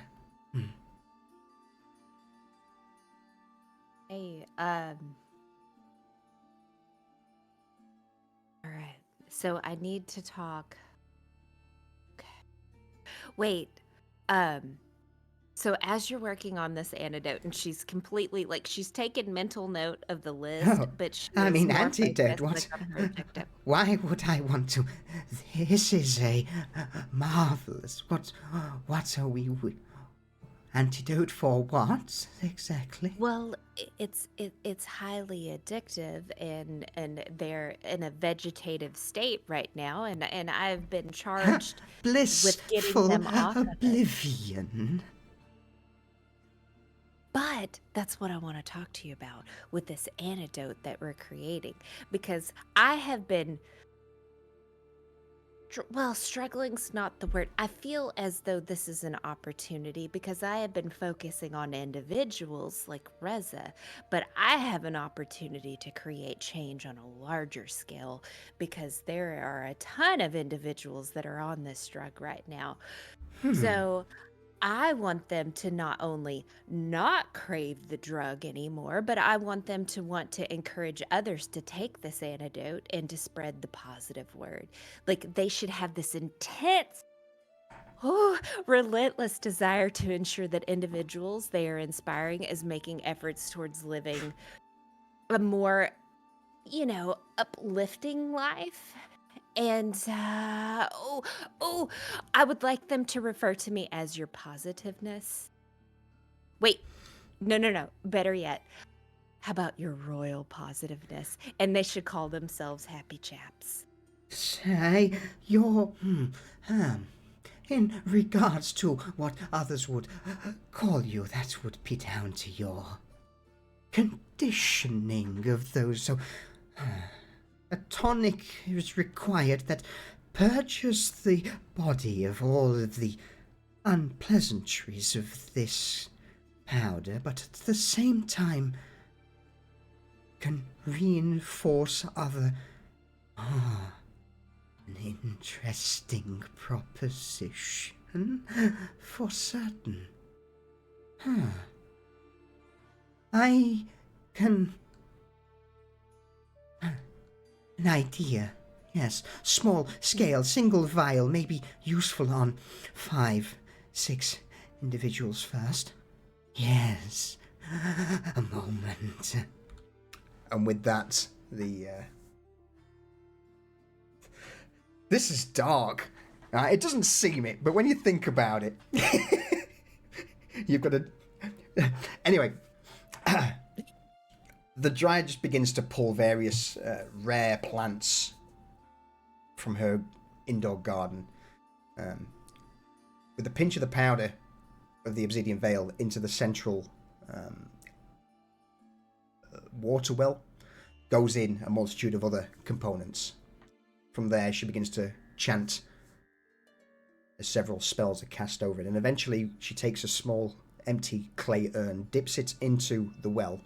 Hey, all right. So I need to talk. Okay. Wait. So as you're working on this antidote, and she's completely she's taken mental note of the list, but she I is mean, more antidote. focused, What? on her objective. Why would I want to? This is a marvelous. What are we? Antidote for what exactly? Well, it's highly addictive, and they're in a vegetative state right now, and I've been charged with getting Blissful them off of it. oblivion. But that's what I want to talk to you about with this antidote that we're creating, because I have been struggling's not the word. I feel as though this is an opportunity because I have been focusing on individuals like Reza, but I have an opportunity to create change on a larger scale because there are a ton of individuals that are on this drug right now. So I want them to not only not crave the drug anymore, but I want them to want to encourage others to take this antidote and to spread the positive word. Like they should have this intense, relentless desire to ensure that individuals they are inspiring is making efforts towards living a more, uplifting life. And, I would like them to refer to me as your positiveness. Wait, no. Better yet, how about your royal positiveness? And they should call themselves happy chaps. Say, your, in regards to what others would call you, that would be down to your conditioning of those, so... A tonic is required that purges the body of all of the unpleasantries of this powder, but at the same time can reinforce other... an interesting proposition, for certain. I can... An idea, yes. Small scale, single vial, may be useful on 5, 6 individuals first. Yes, a moment. And with that, this is dark. It doesn't seem it, but when you think about it, you've got a Anyway, the dryad just begins to pull various rare plants from her indoor garden, with a pinch of the powder of the obsidian veil into the central water well, goes in a multitude of other components. From there, she begins to chant as several spells are cast over it, and eventually she takes a small empty clay urn, dips it into the well,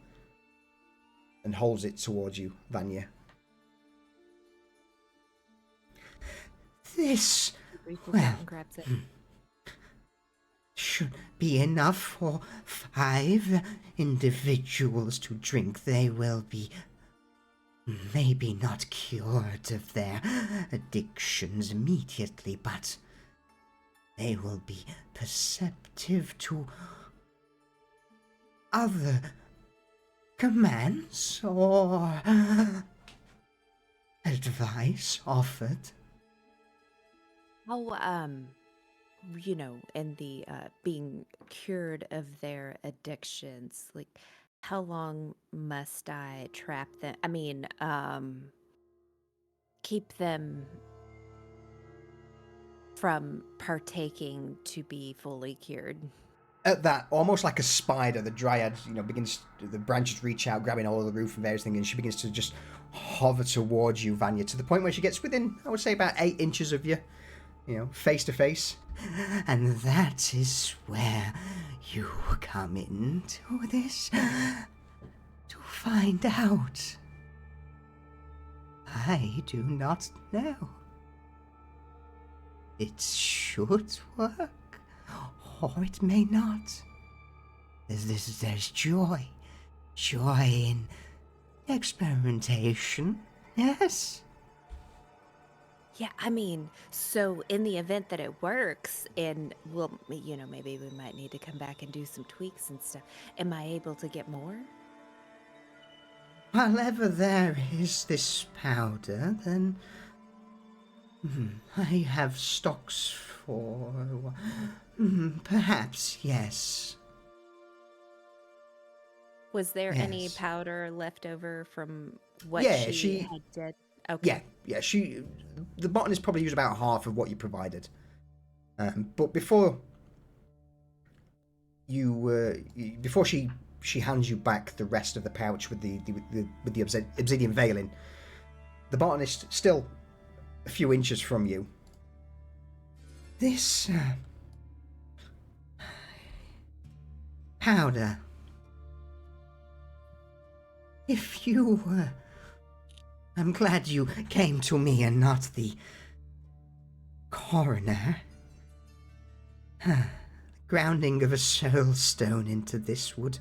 and holds it towards you, Vanya. This, Reaches well, out and grabs it. should be enough for 5 individuals to drink. They will be maybe not cured of their addictions immediately, but they will be perceptive to other commands or advice offered. How, in the being cured of their addictions, like, how long must I trap them? I mean, keep them from partaking to be fully cured. At that, almost like a spider, the dryad, begins, the branches reach out, grabbing all of the roof and various things, and she begins to just hover towards you, Vanya, to the point where she gets within, I would say, about 8 inches of you, face to face. And that is where you come into this, to find out. I do not know. It should work, or it may not. There's joy in experimentation, yes? Yeah, I mean, so in the event that it works, and maybe we might need to come back and do some tweaks and stuff, am I able to get more? While ever there is this powder, then I have stocks for... perhaps, yes. Was there any Yes. powder left over from what Yeah, she had did? Okay. Yeah, the botanist probably used about half of what you provided. But before she hands you back the rest of the pouch with the obsidian veiling, the botanist, still a few inches from you, this powder, if you I'm glad you came to me and not the coroner. Grounding of a soul stone into this would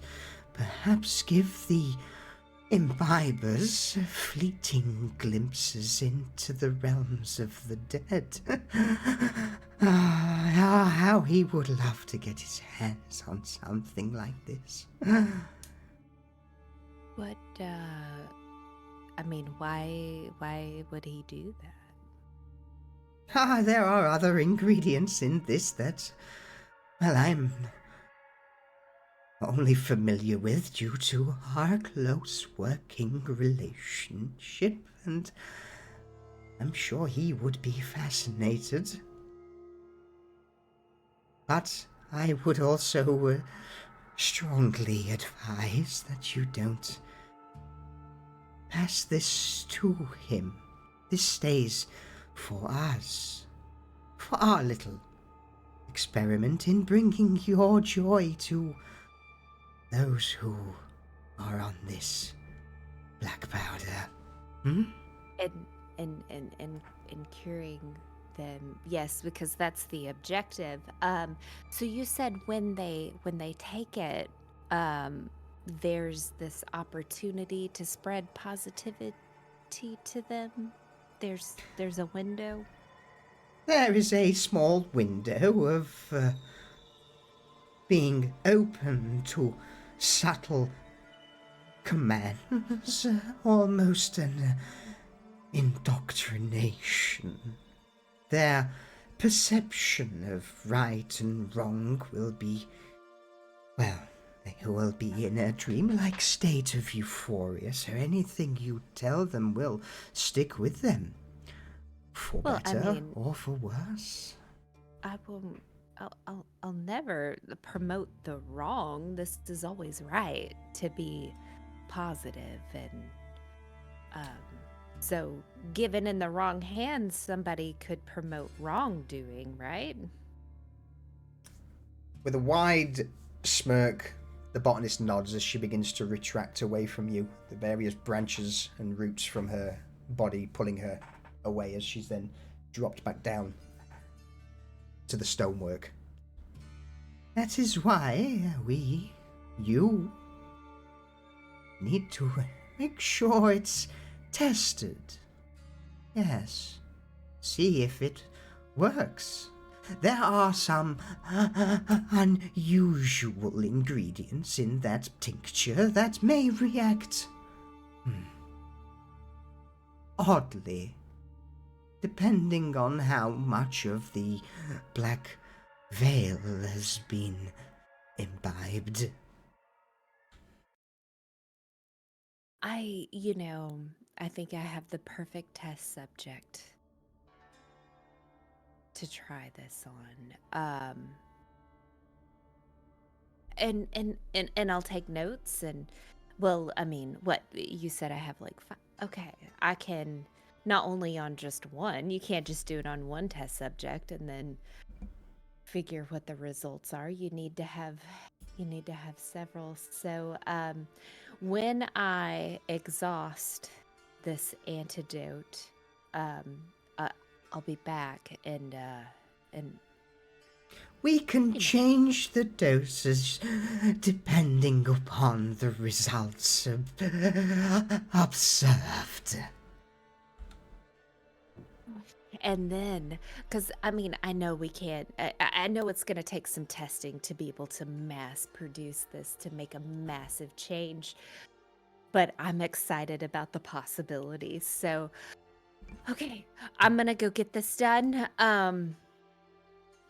perhaps give the imbibers fleeting glimpses into the realms of the dead. How he would love to get his hands on something like this. What, I mean, why would he do that? There are other ingredients in this that, well, I'm only familiar with due to our close working relationship, and I'm sure he would be fascinated. But I would also strongly advise that you don't pass this to him. This stays for us, for our little experiment in bringing your joy to those who are on this black powder. And curing them, yes, because that's the objective. So you said when they take it, there's this opportunity to spread positivity to them. There's a window. There is a small window of being open to subtle commands, almost an indoctrination. Their perception of right and wrong will be, well, They will be in a dreamlike state of euphoria, so anything you tell them will stick with them. For Well, I better mean- or for worse. I will. I'll never promote the wrong. This is always right to be positive and so given in the wrong hands, somebody could promote wrongdoing, right? With a wide smirk, the botanist nods as she begins to retract away from you, the various branches and roots from her body pulling her away as she's then dropped back down to the stonework. That is why you, need to make sure it's tested. Yes, see if it works. There are some unusual ingredients in that tincture that may react oddly, depending on how much of the black veil has been imbibed. I think I have the perfect test subject to try this on. And I'll take notes and, well, I mean, what you said I have like five. Okay, I can not only on just one. You can't just do it on one test subject and then figure what the results are. You need to have several. So, when I exhaust this antidote, I'll be back and We can change the doses depending upon the results observed. and then, because I mean, I know we can't. I know it's gonna take some testing to be able to mass produce this to make a massive change, but I'm excited about the possibilities. So, okay, I'm gonna go get this done.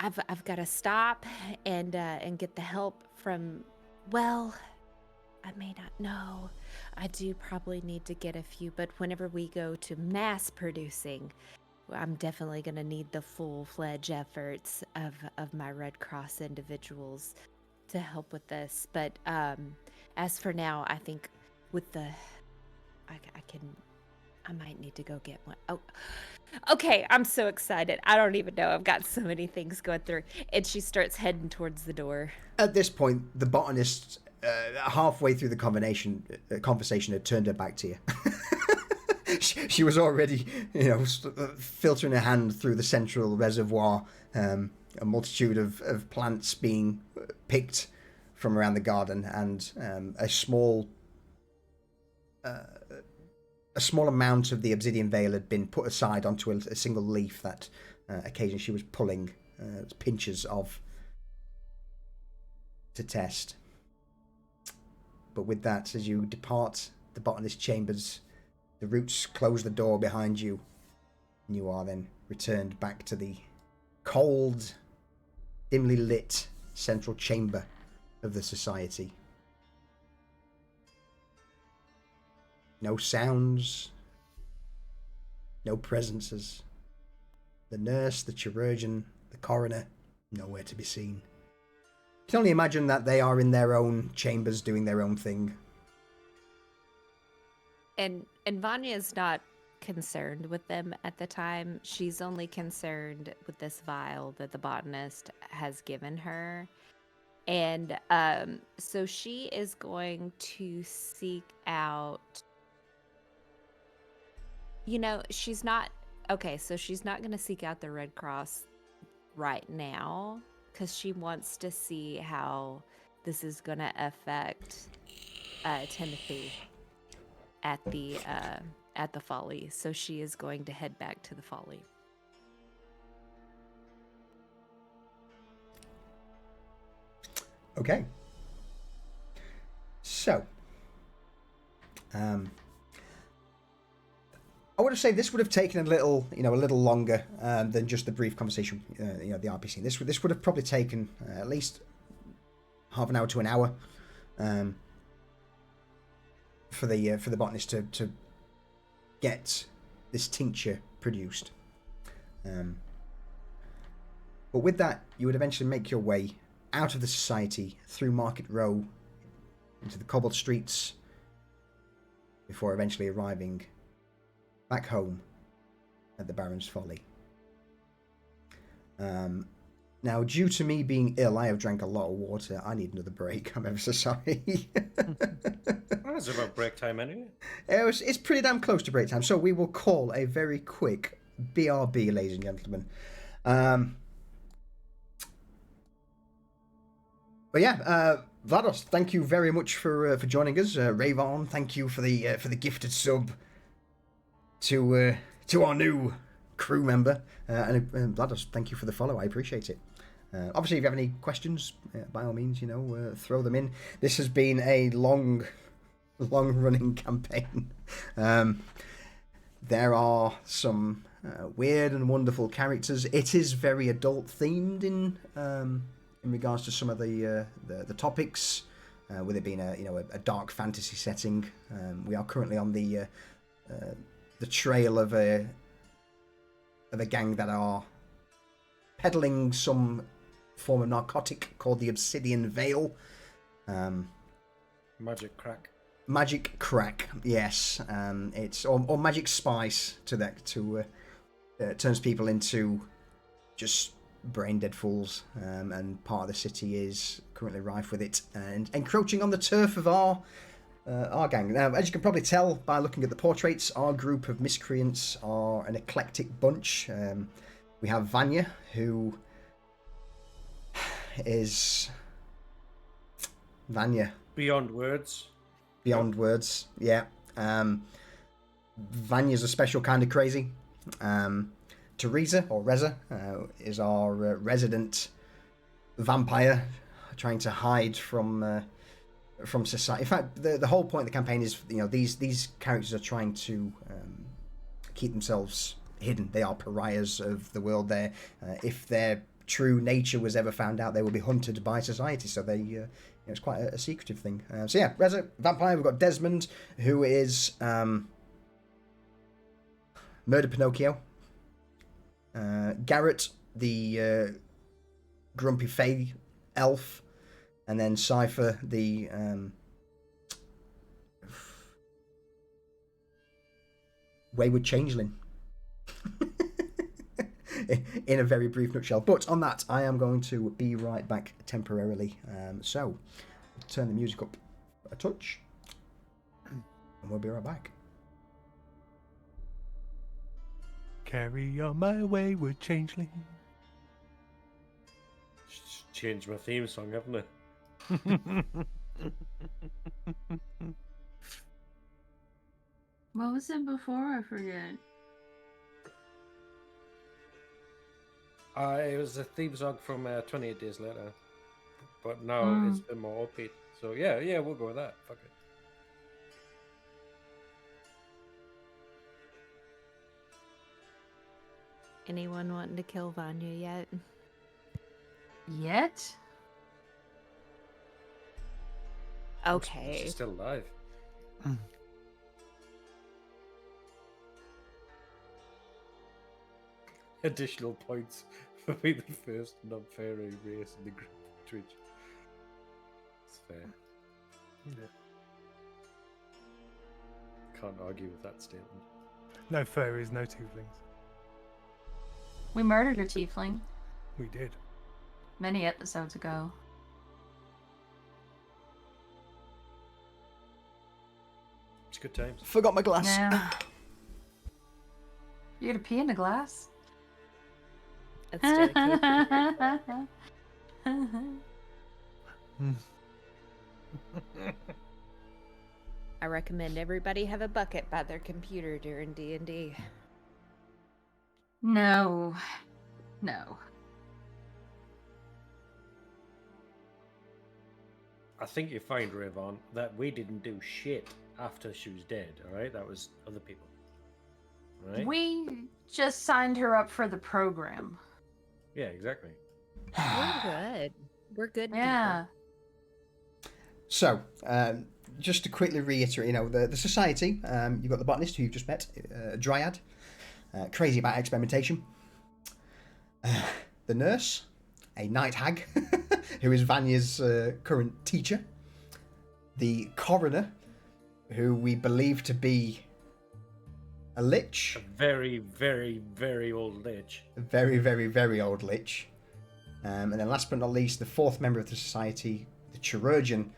I've got to stop and get the help from. Well, I may not know. I do probably need to get a few, but whenever we go to mass producing, I'm definitely going to need the full-fledged efforts of my Red Cross individuals to help with this. But as for now, I think with the, I might need to go get one. Oh, okay. I'm so excited. I don't even know. I've got so many things going through. And she starts heading towards the door. At this point, the botanist, halfway through the conversation, had turned her back to you. She was already, filtering her hand through the central reservoir, a multitude of plants being picked from around the garden, and a small amount of the obsidian veil had been put aside onto a single leaf that occasionally she was pulling pinches of to test. But with that, as you depart the botanist chambers, the roots close the door behind you, and you are then returned back to the cold, dimly lit central chamber of the society. No sounds, no presences. The nurse, the chirurgeon, the coroner, nowhere to be seen. You can only imagine that they are in their own chambers doing their own thing. And Vanya's not concerned with them at the time. She's only concerned with this vial that the botanist has given her. And so she is going to seek out... she's not... Okay, so she's not going to seek out the Red Cross right now because she wants to see how this is going to affect Timothy at the Folly. So she is going to head back to the Folly. Okay. So, I would have said this would have taken a little longer than just the brief conversation, the RPC. This would have probably taken at least half an hour to an hour for the botanist to get this tincture produced. But with that, you would eventually make your way out of the society, through Market Row, into the cobbled streets, before eventually arriving back home at the Baron's Folly. Now, due to me being ill, I have drank a lot of water. I need another break. I'm ever so sorry. It's about break time anyway. It's pretty damn close to break time, so we will call a very quick BRB, ladies and gentlemen. But yeah, Vlados, thank you very much for joining us. Rayvon, thank you for the gifted sub to our new crew member. And Vlados, thank you for the follow. I appreciate it. Obviously, if you have any questions, by all means, throw them in. This has been a long-running campaign. There are some weird and wonderful characters. It is very adult-themed in regards to some of the topics, with it being a dark fantasy setting. We are currently on the trail of a gang that are peddling some form of narcotic called the Obsidian Veil. Magic crack. Magic crack, yes. It's or magic spice to turns people into just brain dead fools, and part of the city is currently rife with it and encroaching on the turf of our gang. Now, as you can probably tell by looking at the portraits, our group of miscreants are an eclectic bunch. We have Vanya, who is Vanya. Beyond words. Beyond words, yeah. Vanya's a special kind of crazy. Teresa, or Reza, is our resident vampire, trying to hide from society. In fact, the whole point of the campaign is, these characters are trying to keep themselves hidden. They are pariahs of the world. If their true nature was ever found out, they will be hunted by society. So it's quite a secretive thing. So yeah, Reza, vampire. We've got Desmond, who is Murder Pinocchio. Garrett, the grumpy fey elf, and then Cypher, the wayward changeling. In a very brief nutshell. But on that, I am going to be right back temporarily. So, turn the music up a touch, and we'll be right back. Carry on my wayward changeling. Changed my theme song, haven't I? What was it before? I forget. It was a theme song from 28 Days Later. But now it's been more upbeat. So yeah, we'll go with that. Fuck it. Anyone wanting to kill Vanya yet? Yet? Okay. She's still alive. Additional points for being the first non-fairy race in the group Twitch. It's fair. Yeah. Can't argue with that statement. No furries, no tieflings. We murdered a tiefling We did. many episodes ago. It's good times. Forgot my glass. Yeah. You gotta pee in a glass? It's dedicated. I recommend everybody have a bucket by their computer during D&D. No. No. I think you find, Rayvon, that we didn't do shit after she was dead, alright? That was other people. Right? We just signed her up for the program. Yeah, exactly. We're good. We're good Yeah. So, just to quickly reiterate, the society, you've got the botanist who you've just met, Dryad, crazy about experimentation. The nurse, a night hag, who is Vanya's current teacher. The coroner, who we believe to be a lich. A very, very, very old lich. A very, very, very old lich. And then last but not least, the fourth member of the society, the chirurgeon,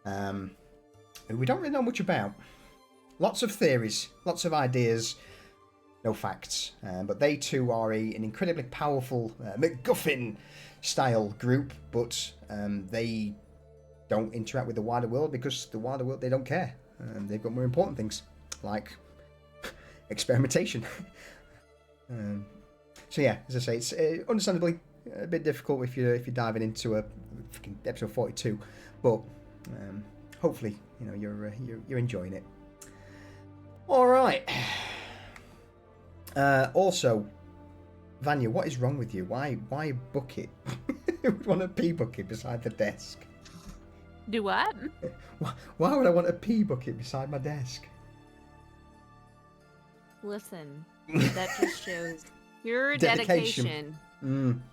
who we don't really know much about. Lots of theories, lots of ideas, no facts. But they too are an incredibly powerful MacGuffin-style group, but they don't interact with the wider world because the wider world, they don't care. They've got more important things, like experimentation. So yeah, as I say, it's understandably a bit difficult if you're diving into a episode 42, but hopefully you're enjoying it. All right. Also, Vanya, what is wrong with you? Why a bucket? Who would want a pee bucket beside the desk? Do what? Why would I want a pee bucket beside my desk? Listen, that just shows your Dedication. dedication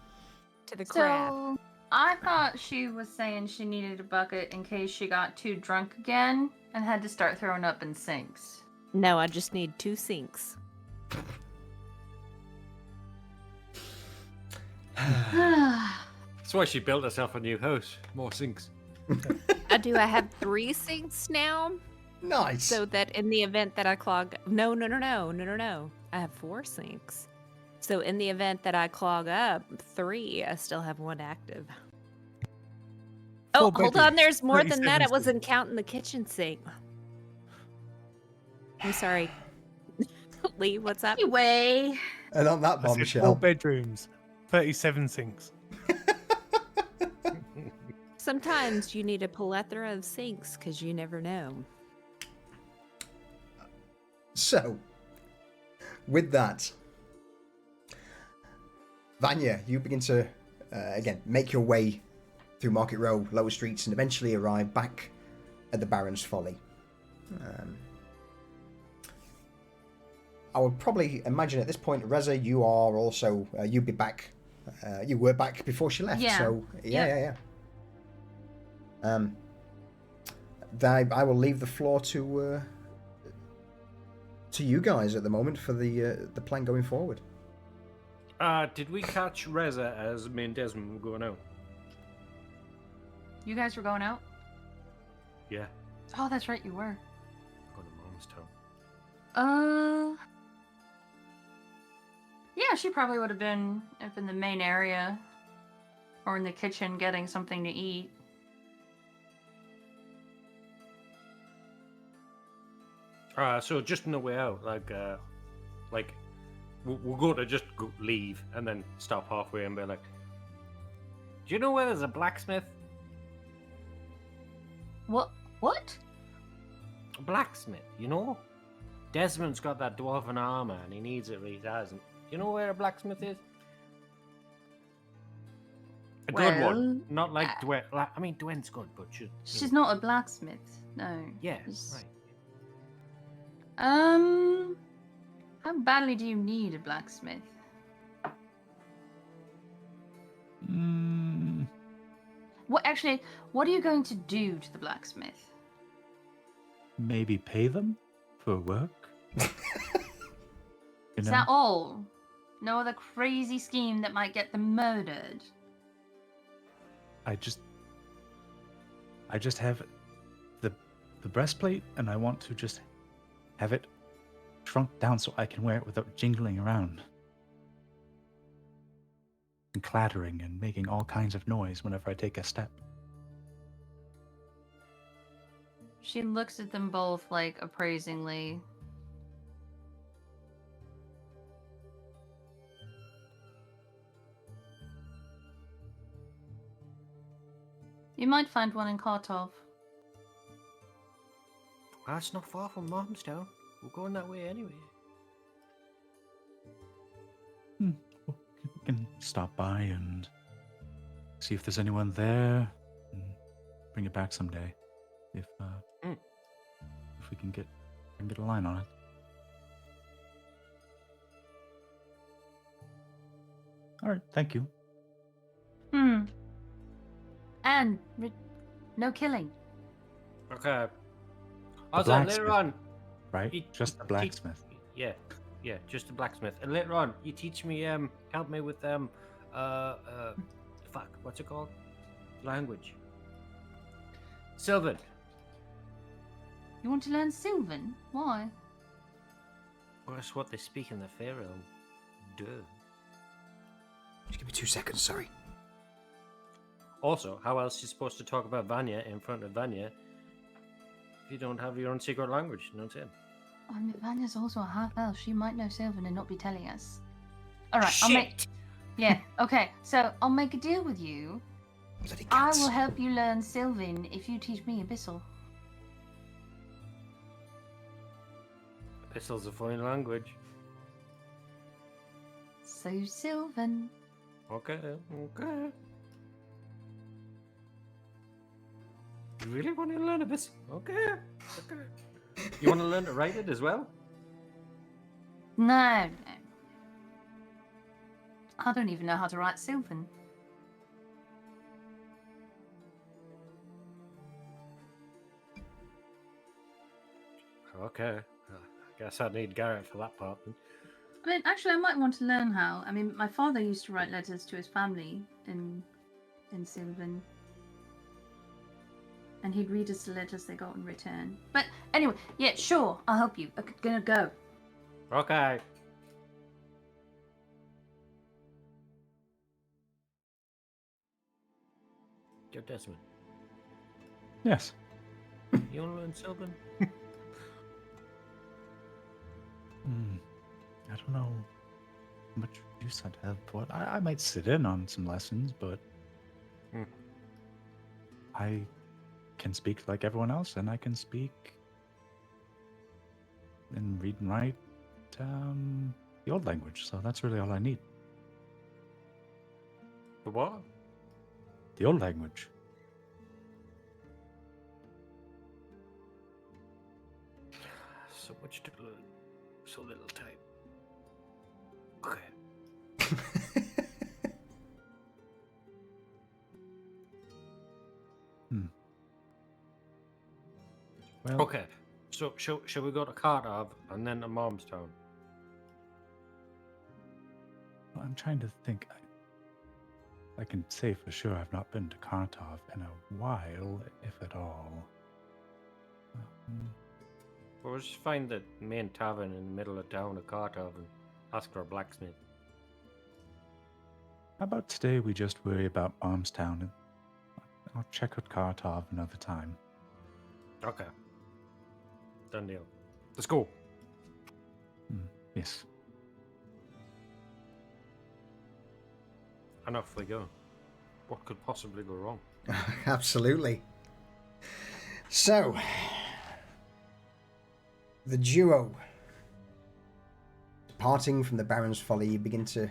to the craft. So, I thought she was saying she needed a bucket in case she got too drunk again and had to start throwing up in sinks. No, I just need 2 sinks. That's why she built herself a new house. More sinks. I have 3 sinks now, Nice. so that in the event that I clog... No. I have 4 sinks. So in the event that I clog up 3, I still have 1 active. Oh, 4 hold on, there's more than that. I 37 wasn't counting the kitchen sink. I'm sorry. Lee, what's up? Anyway, And on that I said 4 bombshell, bedrooms, 37 sinks. Sometimes you need a plethora of sinks because you never know. so with that, Vanya, you begin to again make your way through Market Row, lower streets, and eventually arrive back at the Baron's Folly. I would probably imagine at this point, Reza, you are also you'd be back. You were back before she left. Yeah. So Yep. I will leave the floor to you guys at the moment for the plan going forward. Did we catch Reza as me and Desmond were going out? you guys were going out? Yeah. Oh, that's right, you were. Going to Mom's town. Yeah, she probably would have been up in the main area or in the kitchen getting something to eat. So just on the way out, like we're going to just leave and then stop halfway and be like, "Do you know where there's a blacksmith?" What? A blacksmith, you know? Desmond's got that dwarven armor and he needs it, but he hasn't. Do you know where a blacksmith is? A good one, not like Dwayne. I mean, Dwayne's good, but She's not a blacksmith. No. Yeah, She's- right. How badly do you need a blacksmith? What are you going to do to the blacksmith? Maybe pay them for work? Is that all? No other crazy scheme that might get them murdered? I just have the breastplate, and I want to just have it shrunk down so I can wear it without jingling around and clattering and making all kinds of noise whenever I take a step. She looks at them both, like, appraisingly. You might find one in Kartov. That's not far from Mom's town. We're going that way anyway. We can stop by and see if there's anyone there and bring it back someday. if Mm. if we can get a line on it. All right, thank you. And no killing. Okay. The Also, later blacksmith, on, right? you- Just the you teach- blacksmith. Yeah, just the blacksmith. And later on, you teach me, help me with fuck, what's it called? Language. Sylvan. You want to learn Sylvan? Why? Well, that's what they speak in the Pharaoh. Duh. Just give me 2 seconds, sorry. Also, how else are you supposed to talk about Vanya in front of Vanya if you don't have your own secret language? You know what I'm saying? I mean, Vanya's also a half elf. She might know Sylvan and not be telling us. All right, Shit! Yeah, okay. So I'll make a deal with you. Bloody I cats. will help you learn Sylvan if you teach me Abyssal. Epistle's a foreign language. So Sylvan. Okay. You really want to learn Abyssal? Okay. You want to learn to write it as well? No. I don't even know how to write Sylvan. Okay. I guess I need Garrett for that part then. I mean, actually, I might want to learn how. I mean, my father used to write letters to his family in Sylvan. And he'd read us the letters they got in return. But anyway, yeah, sure, I'll help you. I'm gonna go. Okay. Yo, Desmond, Yes. you want to learn Sylvan? I don't know how much use I'd have, but I might sit in on some lessons, but I can speak like everyone else, and I can speak and read and write the old language, so that's really all I need. The what? The old language. So much to learn. So little time. Okay. Well, Okay. So shall we go to Cardiff and then to Momstown? I'm trying to think. I can say for sure I've not been to Kartov in a while, if at all. We'll just find the main tavern in the middle of town of Cardiff and ask for a blacksmith. How about today we just worry about Momstown, and I'll check out Kartov another time. Okay. Done deal. Let's go. Yes. And off we go. What could possibly go wrong? Absolutely. So, the duo, departing from the Baron's Folly, you begin to... do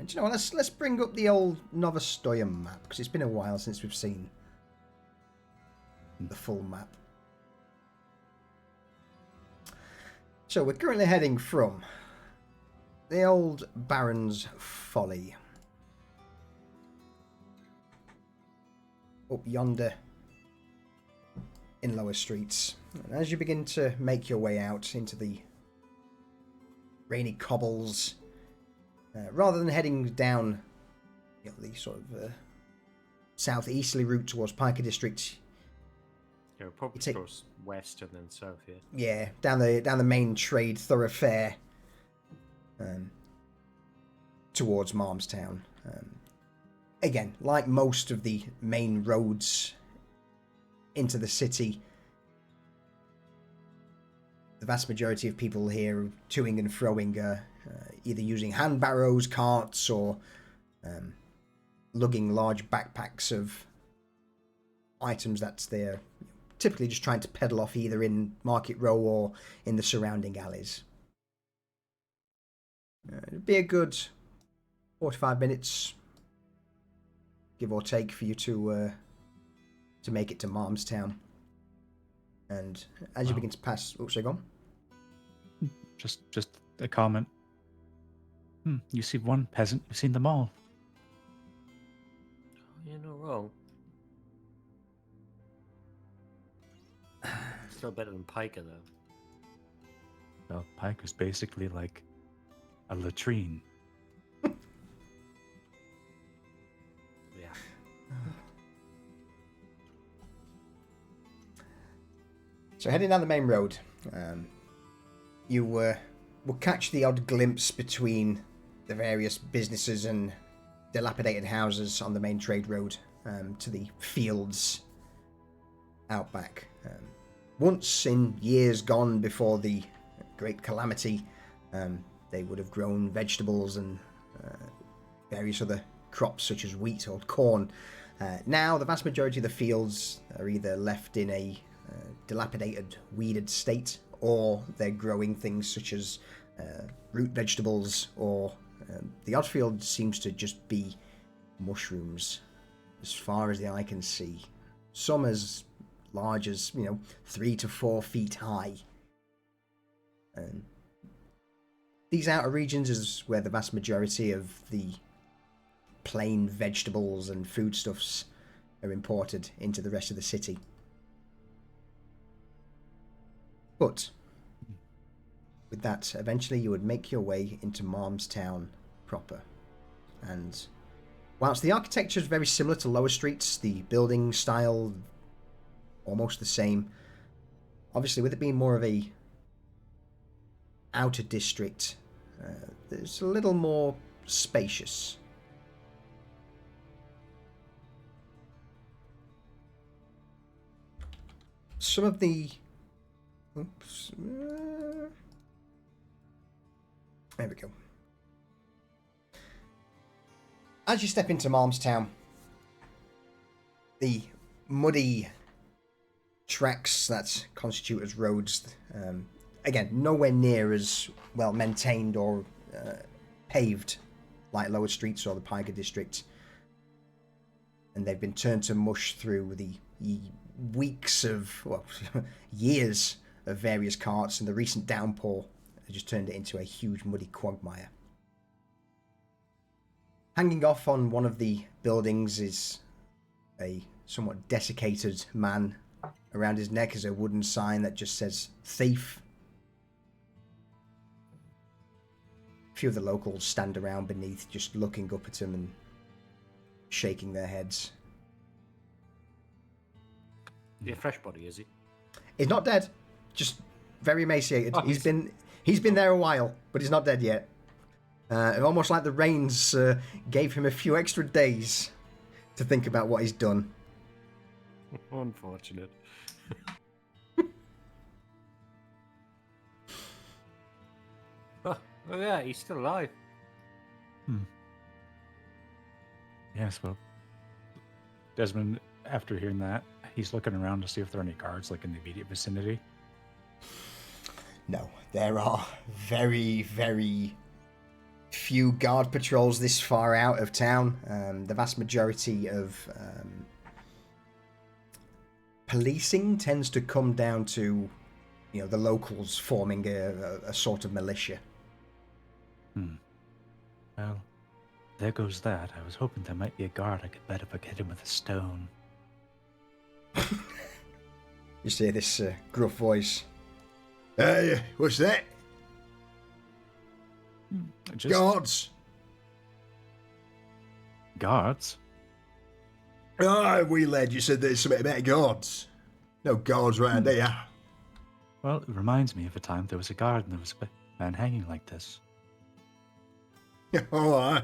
you know what? Let's bring up the old Novostoya map, because it's been a while since we've seen the full map. So we're currently heading from the old Baron's Folly up yonder in lower streets. And as you begin to make your way out into the rainy cobbles, rather than heading down the sort of southeasterly route towards Piker District, Yeah, we'll probably take- go west and then south here. yeah, down the main trade thoroughfare towards Malmstown. Again, like most of the main roads into the city, the vast majority of people here toing and froing either using hand barrows, carts, or lugging large backpacks of items that they're typically just trying to peddle off either in Market Row or in the surrounding alleys. It'd be a good 45 minutes, give or take, for you to make it to Malmstown. And as you begin to pass, oh, so go on. Just a comment. You see one peasant, you've seen them all. You're not wrong. Still better than Piker, though. Well, Pike was basically like a latrine. Yeah. So heading down the main road, you will catch the odd glimpse between the various businesses and dilapidated houses on the main trade road to the fields out back. Once in years gone before the great calamity, they would have grown vegetables and various other crops such as wheat or corn. Now the vast majority of the fields are either left in a dilapidated, weeded state, or they're growing things such as root vegetables, or the odd field seems to just be mushrooms as far as the eye can see. Some as large as 3 to 4 feet high. These outer regions is where the vast majority of the plain vegetables and foodstuffs are imported into the rest of the city. But with that, eventually you would make your way into Malmstown proper. And whilst the architecture is very similar to Lower Streets, the building style almost the same, obviously with it being more of a outer district, there's a little more spacious. Some of the there we go. As you step into Malmstown, the muddy tracks that constitute as roads, again, nowhere near as well maintained or paved like Lower Streets or the Piker District. And they've been turned to mush through the weeks of, well, years of various carts, and the recent downpour has just turned it into a huge muddy quagmire. Hanging off on one of the buildings is a somewhat desiccated man. Around his neck is a wooden sign that just says thief. A few of the locals stand around beneath, just looking up at him and shaking their heads. Is he a fresh body, is he? He's not dead, just very emaciated. He's been there a while, but he's not dead yet. Almost like the rains gave him a few extra days to think about what he's done. Unfortunate. Oh yeah, he's still alive. Yes, well, Desmond, after hearing that, he's looking around to see if there are any guards like in the immediate vicinity. No, there are very, very few guard patrols this far out of town. The vast majority of policing tends to come down to, the locals forming a sort of militia. Well, there goes that. I was hoping there might be a guard I could bet if I could hit him with a stone. You see this gruff voice. Hey, what's that? Guards. Guards? Ah, we lad, you said there's something about guards. No guards around here. Well, it reminds me of a time there was a guard and there was a man hanging like this. Oh,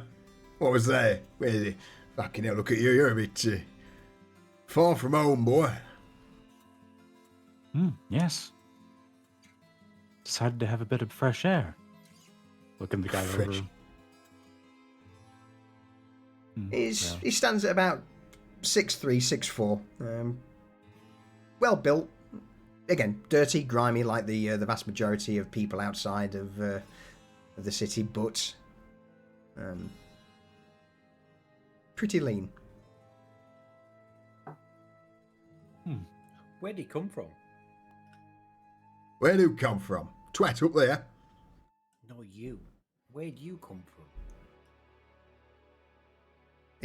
what was that? Where did fucking hell, look at you, you're a bit far from home, boy. Yes. Decided to have a bit of fresh air. Looking the guy over. He stands at about 6'3", 6'4". Well built. Again, dirty, grimy, like the vast majority of people outside of the city, but pretty lean. Where'd he come from? Where'd you come from? Twat up there. No, you. Where'd you come from?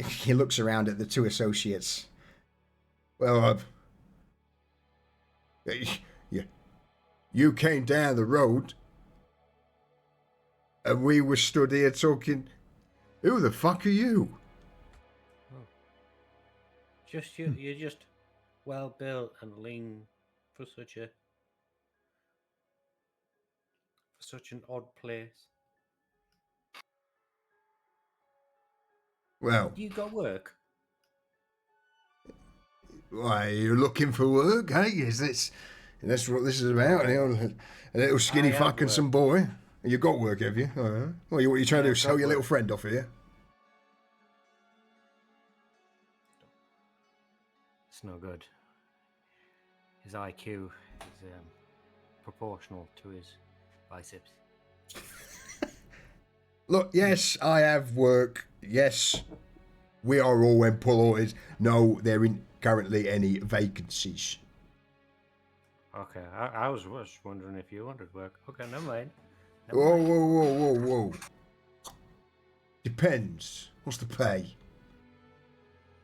He looks around at the two associates. Well, you came down the road, and we were stood here talking. Who the fuck are you? Just you. You're just well built and lean for such an odd place. Well, You got work? why, you're looking for work, hey? That's what this is about, you know? A little skinny I have fucking work. some boy. You got work, have you? Well, what are you trying to do? I've Sell got your little work. friend off here? It's no good. His IQ is proportional to his biceps. Look, yes, I have work. Yes, we are all employed. No, there ain't currently any vacancies. Okay, I was wondering if you wanted work. Okay, never mind. Whoa. Depends. What's the pay?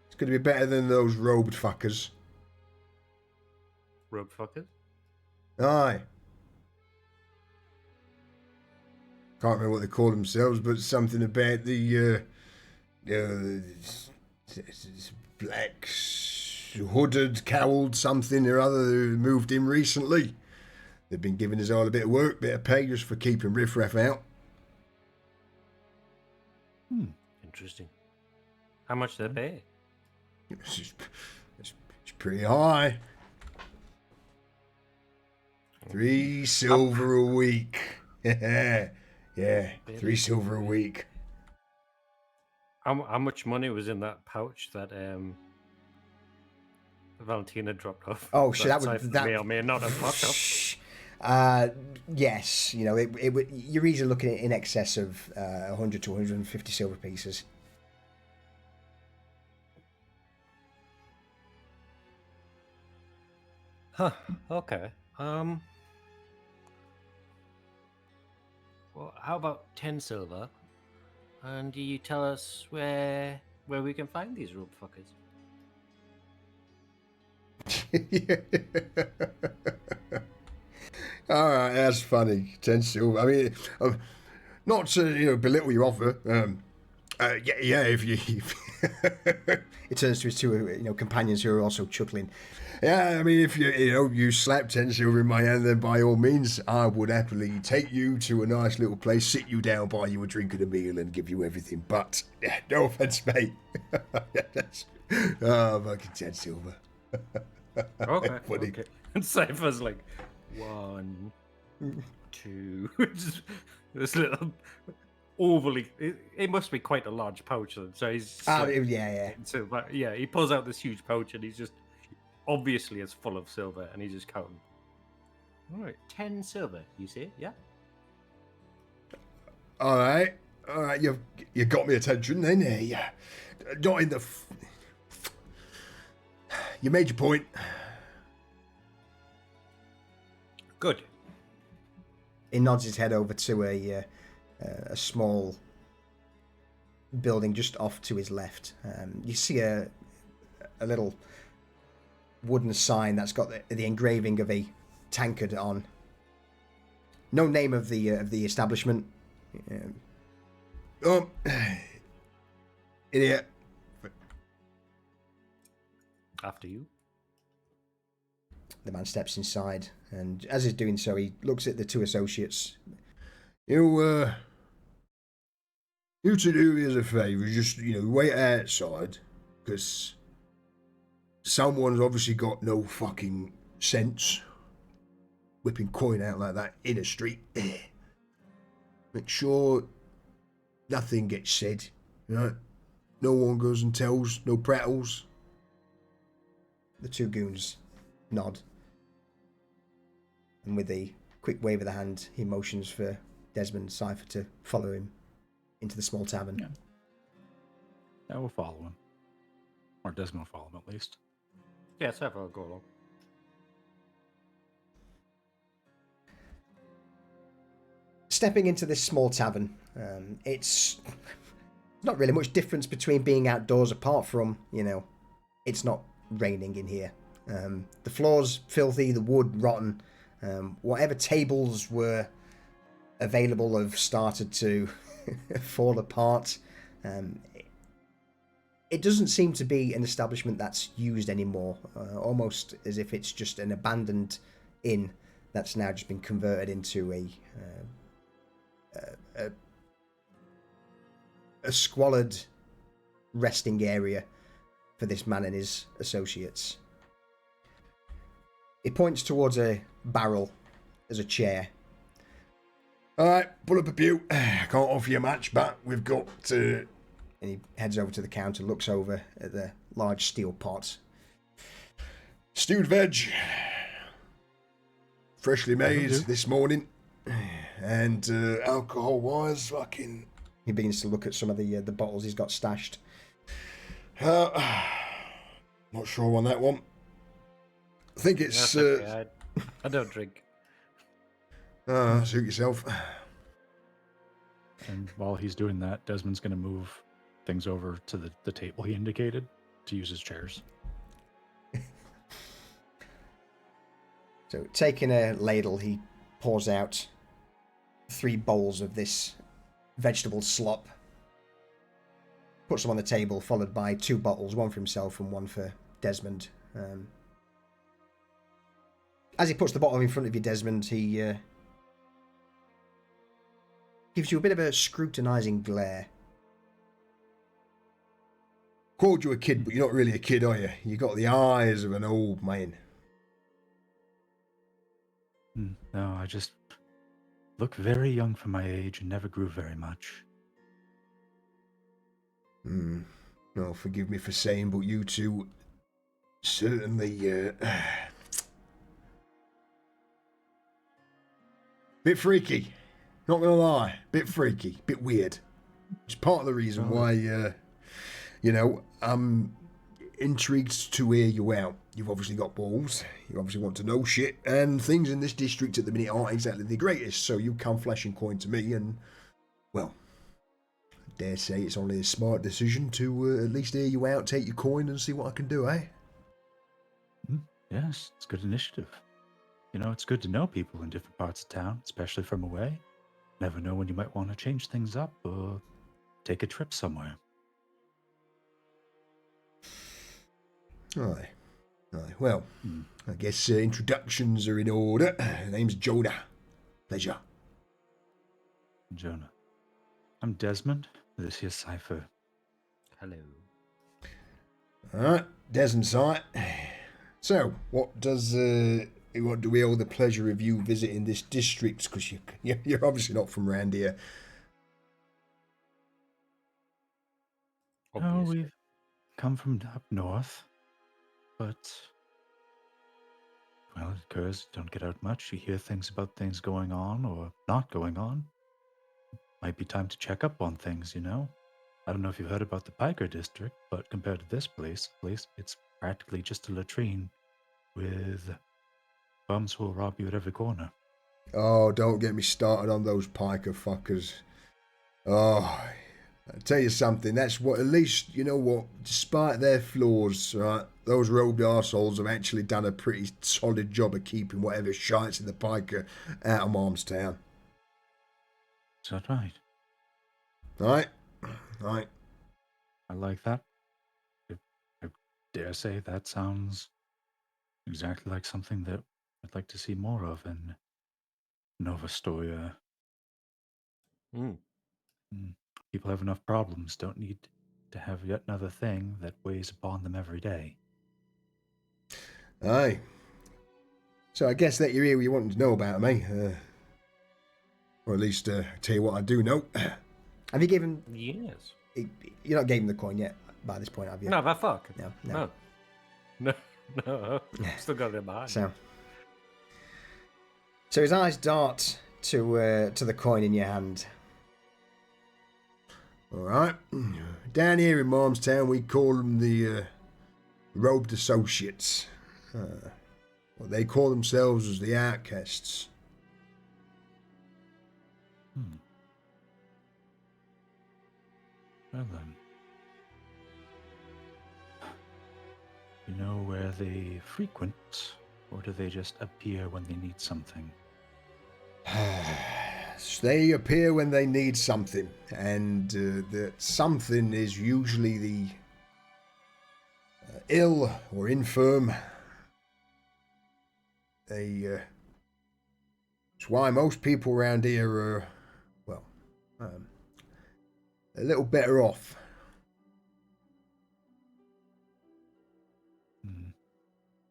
It's going to be better than those robed fuckers. Rope fuckers? Aye. Can't remember what they call themselves, but something about the black hooded, cowled something or other who moved in recently. They've been giving us all a bit of work, bit of pay just for keeping riffraff out. Interesting. How much do they pay? It's pretty high. 3 silver a week. Yeah, 3 silver a week. How much money was in that pouch that Valentina dropped off? Oh, shit, that may or may not have popped up. Yes, you know, you're easily looking at in excess of 100 to 150 silver pieces. Huh. Okay. Well, how about 10 silver? And do you tell us where we can find these rope fuckers? All right, that's funny. 10 silver. I mean, not to belittle your offer. If you. It turns to his two companions who are also chuckling. Yeah, I mean, if you slap 10 silver in my hand, then by all means, I would happily take you to a nice little place, sit you down, buy you a drink and a meal, and give you everything. But, no offense, mate. Fucking 10 silver. Okay. Funny. Okay. And Cypher's like, 1, 2. Just this little overly. It must be quite a large pouch. Then. So he's. just like, Yeah. So, but yeah, he pulls out this huge pouch and he's just obviously it's full of silver and he's just counting. All right, 10 silver. You see? Yeah. All right, you got me attention then. Yeah, not in the. You made your point. Good. He nods his head over to a small building just off to his left. You see a little wooden sign that's got the engraving of a tankard on. No name of the establishment. Idiot. After you. The man steps inside, and as he's doing so, he looks at the two associates. You to do me as a favour, just wait outside, because someone's obviously got no fucking sense whipping coin out like that in a street. Make sure nothing gets said, no one goes and tells, no prattles. The two goons nod, and with a quick wave of the hand, he motions for Desmond and Cypher to follow him into the small tavern. Yeah, we'll follow him. Or Desmond will follow him, at least. Yeah, Cypher will go along. stepping into this small tavern. It's not really much difference between being outdoors apart from, you know, it's not raining in here. The floor's filthy, the wood rotten. Whatever tables were available have started to fall apart. It doesn't seem to be an establishment that's used anymore, almost as if it's just an abandoned inn that's now just been converted into a squalid resting area for this man and his associates. He points towards a barrel as a chair. All right, pull up a pew. Can't offer you much, but we've got... And he heads over to the counter, looks over at the large steel pot. Stewed veg. Freshly made this morning. And alcohol-wise, fucking... He begins to look at some of the bottles he's got stashed. Not sure on that one. I think it's... That's okay, I don't drink. Suit yourself. And while he's doing that, Desmond's going to move things over to the table he indicated to use his chairs. So, taking a ladle, he pours out 3 bowls of this vegetable slop. Puts them on the table, followed by 2 bottles, one for himself and one for Desmond. As he puts the bottle in front of you, Desmond, he gives you a bit of a scrutinising glare. Called you a kid, but you're not really a kid, are you? You got the eyes of an old man. No, I just look very young for my age and never grew very much. No, forgive me for saying, but you two certainly bit freaky. Not gonna lie, bit freaky, bit weird. It's part of the reason why, you know, I'm intrigued to hear you out. You've obviously got balls. You obviously want to know shit, and things in this district at the minute aren't exactly the greatest. So you come flashing coin to me, and well, I dare say it's only a smart decision to at least hear you out, take your coin, and see what I can do, eh? Yes, it's a good initiative. You know, it's good to know people in different parts of town, especially from away. Never know when you might want to change things up or take a trip somewhere. Aye. Well, I guess introductions are in order. Name's Jonah. Pleasure. Jonah. I'm Desmond. This here's Cypher. Hello. Alright, Desmond Sight. So, what do we owe the pleasure of you visiting this district? Because you're obviously not from around here. Oh, we've come from up north. But, well, it occurs, don't get out much. You hear things about things going on or not going on. Might be time to check up on things, you know? I don't know if you've heard about the Piker district, but compared to this place, it's practically just a latrine with bums who will rob you at every corner. Oh, don't get me started on those Piker fuckers. Oh, I'll tell you something, that's what, at least, you know what, despite their flaws, right, those robed arseholes have actually done a pretty solid job of keeping whatever shites in the Piker out of Malmstown. Is that right? Right. I like that. I dare say that sounds exactly like something that I'd like to see more of in Nova Storia. People have enough problems, don't need to have yet another thing that weighs upon them every day. Aye. So I guess that you're here, you wanted to know about me. Or at least tell you what I do know. Have you given... Yes. You're not giving the coin yet by this point, have you? No, the fuck. No. No. Still got it in my hand. So his eyes dart to the coin in your hand. All right. Down here in Malmstown, we call them the robed associates. Well, they call themselves as the outcasts. Well then. You know where they frequent, or do they just appear when they need something? They appear when they need something, and that something is usually the ill or infirm. It's why most people around here are, well, a little better off.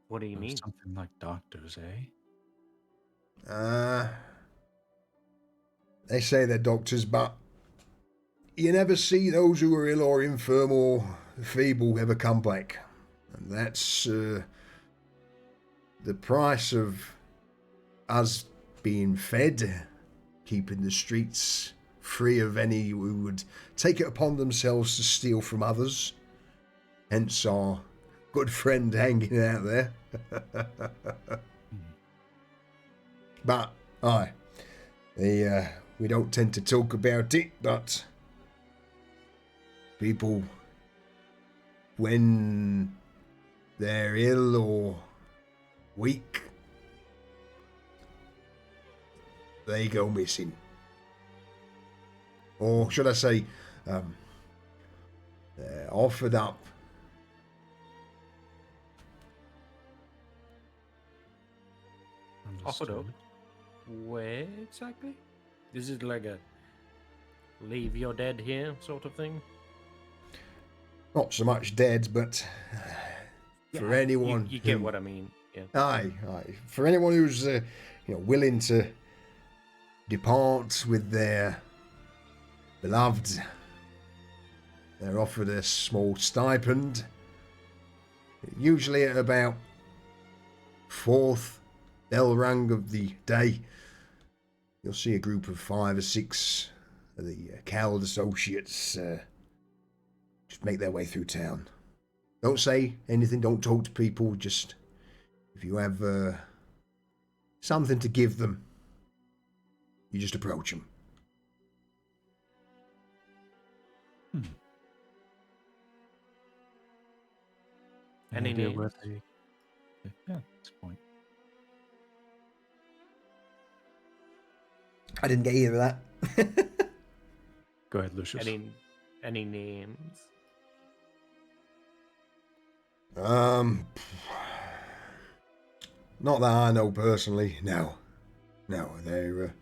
What do you mean? Something like doctors, eh? They say they're doctors, but you never see those who are ill or infirm or feeble ever come back. And that's the price of us being fed, keeping the streets free of any who would take it upon themselves to steal from others. Hence our good friend hanging out there. But, aye, we don't tend to talk about it, but people, when they're ill or weak, they go missing. Or should I say, offered up. Offered up? Understood. Where exactly? Is it like a leave your dead here sort of thing? Not so much dead, but for anyone You get who- what I mean. Yeah. Aye. For anyone who's willing to depart with their beloved, they're offered a small stipend, usually at about 4th bell rung of the day. You'll see a group of 5 or 6 of the cowled associates just make their way through town. Don't say anything, don't talk to people, just if you have something to give them, you just approach them. Any idea names? where they... Yeah, that's a point. I didn't get either of that. Go ahead, Lucius. Any names? Not that I know personally. No, they're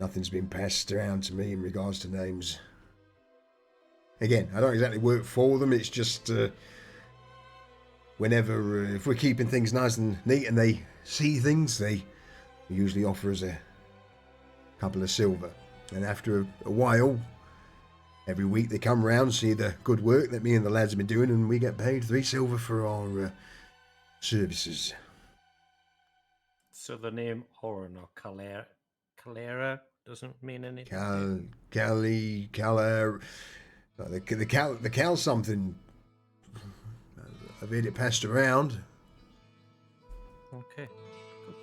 nothing's been passed around to me in regards to names. Again, I don't exactly work for them. It's just whenever if we're keeping things nice and neat and they see things, they usually offer us a couple of silver. And after a while, every week they come round, see the good work that me and the lads have been doing, and we get paid 3 silver for our services. So the name Oren or Calera doesn't mean anything. The Cal something. I've heard it passed around. Okay. Good.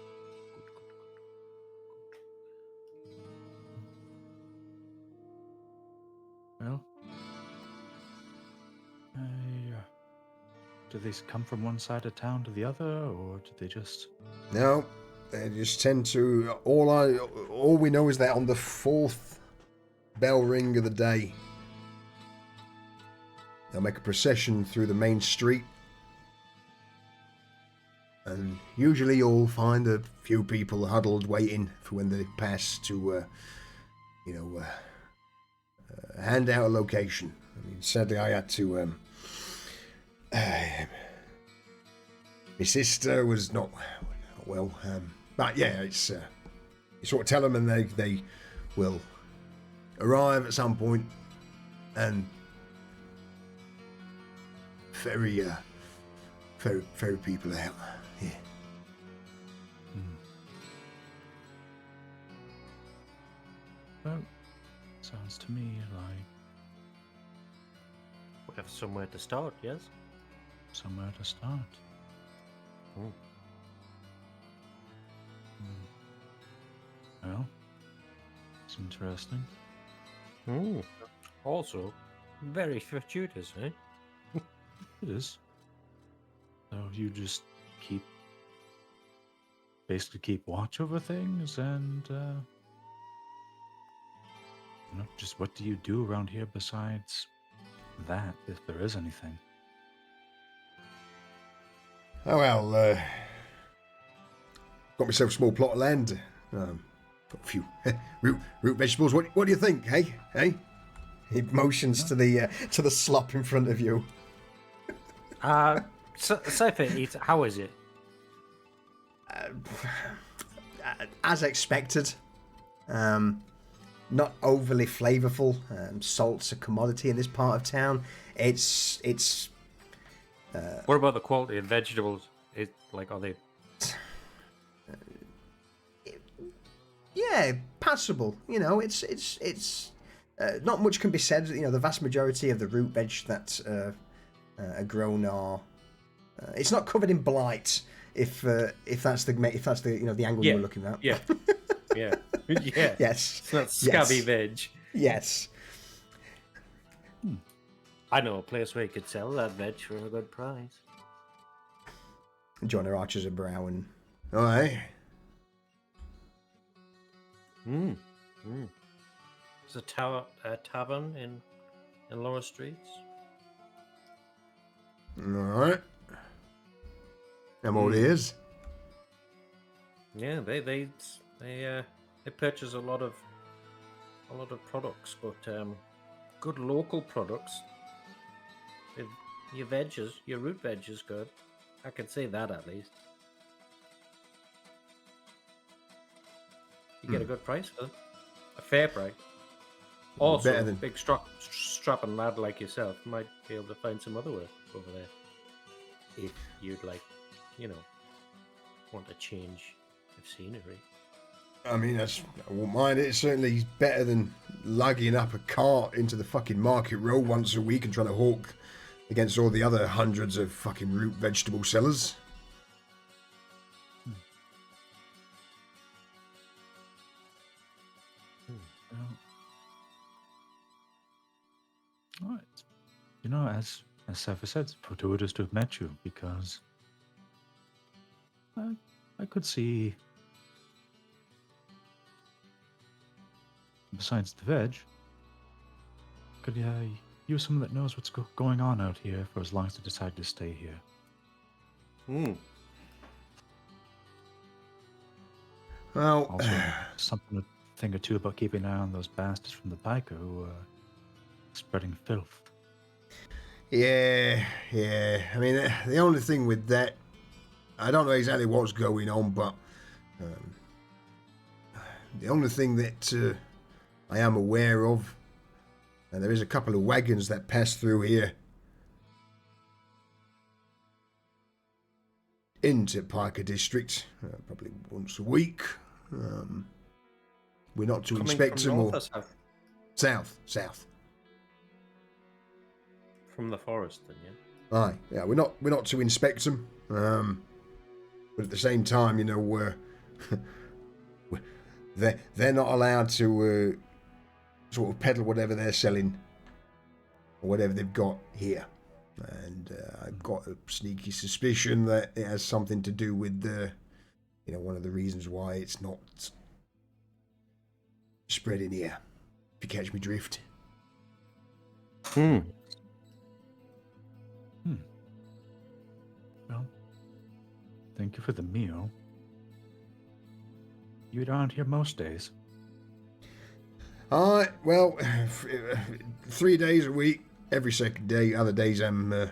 Well, do they come from one side of town to the other, or do they just... No, they just tend to. All we know is that on the 4th bell ring of the day, they'll make a procession through the main street, and usually you'll find a few people huddled waiting for when they pass to, hand out a location. I mean, sadly, I had to. My sister was not well, but yeah, it's you sort of tell them, and they will arrive at some point, and ferry people out. Yeah. Well, sounds to me like We have somewhere to start, yes? somewhere to start. Hmm. Well, it's interesting. Also, Very fortuitous, eh? It is. So you just basically keep watch over things, and just what do you do around here besides that, if there is anything? Oh well, got myself a small plot of land. Got a few root vegetables. What do you think? Hey, hey. He motions to the slop in front of you. Sophie, how is it? As expected, not overly flavorful. Salt's a commodity in this part of town. It's What about the quality of vegetables? Are they? yeah, passable. You know, it's not much can be said. You know, the vast majority of the root veg that are grown are. It's not covered in blight. If that's the the angle Yeah, you're looking at. Yeah, yeah, yeah. Yes. It's not scabby Yes. veg. Yes. I know a place where you could sell that veg for a good price. Johnny arches a brow and All right. There's a tavern in Lower Streets. All right. I'm all ears. Yeah, they purchase a lot of products, but good local products. Your root veg is good. I can say that at least. You get a good price for them. A fair price. Also, Better than- big strapping lad like yourself might be able to find some other work over there. If you'd want a change of scenery. I mean, I won't mind it. It's certainly better than lugging up a cart into the fucking market row once a week and trying to hawk against all the other hundreds of fucking root vegetable sellers. All right. As Safa said, it's fortuitous to have met you, because I could see, besides the veg, could use someone that knows what's going on out here for as long as they decide to stay here. Well, Also, something to think or two about keeping an eye on those bastards from the biker who are spreading filth. yeah. I mean, the only thing with that, I don't know exactly what's going on, but the only thing that I am aware of, and there is a couple of wagons that pass through here into Parker District, probably once a week. We're not to Coming inspect from them north or or south? south. From the forest, then, yeah. Aye, yeah, we're not to inspect them, but at the same time, they're not allowed to sort of peddle whatever they're selling or whatever they've got here, and I've got a sneaky suspicion that it has something to do with one of the reasons why it's not spreading here. If you catch me drift. Well, thank you for the meal. You eat around here most days. Well, 3 days a week, every second day. Other days I'm, at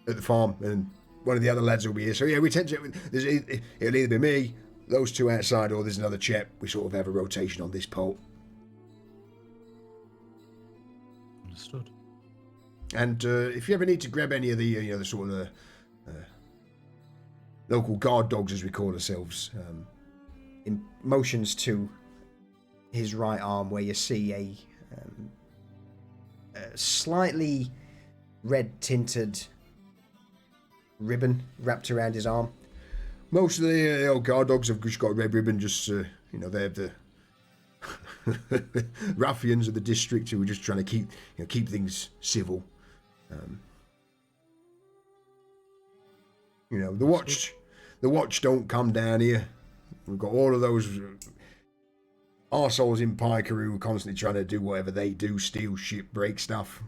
the farm, and one of the other lads will be here. So yeah, we tend to. It'll either be me, those two outside, or there's another chap. We sort of have a rotation on this pole. Understood. And if you ever need to grab any of the the sort of local guard dogs, as we call ourselves, in motions to his right arm, where you see a slightly red tinted ribbon wrapped around his arm. most of the old guard dogs have just got a red ribbon. Just they have ruffians of the district who were just trying to keep things civil. The watch don't come down here. We've got all of those arseholes in Piker who are constantly trying to do whatever they do, steal shit, break stuff.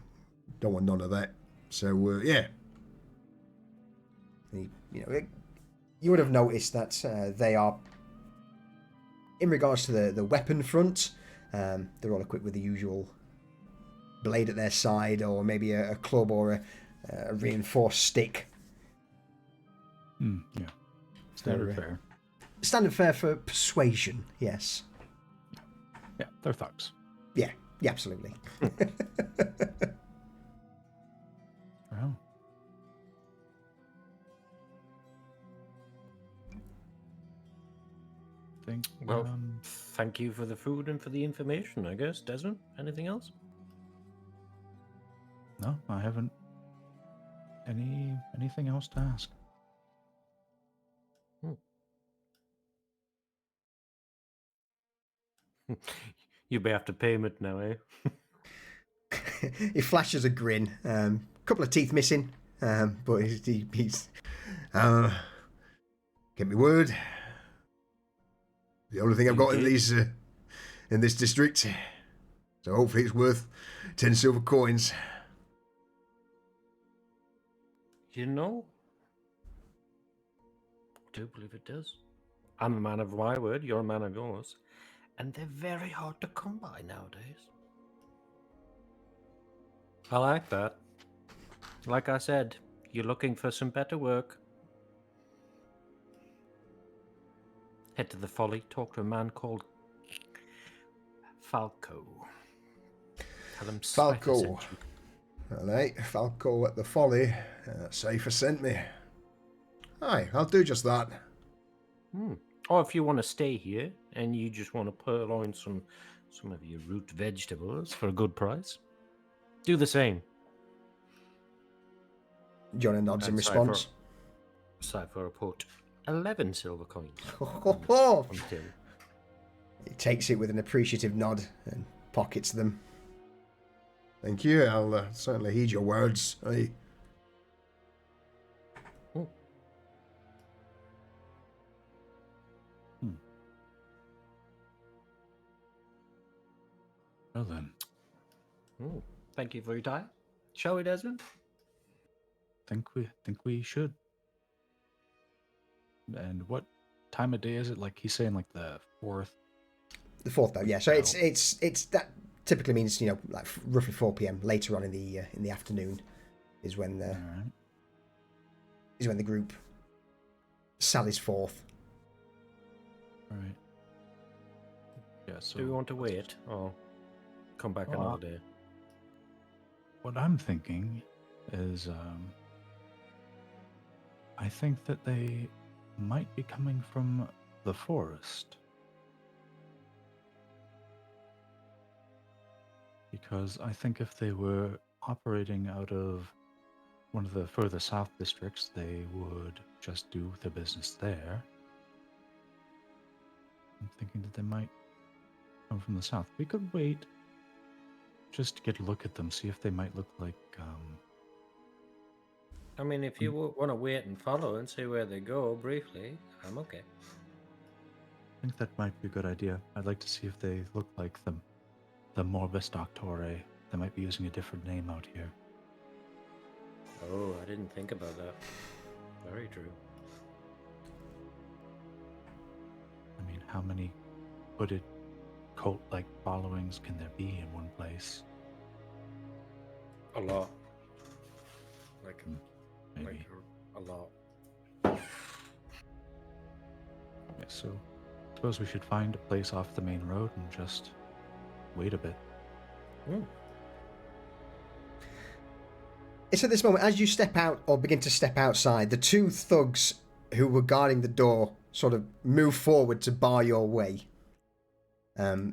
Don't want none of that. So, yeah. You would have noticed that they are, in regards to the weapon front, they're all equipped with the usual blade at their side, or maybe a club or a reinforced stick. Yeah. Standard fare. Standard fare for persuasion, yes. Yeah, they're thugs. Yeah, absolutely. Well. Well, thank you for the food and for the information, I guess. Desmond, anything else? No, I haven't anything else to ask. You'll be after payment now, eh? He flashes a grin. Couple of teeth missing, but he's get me word. The only thing I've got in this district. So hopefully it's worth 10 silver coins. You know, I do believe it does. I'm a man of my word, you're a man of yours. And they're very hard to come by nowadays. I like that. Like I said, you're looking for some better work. Head to the Folly, talk to a man called Falco. Tell him Falco. Cypher sent you. All right, Falco at the Folly. Cypher sent me. Aye, I'll do just that. Or if you want to stay here and you just want to purloin some of your root vegetables for a good price, do the same. Jonah nods in response. Cypher report 11 silver coins. He takes it with an appreciative nod and pockets them. Thank you. I'll certainly heed your words. Aye. Well then. Thank you for your time. Shall we, Desmond? Think we should. And what time of day is it? Like he's saying, like the 4th. The 4th, though, yeah. So it's that typically means like roughly 4 p.m. later on in the afternoon is when the group sallies forth. All right. Yeah. So do we want to wait or come back another day? What I'm thinking is, I think that they might be coming from the forest. Because I think if they were operating out of one of the further south districts, they would just do their business there. I'm thinking that they might come from the south. We could wait just to get a look at them, see if they might look like... I mean, if you want to wait and follow and see where they go briefly, I'm okay. I think that might be a good idea. I'd like to see if they look like the Morbus Doctore. They might be using a different name out here. Oh, I didn't think about that. Very true. I mean, how many hooded cult-like followings can there be in one place? A lot. Maybe. Like a lot. Yeah, so I suppose we should find a place off the main road and just wait a bit. It's at this moment, as you step out or begin to step outside, the 2 thugs who were guarding the door sort of move forward to bar your way.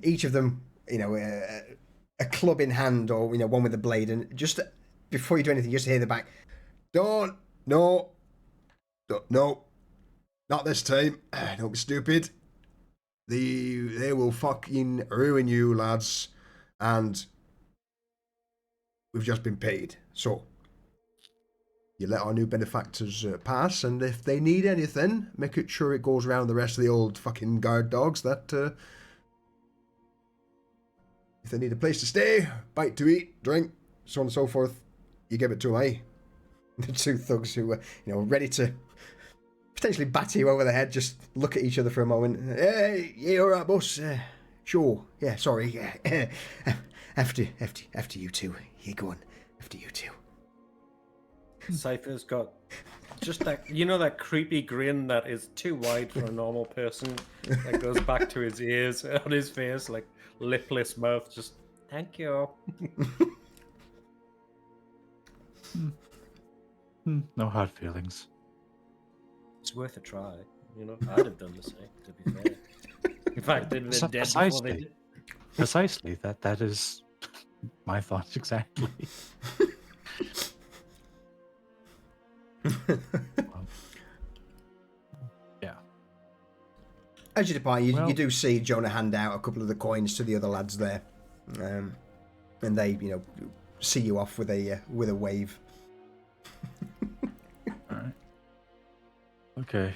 Each of them, a club in hand, or one with a blade, and just before you do anything, just hear the back. No, not this time. Don't be stupid. They will fucking ruin you, lads. And we've just been paid. So, you let our new benefactors pass, and if they need anything, make it sure it goes around the rest of the old fucking guard dogs that if they need a place to stay, bite to eat, drink, so on and so forth, you give it to them, eh? The two thugs who were, ready to potentially batter you over the head, just look at each other for a moment. Hey, yeah, all right, boss. Sure. Yeah, sorry. Yeah. After you two. Yeah, go on. After you two. Cypher's got just that creepy grin that is too wide for a normal person. That goes back to his ears on his face, like lipless mouth. Just thank you. No hard feelings. It's worth a try. I'd have done the same. To be fair, in fact, they'd been dead before they did. Precisely. That is my thoughts exactly. Well, yeah. As you depart, you do see Jonah hand out a couple of the coins to the other lads there, and they, see you off with a wave. All right. Okay.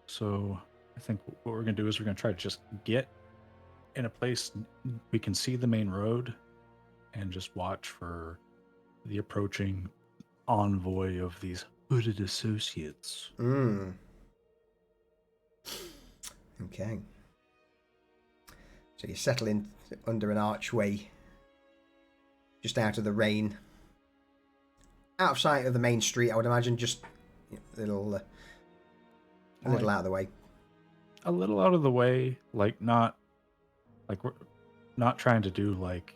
So I think what we're gonna do is we're gonna try to just get in a place we can see the main road, and just watch for the approaching envoy of these hooded associates. Okay. So you settle in under an archway, just out of the rain, out of sight of the main street. I would imagine, just a little out of the way. A little out of the way, like we're not trying to do like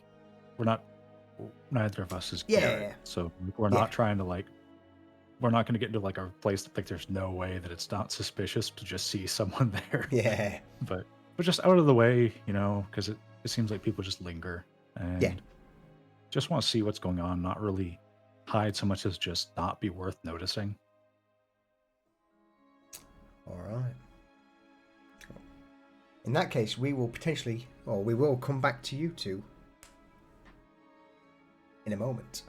neither of us is Garrett, so we're not trying to we're not going to get into like a place that there's no way that it's not suspicious to just see someone there. Yeah. But just out of the way, because it seems like people just linger and just want to see what's going on, not really hide so much as just not be worth noticing. All right. In that case, we will come back to you two in a moment.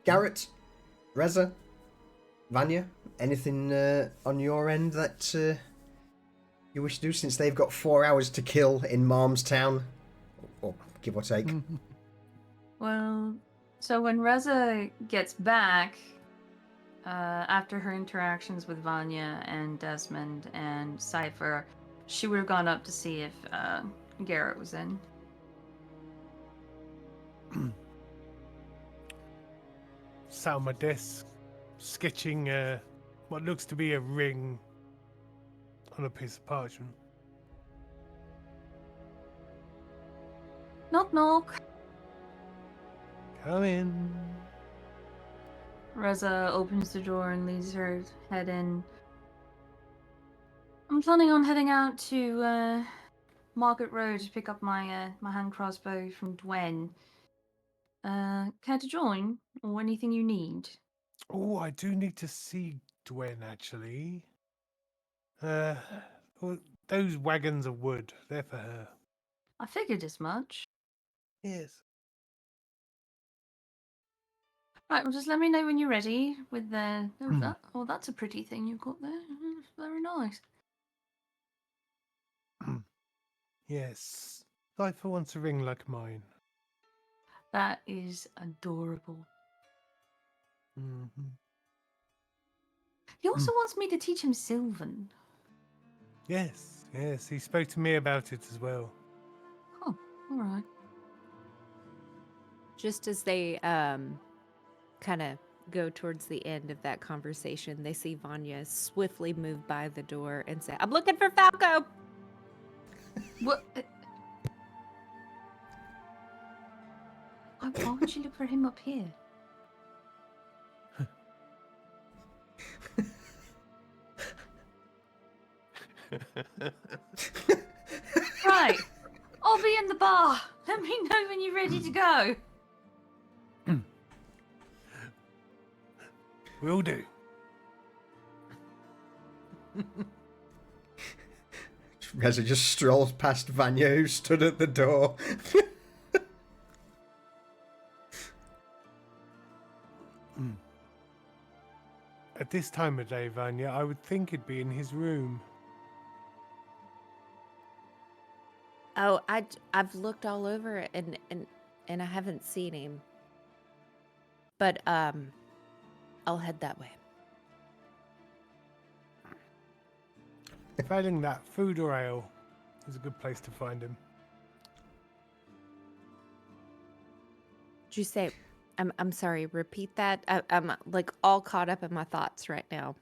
Garrett, Reza, Vanya, anything on your end that you wish to do, since they've got 4 hours to kill in Mom's town, or give or take? Well, so when Reza gets back, after her interactions with Vanya and Desmond and Cypher, she would have gone up to see if Garrett was in. Sat on my desk, sketching what looks to be a ring on a piece of parchment. Knock knock. Come in. Reza opens the door and leads her head in. I'm planning on heading out to Market Road to pick up my my hand crossbow from Dwen. Care to join, or anything you need? Oh, I do need to see Dwen, actually. Well, those wagons of wood, they're for her. I figured as much. Yes. Right, well, just let me know when you're ready with the... that's a pretty thing you've got there. Very nice. Yes. Cypher wants a ring like mine. That is adorable. Mm-hmm. He also wants me to teach him Sylvan. Yes, he spoke to me about it as well. Oh, all right. Just as they kind of go towards the end of that conversation, they see Vanya swiftly move by the door and say, "I'm looking for Falco." What? Why would you look for him up here? Right. I'll be in the bar. Let me know when you're ready to go. Will do. Reza just strolls past Vanya, who stood at the door. At this time of day, Vanya, I would think it'd be in his room. Oh, I've looked all over and I haven't seen him. But I'll head that way. Failing that, food or ale is a good place to find him. Did you say? I'm sorry. Repeat that. I'm like all caught up in my thoughts right now.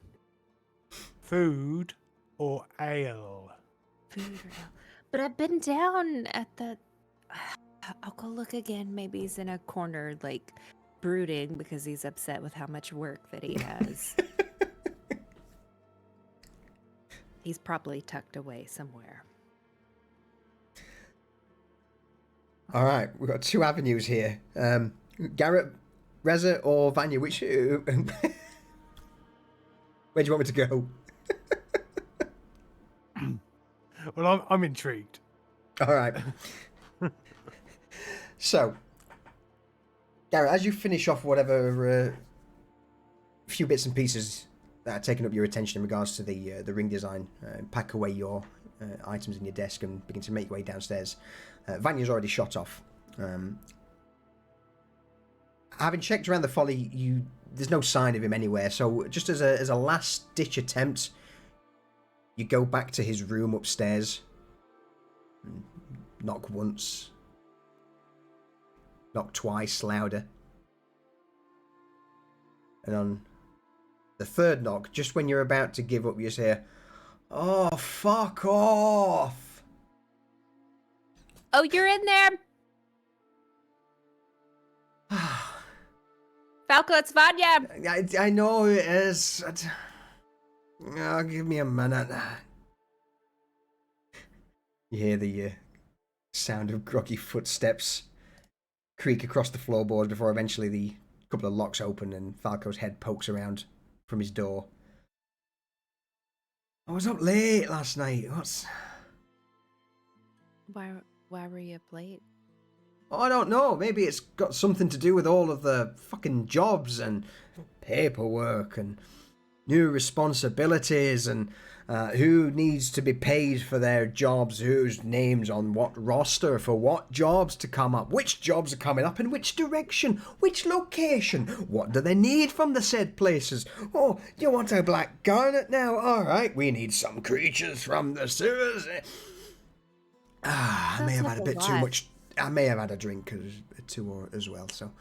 Food or ale? Food or ale. But I've been down at the. I'll go look again. Maybe he's in a corner, like brooding because he's upset with how much work that he has. He's probably tucked away somewhere. All right, we've got two avenues here. Garrett, Reza, or Vanya, which... where do you want me to go? Well, I'm intrigued. All right. So, Garrett, as you finish off whatever few bits and pieces that are taking up your attention in regards to the ring design, pack away your items in your desk and begin to make your way downstairs, Vanya's already shot off. Having checked around the folly, there's no sign of him anywhere. So just as a last ditch attempt, you go back to his room upstairs. Knock once. Knock twice, louder. And on the third knock, just when you're about to give up, you say, "Oh, fuck off!" Oh, you're in there, Falco. It's Vanya. I know it is. Oh, give me a minute. You hear the sound of groggy footsteps creak across the floorboards before eventually the couple of locks open and Falco's head pokes around from his door. I was up late last night. Why were you up late? Oh, I don't know. Maybe it's got something to do with all of the fucking jobs and paperwork and new responsibilities and who needs to be paid for their jobs, whose name's on what roster for what jobs to come up, which jobs are coming up in which direction, which location, what do they need from the said places. Oh, you want a black garnet now? All right, we need some creatures from the sewers. I may have had a bit too much. I may have had a drink or two as well, so...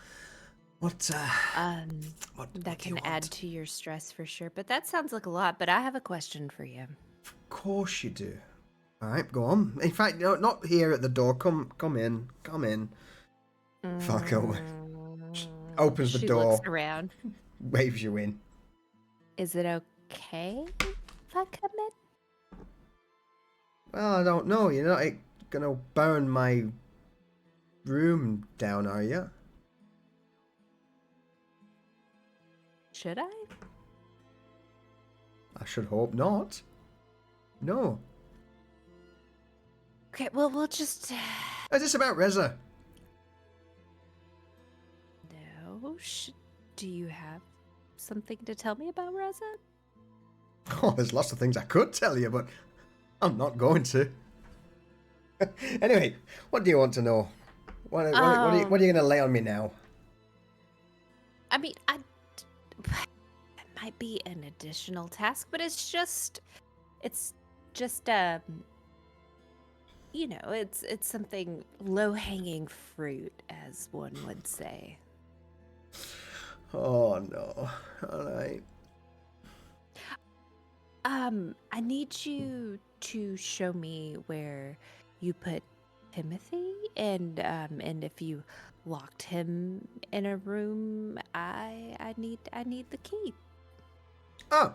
What that can add to your stress for sure, but that sounds like a lot. But I have a question for you. Of course you do. All right, go on. In fact, no, not here at the door. Come in. Falco opens the door. Looks around. Waves you in. Is it okay if I come in? Well, I don't know. You're not gonna burn my room down, are you? Should I? I should hope not. No. Okay, well, we'll just... Is this about Reza? No. Do you have something to tell me about Reza? Oh, there's lots of things I could tell you, but I'm not going to. Anyway, what do you want to know? What are you going to lay on me now? I mean, it might be an additional task, but it's just it's something low-hanging fruit, as one would say. Oh no. All right. I need you to show me where you put Timothy, and if you locked him in a room, I need the key. Oh,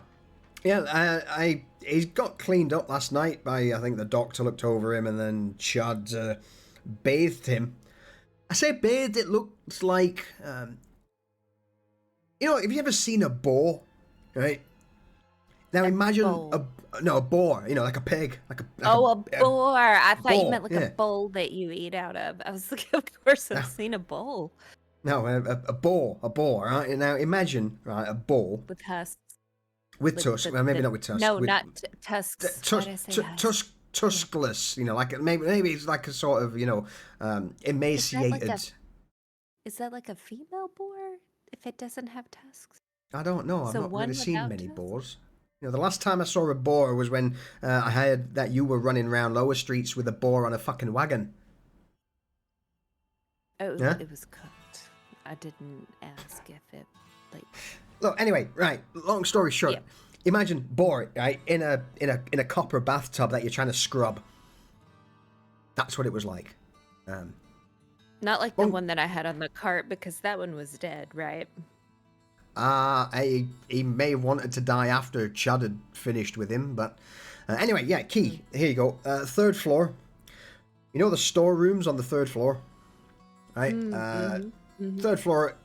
yeah. He got cleaned up last night by, I think, the doctor looked over him, and then Chad bathed him. I say bathed. It looks like have you ever seen a boar? Right. Now A imagine bowl. a boar, like a pig, Oh, a boar. I thought you bowl, meant like yeah. a bowl that you eat out of. I was like, of course I've seen a bowl No, a boar, right? Now imagine, right, a boar with husks. with Like tusks. Well, maybe not with tusks. No, With not tusks. Why did I say husks? tuskless. Like maybe it's like a sort of emaciated. Is that like a female boar if it doesn't have tusks? I don't know. I've So not really one seen without many tusks? boars. The last time I saw a boar was when I heard that you were running around lower streets with a boar on a fucking wagon. Oh, Yeah? it was cooked. I didn't ask if it like. Look, anyway, right. Long story short, Yeah. imagine boar, right, in a copper bathtub that you're trying to scrub. That's what it was like. Not like the Well- one that I had on the cart because that one was dead, right? He may have wanted to die after Chad had finished with him, but anyway, yeah, key. Here you go. Third floor. You know the storerooms on the third floor, right? Third floor,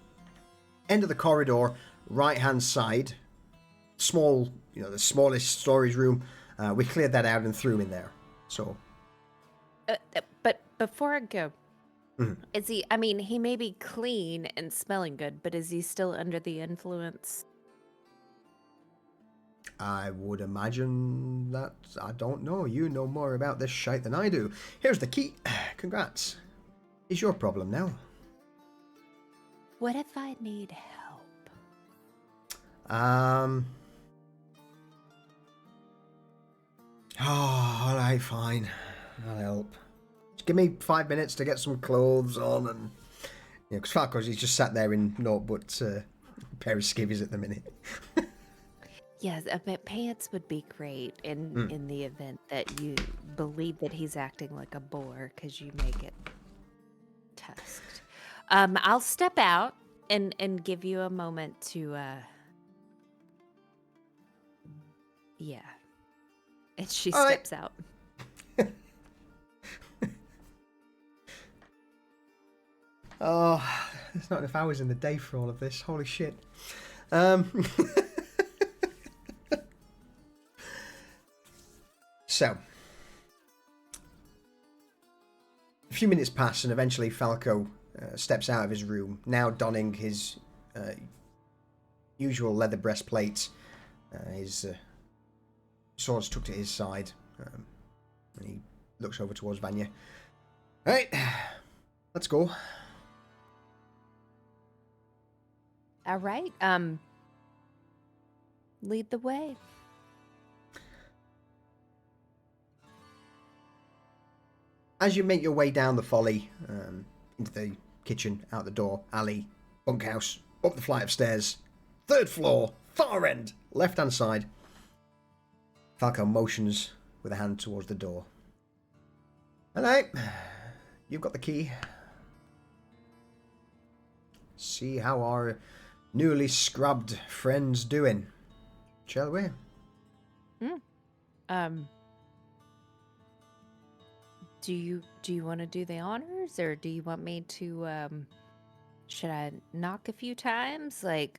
end of the corridor, right hand side. Small, the smallest storage room. We cleared that out and threw him in there. So. But before I go, is he? I mean, he may be clean and smelling good, but is he still under the influence? I would imagine that. I don't know. You know more about this shite than I do. Here's the key. Congrats. It's your problem now. What if I need help? Oh, alright, fine. I'll help. Just give me 5 minutes to get some clothes on and. Because Falco's he's just sat there in naught but a pair of skivvies at the minute. Yes, pants would be great in the event that you believe that he's acting like a boar because you may get tusked. I'll step out and give you a moment to yeah. And she All right. steps out. Oh, there's not enough hours in the day for all of this. Holy shit. So, a few minutes pass and eventually Falco steps out of his room, now donning his usual leather breastplate, his sword's tucked at his side, and he looks over towards Vanya. Right, let's go. All right. Lead the way. As you make your way down the folly, into the kitchen, out the door, alley, bunkhouse, up the flight of stairs, third floor, far end, left hand side, Falco motions with a hand towards the door. Hello, you've got the key. See how our newly scrubbed friend's doing, shall we? Do you want to do the honors, or do you want me to should I knock a few times? Like,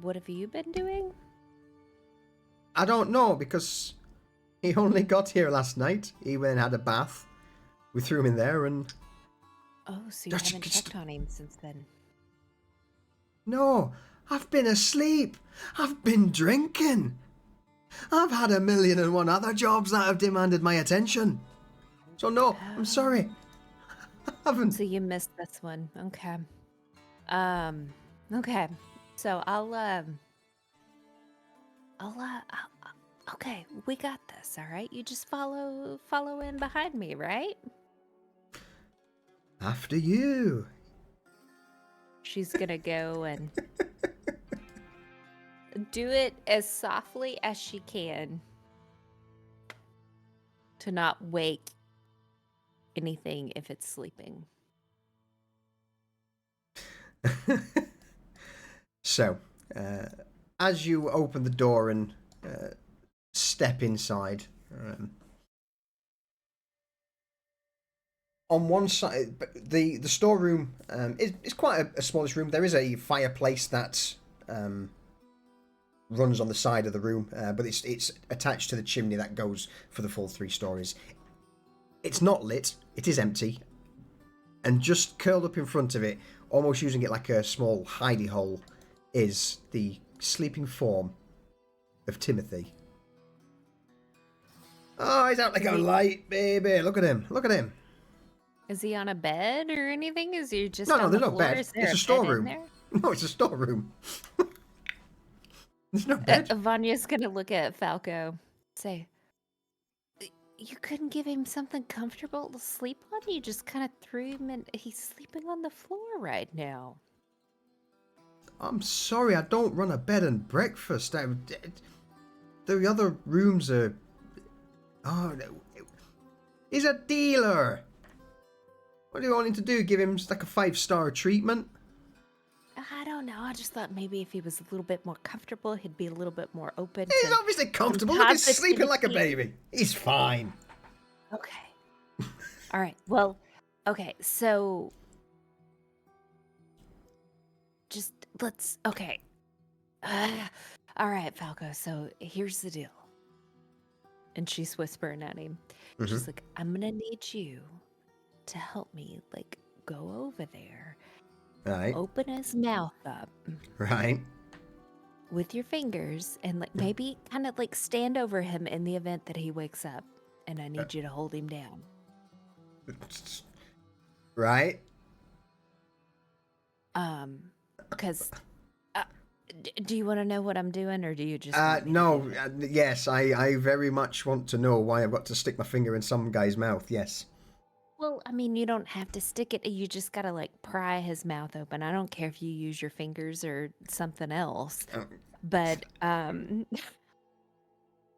what have you been doing? I don't know, because he only got here last night. He went and had a bath. We threw him in there and... Oh, so you Just- haven't checked on him since then. No, I've been asleep. I've been drinking. I've had 1,000,001 other jobs that have demanded my attention. So no, I'm sorry. I haven't. So you missed this one. Okay. Okay. So okay, we got this, all right? You just follow in behind me, right? After you. She's gonna go and do it as softly as she can to not wake anything if it's sleeping. So, as you open the door and step inside, on one side, the storeroom is quite a smallish room. There is a fireplace that's runs on the side of the room, but it's attached to the chimney that goes for the full 3 stories. It's not lit. It is empty. And just curled up in front of it, almost using it like a small hidey hole, is the sleeping form of Timothy. Oh, he's out like a light, baby. Look at him. Look at him. Is he on a bed or anything? Is he just No, on there's the no floor? bed. Is there It's a bed in storeroom. there? No, it's a storeroom. There's no bed. Vanya's gonna look at Falco, say, "You couldn't give him something comfortable to sleep on? You just kind of threw him in. He's sleeping on the floor right now." I'm sorry, I don't run a bed and breakfast. The other rooms are... Oh, he's a dealer. What do you want him to do? Give him like a 5-star treatment? I don't know. I just thought maybe if he was a little bit more comfortable, he'd be a little bit more open. He's to obviously comfortable. some Look, he's sleeping like a positivity. baby. He's fine. Okay. All right. Well, okay. So just let's. Okay. All right, Falco. So here's the deal. And she's whispering at him. She's like, "I'm gonna need you to help me, like, go over there, Right, open his mouth up right. with your fingers, and like maybe kind of like stand over him in the event that he wakes up. And I need you to hold him down." Right? Because do you want to know what I'm doing, or do you just? No, yes, I very much want to know why I've got to stick my finger in some guy's mouth, yes. Well, I mean, you don't have to stick it. You just gotta like pry his mouth open. I don't care if you use your fingers or something else. But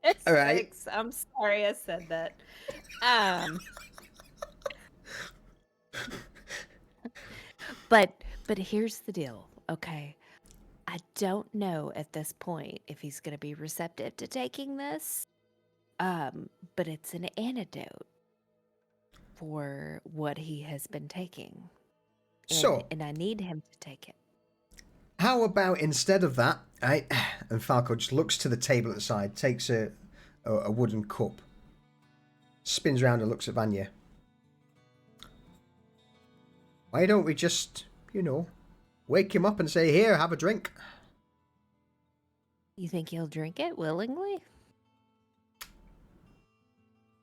it's All right. like, I'm sorry I said that. But here's the deal, okay? I don't know at this point if he's gonna be receptive to taking this. But it's an antidote for what he has been taking. And I need him to take it. How about instead of that, right? And Falco just looks to the table at the side, takes a wooden cup, spins around and looks at Vanya. Why don't we just, wake him up and say, "Here, have a drink"? You think he'll drink it willingly?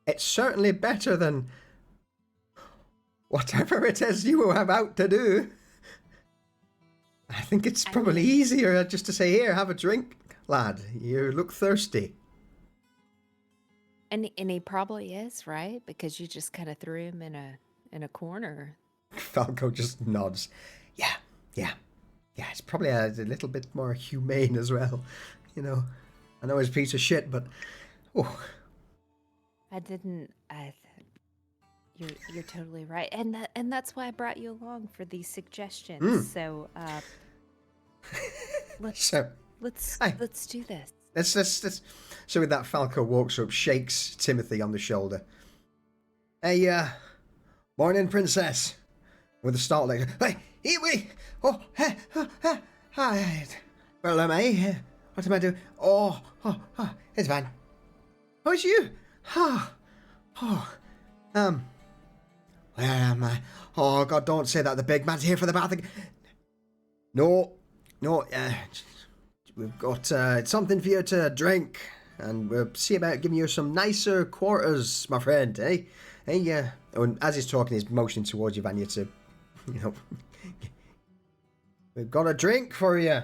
It's certainly better than whatever it is you were about to do. I think it's probably easier just to say, "Here, have a drink, lad. You look thirsty." And he probably is, right? Because you just kind of threw him in a corner. Falco just nods. Yeah. It's probably a little bit more humane as well. I know he's a piece of shit, but You're totally right, and that's why I brought you along for these suggestions. So let's do this. Let's. So with that, Falco walks up, shakes Timothy on the shoulder. "Hey, morning, princess." With a start like, "Hey, here we. Oh, hi. Well, what am I doing? Oh, it's fine. Oh, it's you. Where am I? Oh, God, don't say that. The big man's here for the bath again. No, we've got something for you to drink, and we'll see about giving you some nicer quarters, my friend, eh? Hey, and as he's talking, he's motioning towards you, Vanya, to, we've got a drink for you.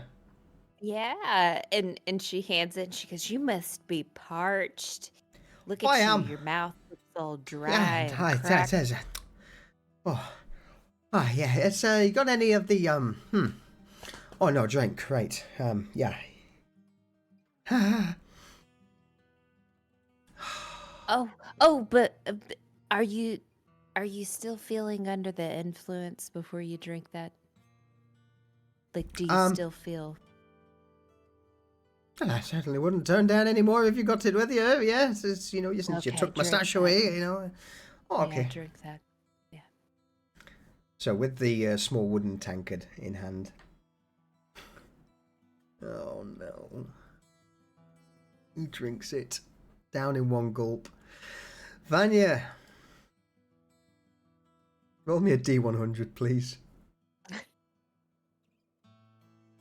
Yeah, and she hands it, and she goes, "You must be parched. Look at I you, am. your mouth looks all dry Yeah, and hi, cracked." that is. Yeah. It's you got any of the Oh no, drink. Right. Yeah. But are you still feeling under the influence before you drink that? Like, do you still feel? Well, I certainly wouldn't turn down any more if you got it with you. Yes, since you Okay, took my drink stash that. away. Oh, okay. Yeah, drink that. Yeah. So with the small wooden tankard in hand. Oh no. He drinks it down in one gulp. Vanya, roll me a D100, please.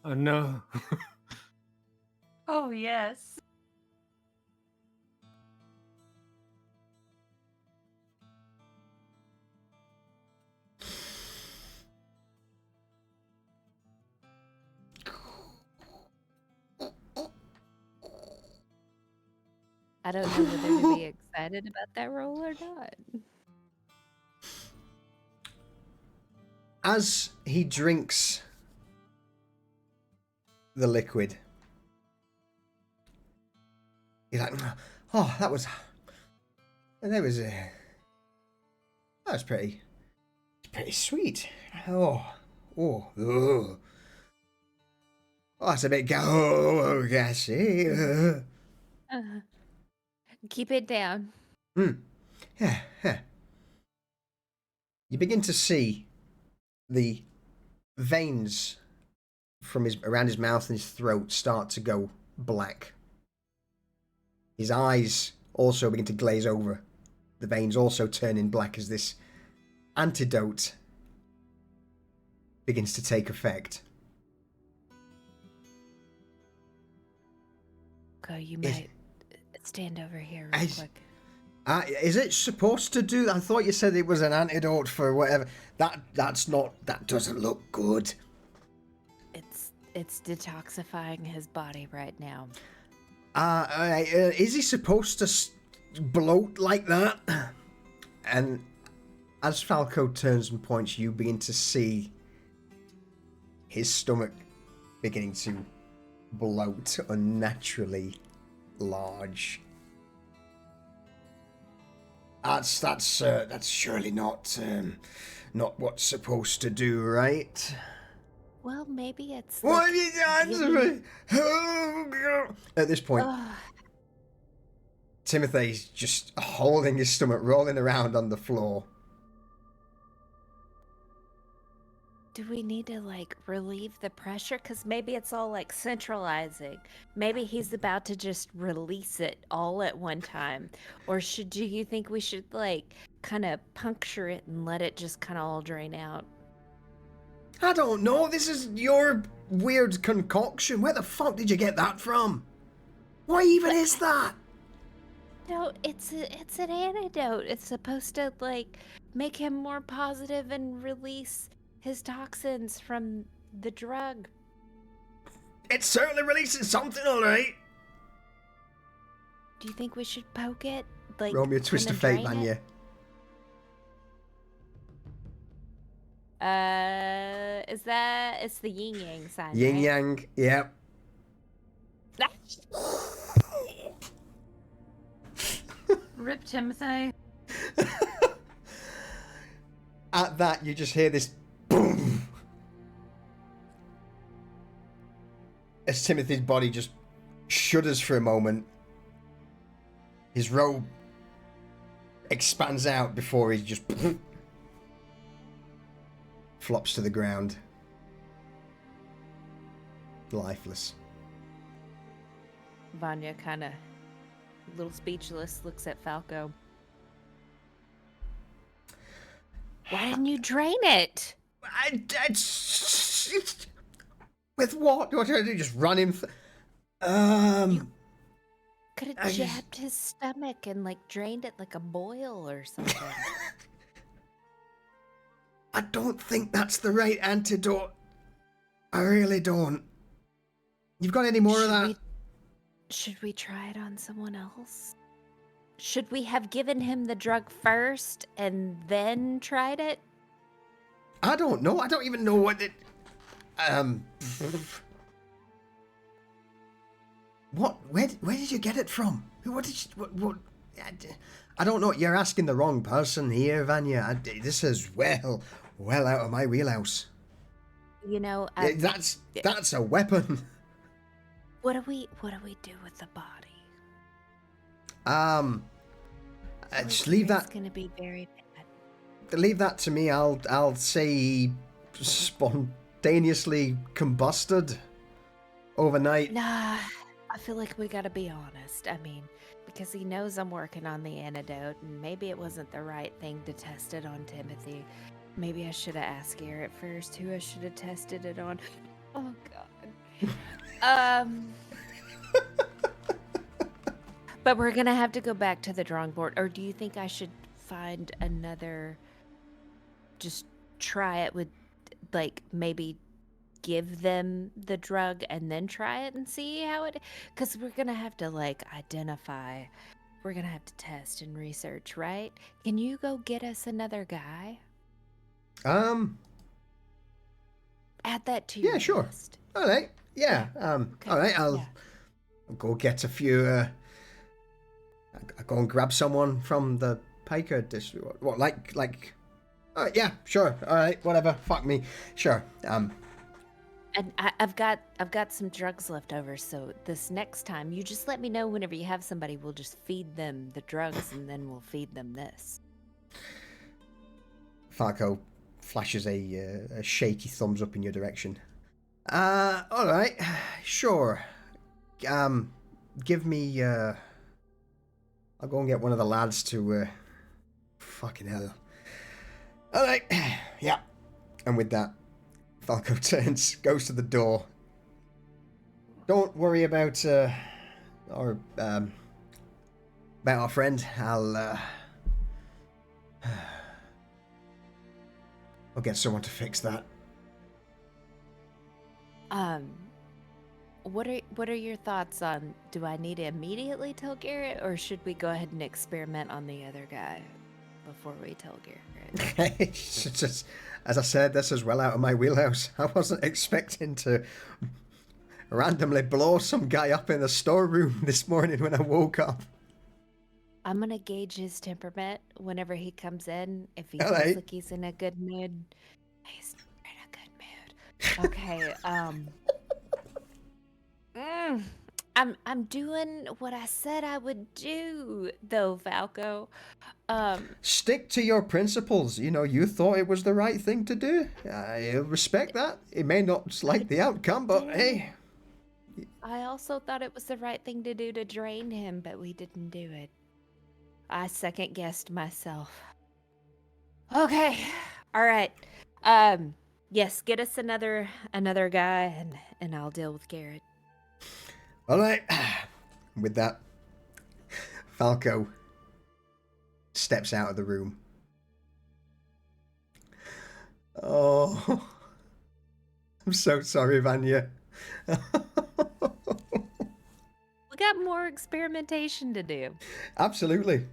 Oh no. Oh, yes. I don't know whether to be excited about that roll or not. As he drinks the liquid, he's like, "Oh, that was pretty sweet. Oh, that's a bit gassy. Keep it down. Yeah. You begin to see the veins from around his mouth and his throat start to go black. His eyes also begin to glaze over. The veins also turning black as this antidote begins to take effect. Okay, you might stand over here real quick. Is it supposed to do? I thought you said it was an antidote for whatever. That's not. That doesn't look good. It's detoxifying his body right now. Is he supposed to bloat like that? And as Falco turns and points, you begin to see his stomach beginning to bloat unnaturally large. That's surely not what's supposed to do, right? Well, maybe it's. What like have you done to me? Oh, God. At this point, Timothy's just holding his stomach, rolling around on the floor. Do we need to relieve the pressure? Because maybe it's all centralizing. Maybe he's about to just release it all at one time. Or do you think we should kind of puncture it and let it just kind of all drain out? I don't know. This is your weird concoction. Where the fuck did you get that from? Why even is that? No, it's an antidote. It's supposed to make him more positive and release his toxins from the drug. It's certainly releasing something, all right. Do you think we should poke it? Roll me a twist of fate, Vanya. It's the yin yang sign. Yin right? yang, yep. Rip Timothy. At that, you just hear this boom as Timothy's body just shudders for a moment. His robe expands out before he just flops to the ground, lifeless. Vanya kind of, a little speechless, looks at Falco. Why didn't you drain it? With what? What did I do? Just run him? Could have jabbed his stomach and drained it like a boil or something. I don't think that's the right antidote. I really don't. You've got any more of that? Should we try it on someone else? Should we have given him the drug first and then tried it? I don't know. I don't even know what it... What? Where did you get it from? What did you... What? I don't know. You're asking the wrong person here, Vanya. This is well out of my wheelhouse. You know... That's a weapon. What do we do with the body? Just leave that. It's gonna be very bad. Leave that to me. I'll say he spontaneously combusted overnight. Nah, I feel like we gotta be honest. I mean, because he knows I'm working on the antidote, and maybe it wasn't the right thing to test it on Timothy. Maybe I should have asked Garrett first who I should have tested it on. Oh God. But we're gonna have to go back to the drawing board. Or do you think I should find another? Just try it with, like, maybe give them the drug and then try it and see how it. Because we're gonna have to like identify. We're gonna have to test and research, right? Can you go get us another guy? Add that to your Yeah, sure. list. All right. Yeah. Okay. All right. I'll Yeah. go get a few. I'll go and grab someone from the Piker district. What? Like. All right. Yeah. Sure. All right. Whatever. Fuck me. Sure. And I've got some drugs left over, so this next time you just let me know whenever you have somebody. We'll just feed them the drugs, and then we'll feed them this. Falco flashes a shaky thumbs up in your direction. All right. Sure. Give me. I'll go and get one of the lads to. Fucking hell. All right. Yeah. And with that, Falco turns, goes to the door. Don't worry about about our friend. I'll get someone to fix that. What are your thoughts on? Do I need to immediately tell Garrett, or should we go ahead and experiment on the other guy before we tell Garrett? It's just, as I said, this is well out of my wheelhouse. I wasn't expecting to randomly blow some guy up in the storeroom this morning when I woke up. I'm gonna gauge his temperament whenever he comes in. If he All feels right. like he's in a good mood, he's in a good mood. Okay. I'm doing what I said I would do, though, Falco. Stick to your principles. You know, you thought it was the right thing to do. I respect that. It may not like the outcome, but hey. I also thought it was the right thing to do to drain him, but we didn't do it. I second guessed myself. Okay. All right. Yes, get us another guy and I'll deal with Garrett. All right. With that, Falco steps out of the room. Oh, I'm so sorry, Vanya. We got more experimentation to do. Absolutely.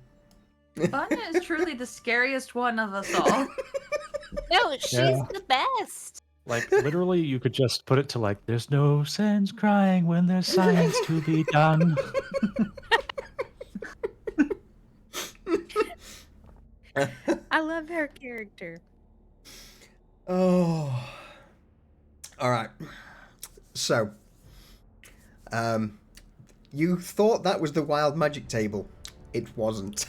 Vanya is truly the scariest one of us all. No, she's the best. Like, literally, you could just put it to, like, there's no sense crying when there's science to be done. I love her character. Oh. All right. So, you thought that was the wild magic table. It wasn't.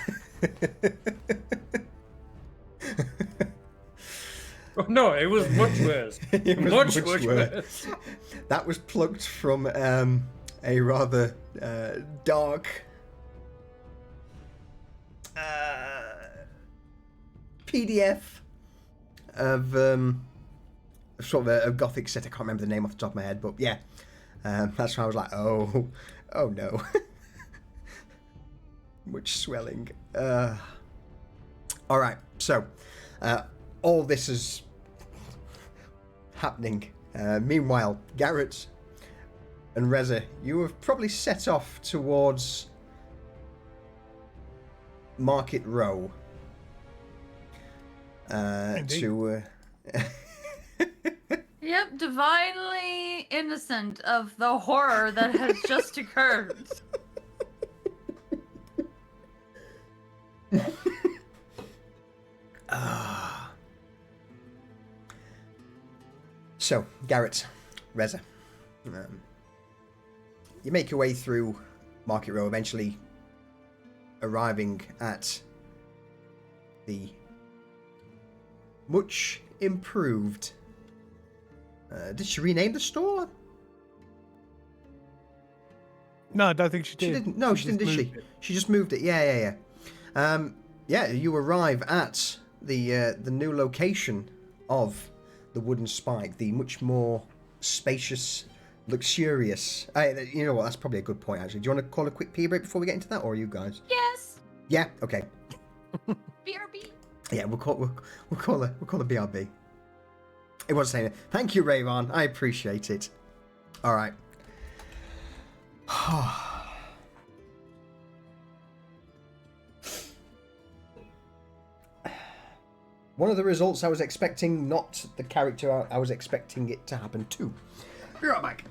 Oh, no, it was much worse. It was much much worse. That was plucked from a rather dark PDF of sort of a gothic set. I can't remember the name off the top of my head, but yeah, that's why I was like, oh no, much swelling. All right, so all this is happening. Meanwhile, Garrett and Reza, you have probably set off towards Market Row to. Yep, divinely innocent of the horror that has just occurred. So, Garrett, Reza, you make your way through Market Row, eventually arriving at the much improved. Did she rename the store? No, I don't think she did. She didn't. No, she didn't, did she? moved it. She just moved it. Yeah. Yeah, you arrive at the new location of the wooden spike, the much more spacious, luxurious. You know what? That's probably a good point, actually. Do you want to call a quick pee break before we get into that, or are you guys? Yes. Yeah. Okay. BRB. Yeah, we'll call a BRB. It was saying it. Thank you, Rayvon. I appreciate it. All right. One of the results I was expecting, not the character I was expecting it to happen to. Be right back.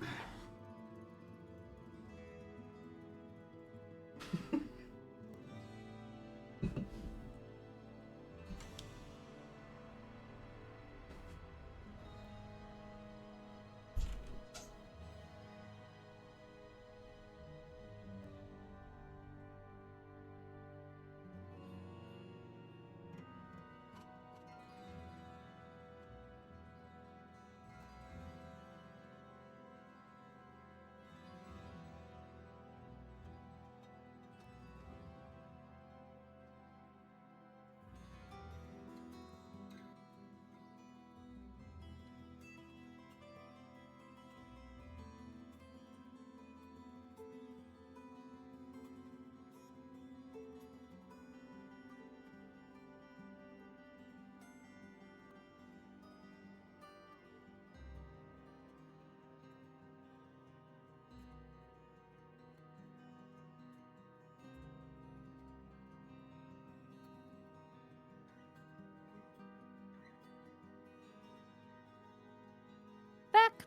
Back.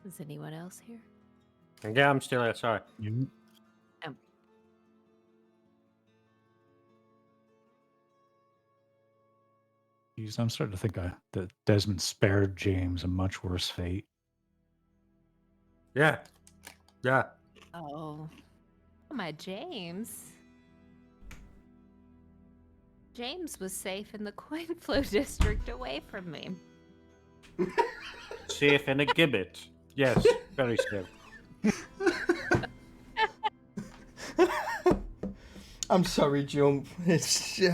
Is anyone else here? Yeah, I'm still here. Sorry. Jeez, I'm starting to think that Desmond spared James a much worse fate. Yeah. Oh, my James. James was safe in the coin flow district away from me. Safe in a gibbet. Yes, very safe. I'm sorry, Jump. It's No,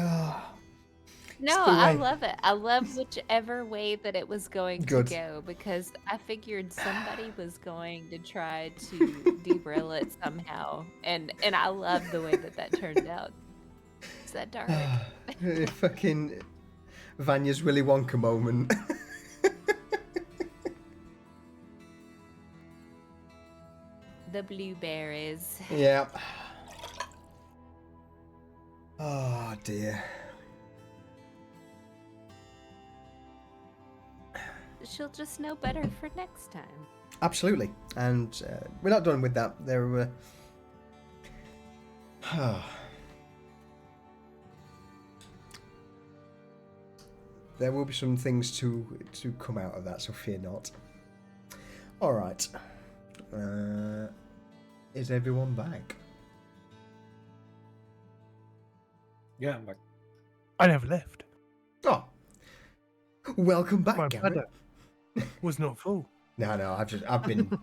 the I way. love it. I love whichever way that it was going Good. to go because I figured somebody was going to try to derail it somehow, and I love the way that turned out. Is that dark? Fucking Vanya's Willy Wonka moment. The blueberries. Yeah. Oh dear. She'll just know better for next time. Absolutely. And we're not done with that. There were. There will be some things to come out of that, so fear not. All right. Is everyone back? Yeah, I'm back. I never left. Oh, welcome back, My Garrett. bladder was not full. No, I've been,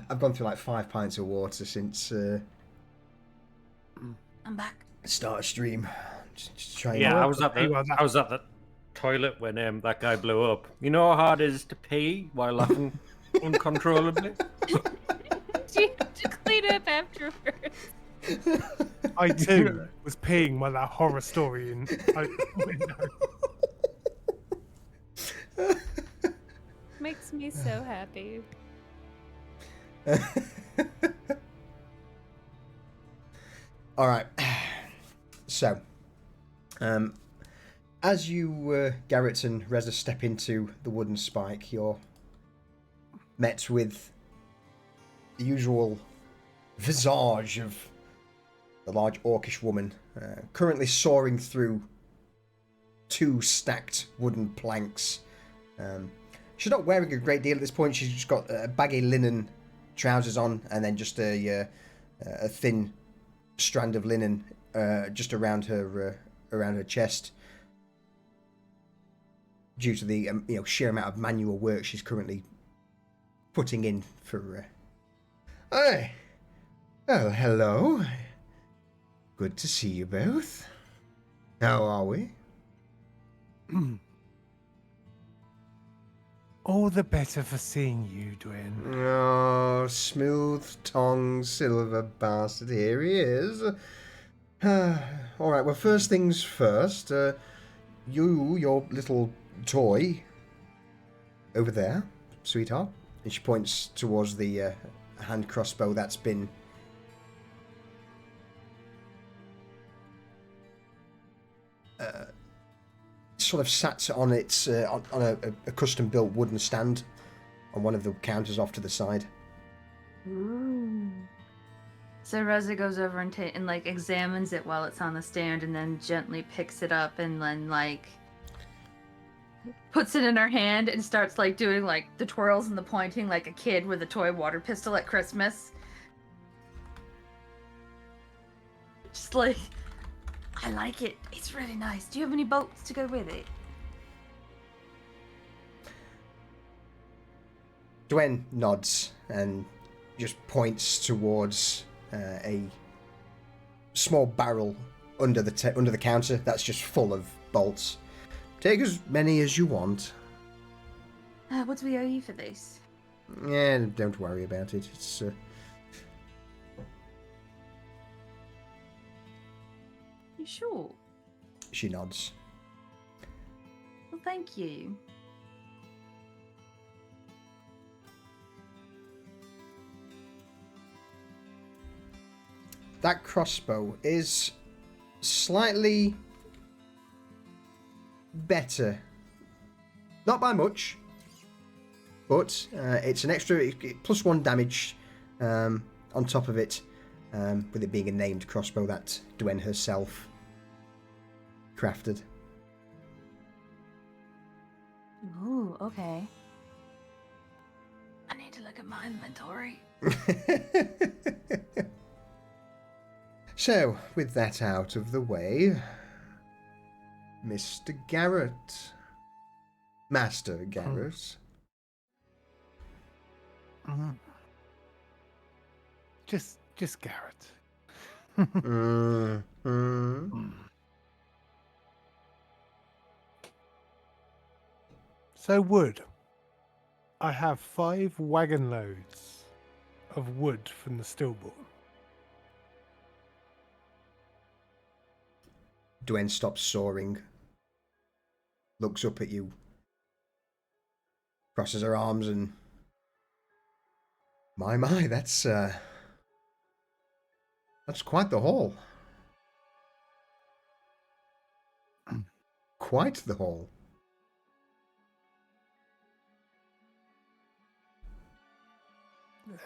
I've gone through like 5 pints of water since I'm back. start of stream. Just trying. Yeah, to... I was at the toilet when that guy blew up. You know how hard it is to pee while laughing uncontrollably? She had to clean up afterwards. I too was peeing while that horror story in. Makes me so happy. All right. So, as you, Garrett and Reza, step into the wooden spike, you're met with the usual visage of the large orcish woman, currently soaring through 2 stacked wooden planks. She's not wearing a great deal at this point. She's just got baggy linen trousers on, and then just a thin strand of linen just around her chest. due to the sheer amount of manual work she's currently putting in for. Hey, oh, hello. Good to see you both. How are we? All the better for seeing you, Dwayne. Oh, smooth-tongued silver bastard. Here he is. All right, well, first things first. Your little toy over there, sweetheart. And she points towards the hand crossbow that's been sort of sat on its on a custom built wooden stand on one of the counters off to the side. Ooh. So Rosa goes over and like examines it while it's on the stand, and then gently picks it up and then like puts it in her hand and starts like doing like the twirls and the pointing like a kid with a toy water pistol at Christmas. Just like, I like it. It's really nice. Do you have any bolts to go with it? Dwayne nods and just points towards a small barrel under the counter that's just full of bolts. Take as many as you want. What do we owe you for this? Yeah, don't worry about it. It's You sure? She nods. Well, thank you. That crossbow is slightly better. Not by much, but it's an extra plus 1 damage on top of it, with it being a named crossbow that Dwayne herself crafted. Ooh, okay. I need to look at my inventory. So, with that out of the way, Mr. Garrett. Master Garrett. Just Garrett. So wood. I have 5 wagon loads of wood from the stillborn. Dwayne stops soaring, looks up at you, crosses her arms, and my, that's quite the haul. Quite the haul.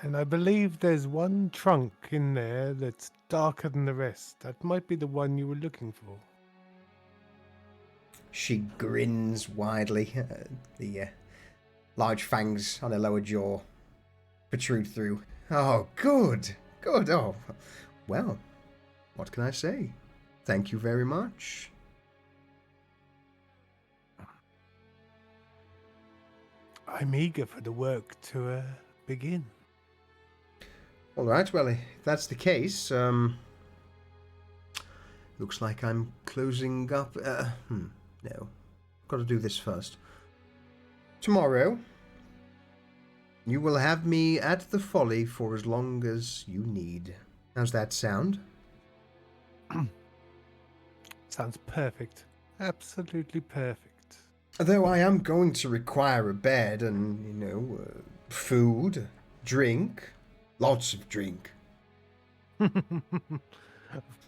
And I believe there's one trunk in there that's darker than the rest. That might be the one you were looking for. She grins widely. The large fangs on her lower jaw protrude through. Oh, good. Good. Oh, well, what can I say? Thank you very much. I'm eager for the work to begin. All right, well, if that's the case, looks like I'm closing up. No, got to do this first. Tomorrow, you will have me at the Folly for as long as you need. How's that sound? Sounds perfect. Absolutely perfect. Though I am going to require a bed and, food, drink. Lots of drink. Of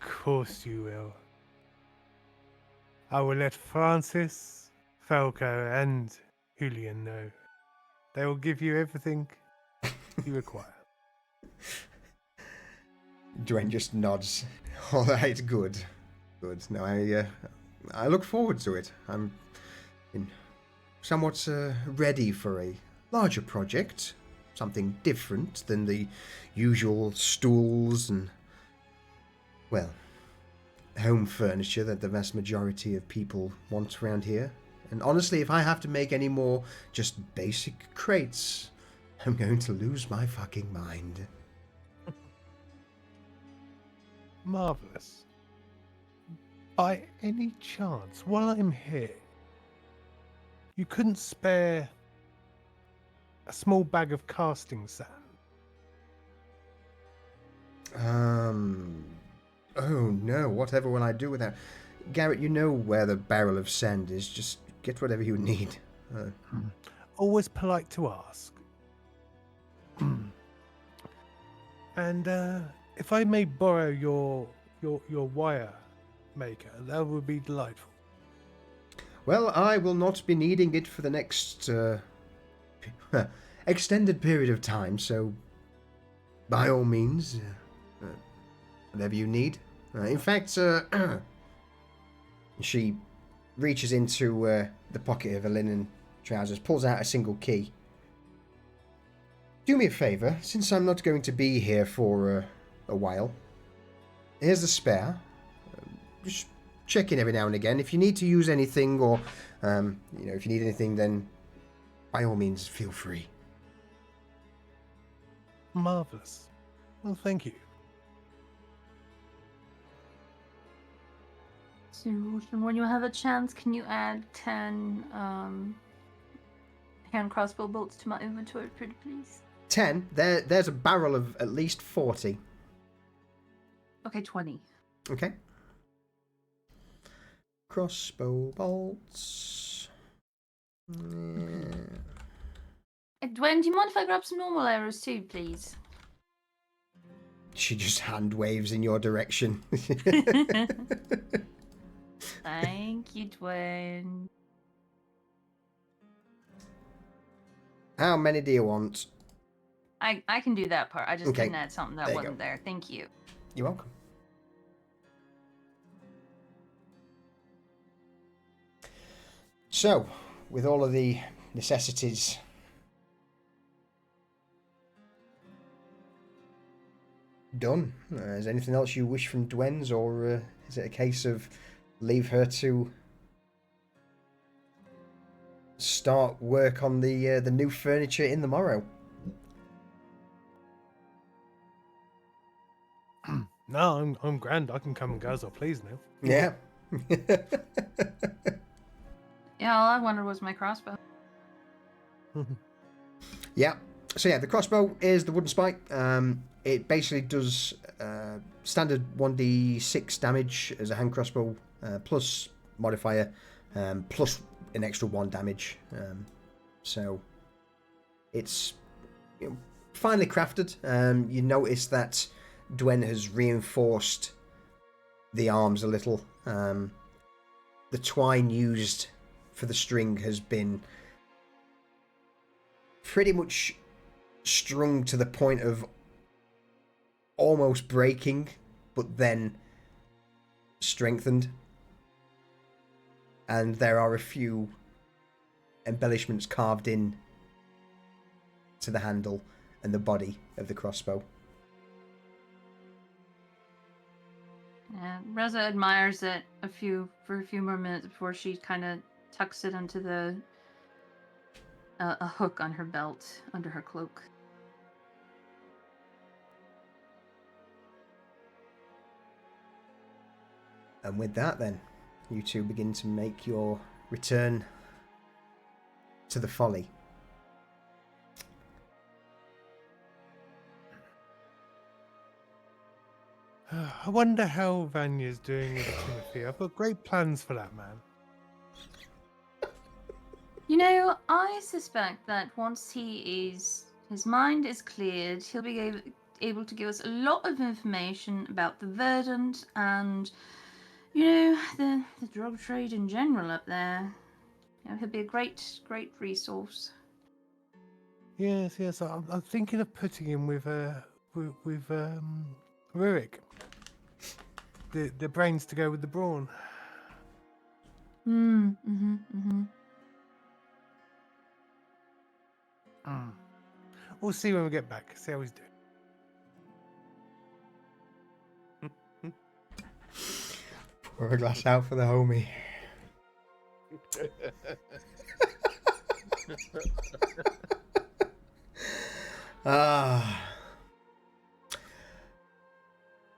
course you will. I will let Francis, Falco, and Julian know. They will give you everything you require. Dwayne just nods. All right, good. Good. No, I look forward to it. I'm somewhat ready for a larger project. Something different than the usual stools and, well, home furniture that the vast majority of people want around here. And honestly, if I have to make any more just basic crates, I'm going to lose my fucking mind. Marvelous. By any chance, while I'm here, you couldn't spare a small bag of casting sand? Oh no, whatever will I do with that? Garrett, you know where the barrel of sand is. Just get whatever you need. Always polite to ask. And if I may borrow your wire maker, that would be delightful. Well, I will not be needing it for the next extended period of time, so by all means, whatever you need. In fact, she reaches into the pocket of her linen trousers, pulls out a single key. Do me a favour, since I'm not going to be here for a while. Here's the spare. Just check in every now and again. If you need to use anything, or if you need anything, then by all means, feel free. Marvelous. Well, thank you. So, when you have a chance, can you add 10 hand crossbow bolts to my inventory, pretty please? 10. There's a barrel of at least 40. Okay, 20. Okay. Crossbow bolts. Dwayne, do you mind if I grab some normal arrows too, please? She just hand waves in your direction. Thank you, Dwayne. How many do you want? I can do that part. I just Okay. didn't add something that There you wasn't go. there. Thank you. You're welcome. So, with all of the necessities done, is there anything else you wish from Dwen's, or is it a case of leave her to start work on the new furniture in the morrow? No, I'm grand. I can come and go as I please now. Yeah. Yeah, all I wanted was my crossbow. Yeah. So yeah, the crossbow is the wooden spike. It basically does standard 1d6 damage as a hand crossbow, plus modifier, plus an extra 1 damage. So it's finely crafted. You notice that Dwen has reinforced the arms a little. The twine used for the string has been pretty much strung to the point of almost breaking, but then strengthened. And there are a few embellishments carved in to the handle and the body of the crossbow. Yeah, Reza admires it for a few more minutes before she kind of tucks it into a hook on her belt under her cloak. And with that, then, you two begin to make your return to the Folly. I wonder how Vanya's doing with Timothy. I've got great plans for that man. You know, I suspect that once his mind is cleared, he'll be able to give us a lot of information about the Verdant and, the drug trade in general up there. He'll be a great resource. Yes. I'm thinking of putting him with Rurik. The brains to go with the brawn. We'll see when we get back. See how he's doing. Pour a glass out for the homie.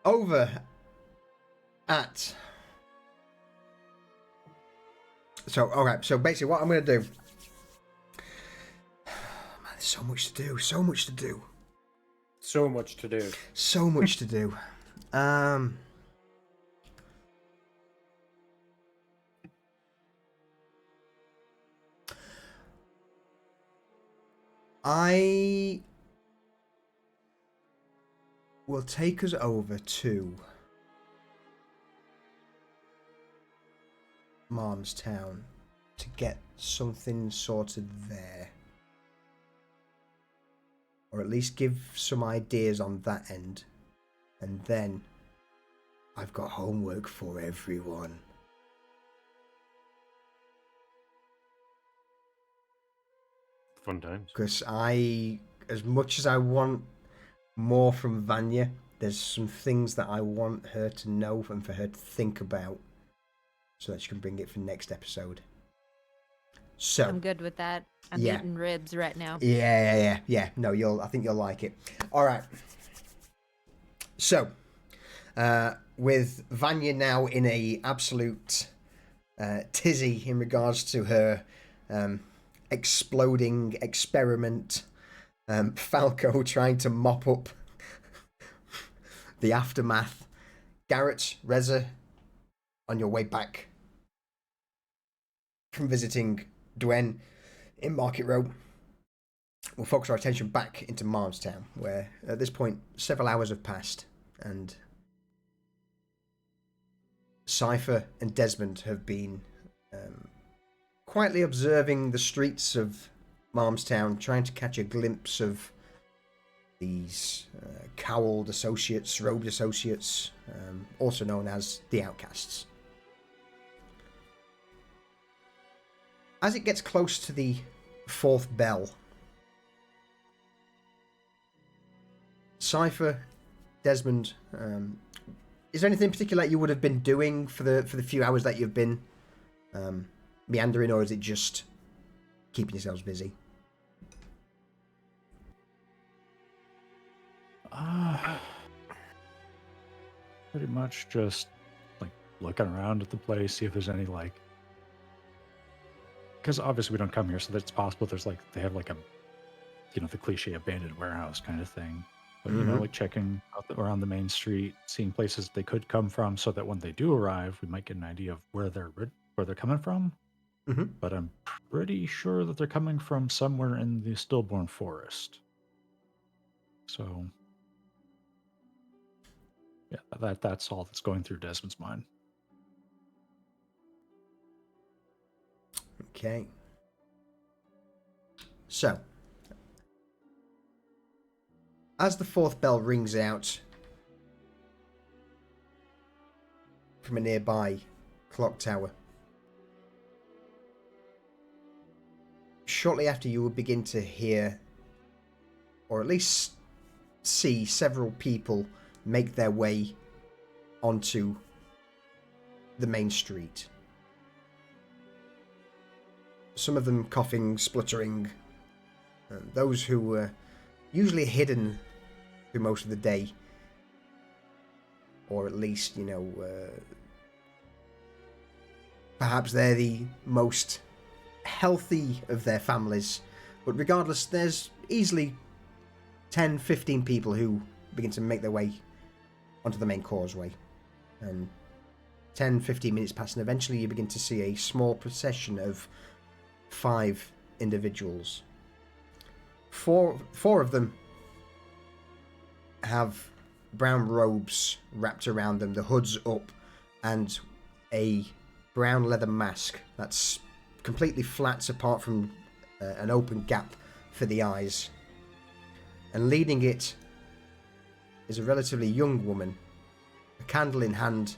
Over at... So, alright, so basically what I'm going to do... Man, there's so much to do, so much to do. So much to do. So much to do. I will take us over to Malmstown to get something sorted there. Or at least give some ideas on that end. And then I've got homework for everyone. Fun times. Because as much as I want more from Vanya, there's some things that I want her to know and for her to think about so that she can bring it for next episode. So I'm good with that. I'm yeah. eating ribs right now. Yeah. No, I think you'll like it. All right. So, with Vanya now in a absolute tizzy in regards to her exploding experiment, Falco trying to mop up the aftermath. Garrett, Reza, on your way back from visiting Dwen in Market Road, we'll focus our attention back into Malmstown, where at this point several hours have passed and Cypher and Desmond have been quietly observing the streets of Malmstown, trying to catch a glimpse of these cowled associates, robed associates, also known as the Outcasts. As it gets close to the fourth bell, Cypher, Desmond, is there anything in particular that you would have been doing for the few hours that you've been meandering, or is it just keeping yourselves busy? Pretty much just like looking around at the place, see if there's any like, because obviously we don't come here, so that it's possible there's like they have like a, you know, the cliche abandoned warehouse kind of thing. But you know, like checking out around the main street, seeing places they could come from, so that when they do arrive, we might get an idea of where they're coming from. But I'm pretty sure that they're coming from somewhere in the Stillborn Forest. So yeah, that's all that's going through Desmond's mind. Okay. So, as the fourth bell rings out from a nearby clock tower, shortly after you will begin to hear, or at least see, several people make their way onto the main street. Some of them coughing, spluttering. Those who were usually hidden through most of the day, or at least, you know, perhaps they're the most healthy of their families. But regardless, there's easily 10-15 people who begin to make their way onto the main causeway. And 10-15 minutes pass, and eventually you begin to see a small procession of 5 individuals. Four of them have brown robes wrapped around them, the hoods up, and a brown leather mask that's completely flat apart from an open gap for the eyes. And leading it is a relatively young woman, a candle in hand.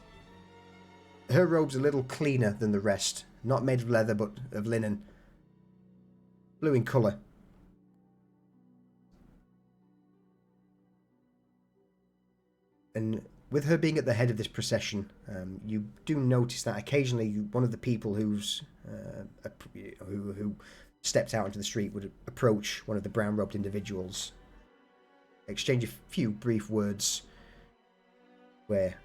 Her robe's a little cleaner than the rest, not made of leather but of linen, blue in colour. And with her being at the head of this procession, you do notice that occasionally one of the people who stepped out into the street would approach one of the brown-robed individuals, exchange a few brief words, where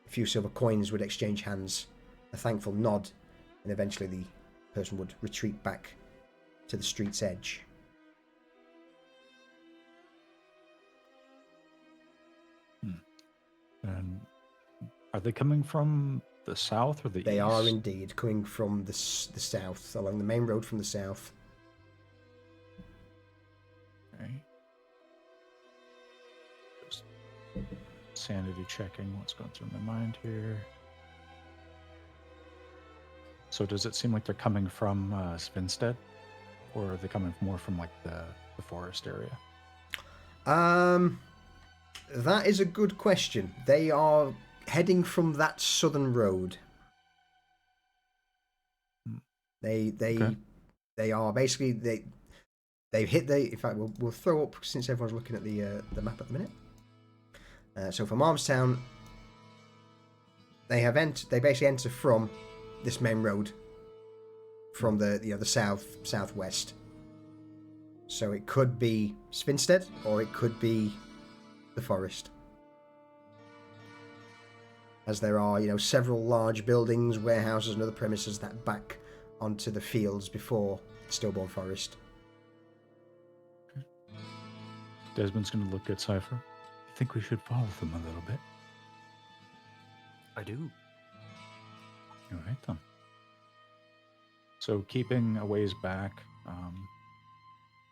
a few silver coins would exchange hands, a thankful nod, and eventually the person would retreat back to the street's edge. And are they coming from the south or the east? They are indeed coming from the south, along the main road from the south. Okay. Just sanity checking what's going through my mind here. So does it seem like they're coming from Svinstead? Or are they coming more from like the forest area? That is a good question. They are heading from that southern road. Okay. They are basically they've hit the. In fact, we'll throw up since everyone's looking at the map at the minute. So from Armstown, they basically enter from this main road from the southwest. So it could be Svinstead or it could be the forest, as there are several large buildings, warehouses and other premises that back onto the fields before Stillborn Forest. Desmond's going to look at Cypher. I think we should follow them a little bit. I do. All right then. So keeping a ways back, we'll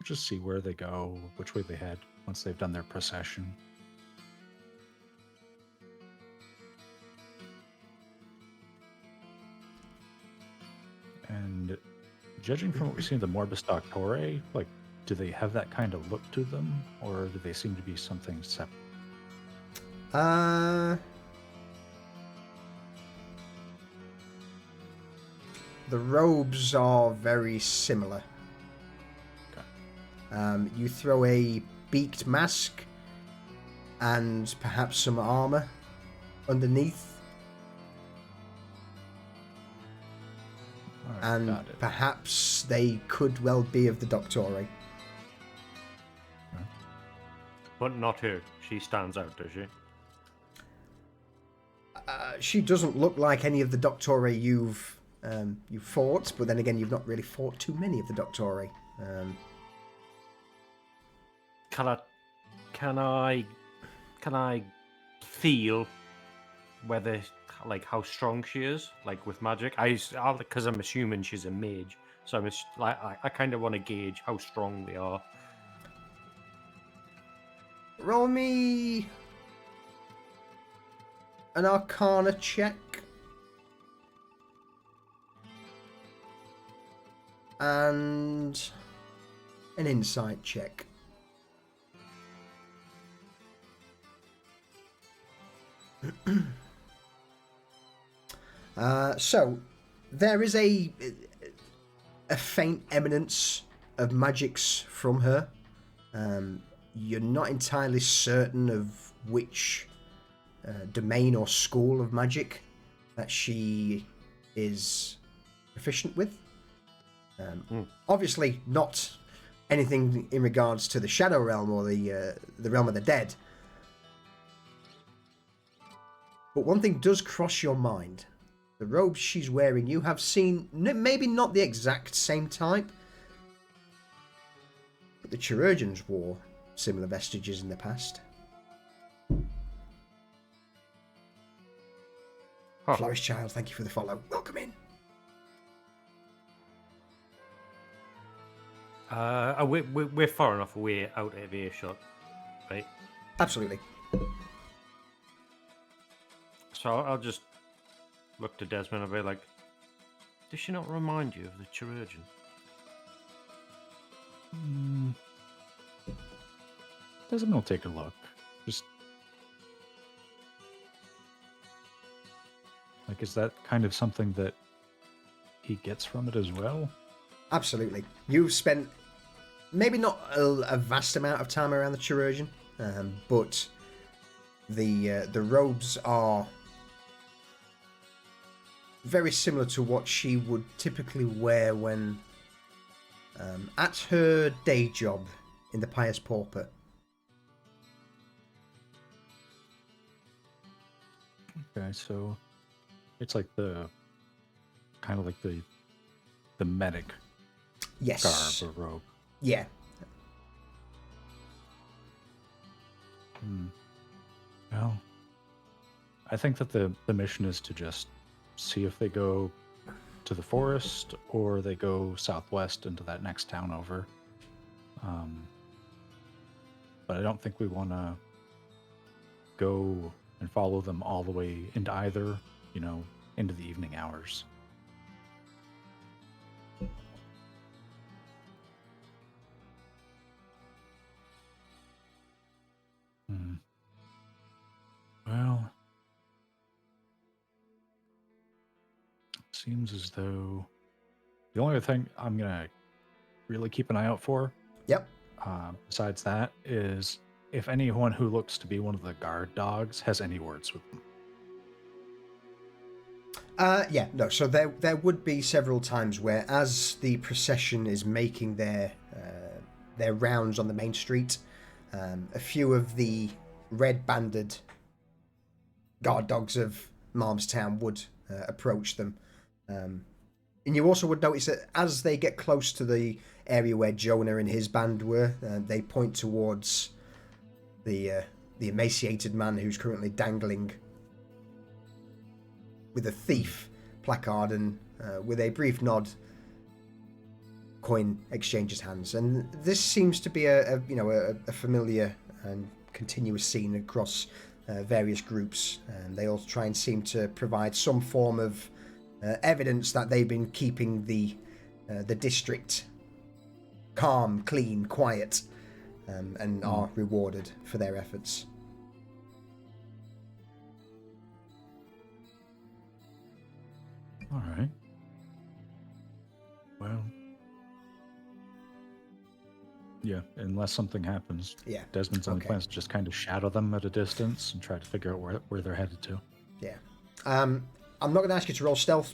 just see where they go, which way they head once they've done their procession. And judging from what we've seen of the Morbus Doctore, like, do they have that kind of look to them, or do they seem to be something separate? The robes are very similar. Okay. You throw a beaked mask and perhaps some armor underneath, All right, and got it. perhaps they could well be of the Doctore. But not her. She stands out, does she? She doesn't look like any of the Doctore you've fought, but then again, you've not really fought too many of the Doctore. Can I feel whether, like, how strong she is, like, with magic? Because I'm assuming she's a mage, so I kind of want to gauge how strong they are. Roll me an Arcana check. And an insight check. So there is a faint eminence of magics from her. You're not entirely certain of which domain or school of magic that she is proficient with. Obviously not anything in regards to the Shadow Realm or the Realm of the Dead. But one thing does cross your mind. The robes she's wearing, you have seen, maybe not the exact same type, but the Chirurgeons wore similar vestiges in the past. Huh. Flourish Child, thank you for the follow. Welcome in. We're far enough away out of earshot, right? Absolutely. So I'll just look to Desmond and be like, does she not remind you of the Chirurgeon? Desmond will take a look. Just like, is that kind of something that he gets from it as well? Absolutely. You've spent maybe not a vast amount of time around the Chirurgeon, but The robes are very similar to what she would typically wear when at her day job in the Pious Pauper. Okay, so it's like the kind of like the medic Yes. garb or robe. Yeah. Well, I think that the mission is to just see if they go to the forest or they go southwest into that next town over. But I don't think we want to go and follow them all the way into either, into the evening hours. Well, seems as though the only other thing I'm gonna really keep an eye out for, Yep. besides that, is if anyone who looks to be one of the guard dogs has any words with them. Yeah, no, so there would be several times where, as the procession is making their rounds on the main street, a few of the red-banded guard dogs of Malmstown would approach them. And you also would notice that as they get close to the area where Jonah and his band were, they point towards the emaciated man who's currently dangling with a thief placard, and with a brief nod, Coin exchanges hands. And this seems to be a familiar and continuous scene across various groups, and they all try and seem to provide some form of evidence that they've been keeping the district calm, clean, quiet, and are rewarded for their efforts. All right. Well, yeah, unless something happens. Yeah. Desmond's only Okay. plans to just kind of shadow them at a distance and try to figure out where they're headed to. Yeah. I'm not going to ask you to roll stealth,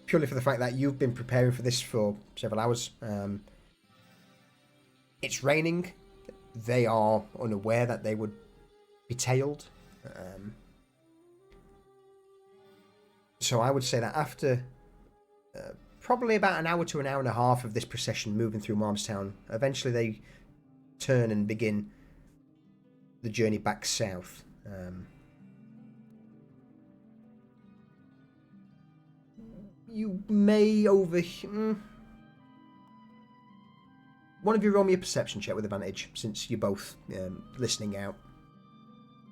purely for the fact that you've been preparing for this for several hours. It's raining. They are unaware that they would be tailed. So I would say that after probably about an hour to an hour and a half of this procession moving through Malmstown, eventually they turn and begin the journey back south. You may overhear... One of you roll me a perception check with advantage, since you're both listening out.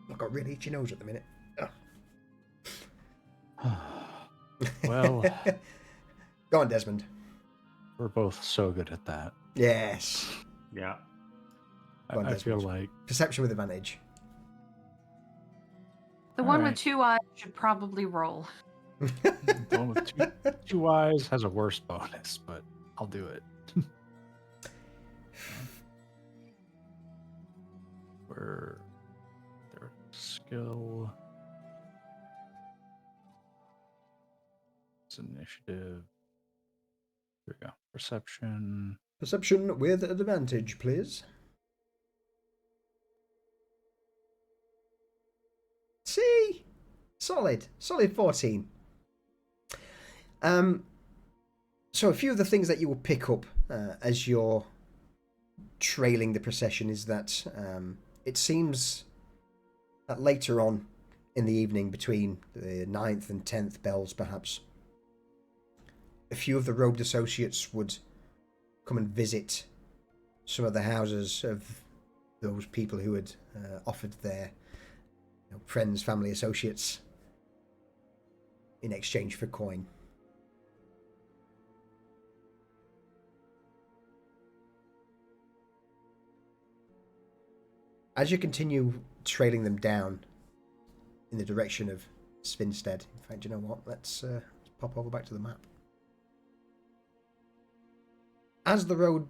I've got really itchy nose at the minute. Well, Go on, Desmond. we're both so good at that. Yes. Yeah. Go on, I feel Desmond. like Perception with advantage. The one with Alright. 2 eyes should probably roll. the one with two eyes has a worse bonus, but I'll do it. Where their skill, it's initiative. Here we go. Perception. Perception with advantage, please. See? Solid 14. So a few of the things that you will pick up as you're trailing the procession is that it seems that later on in the evening, between the 9th and 10th bells perhaps, a few of the robed associates would come and visit some of the houses of those people who had offered their friends, family, associates in exchange for coin. As you continue trailing them down in the direction of Svinstead, in fact, you know what? Let's pop over back to the map. As the road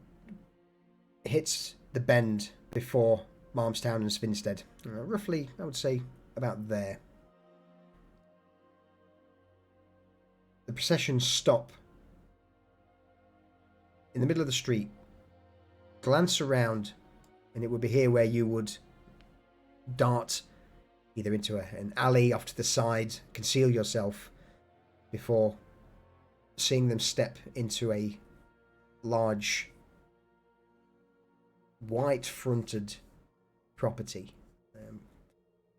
hits the bend before Malmstown and Svinstead. Roughly, I would say, about there. The procession stop in the middle of the street, glance around, and it would be here where you would dart either into an alley off to the side, conceal yourself, before seeing them step into a large white-fronted property,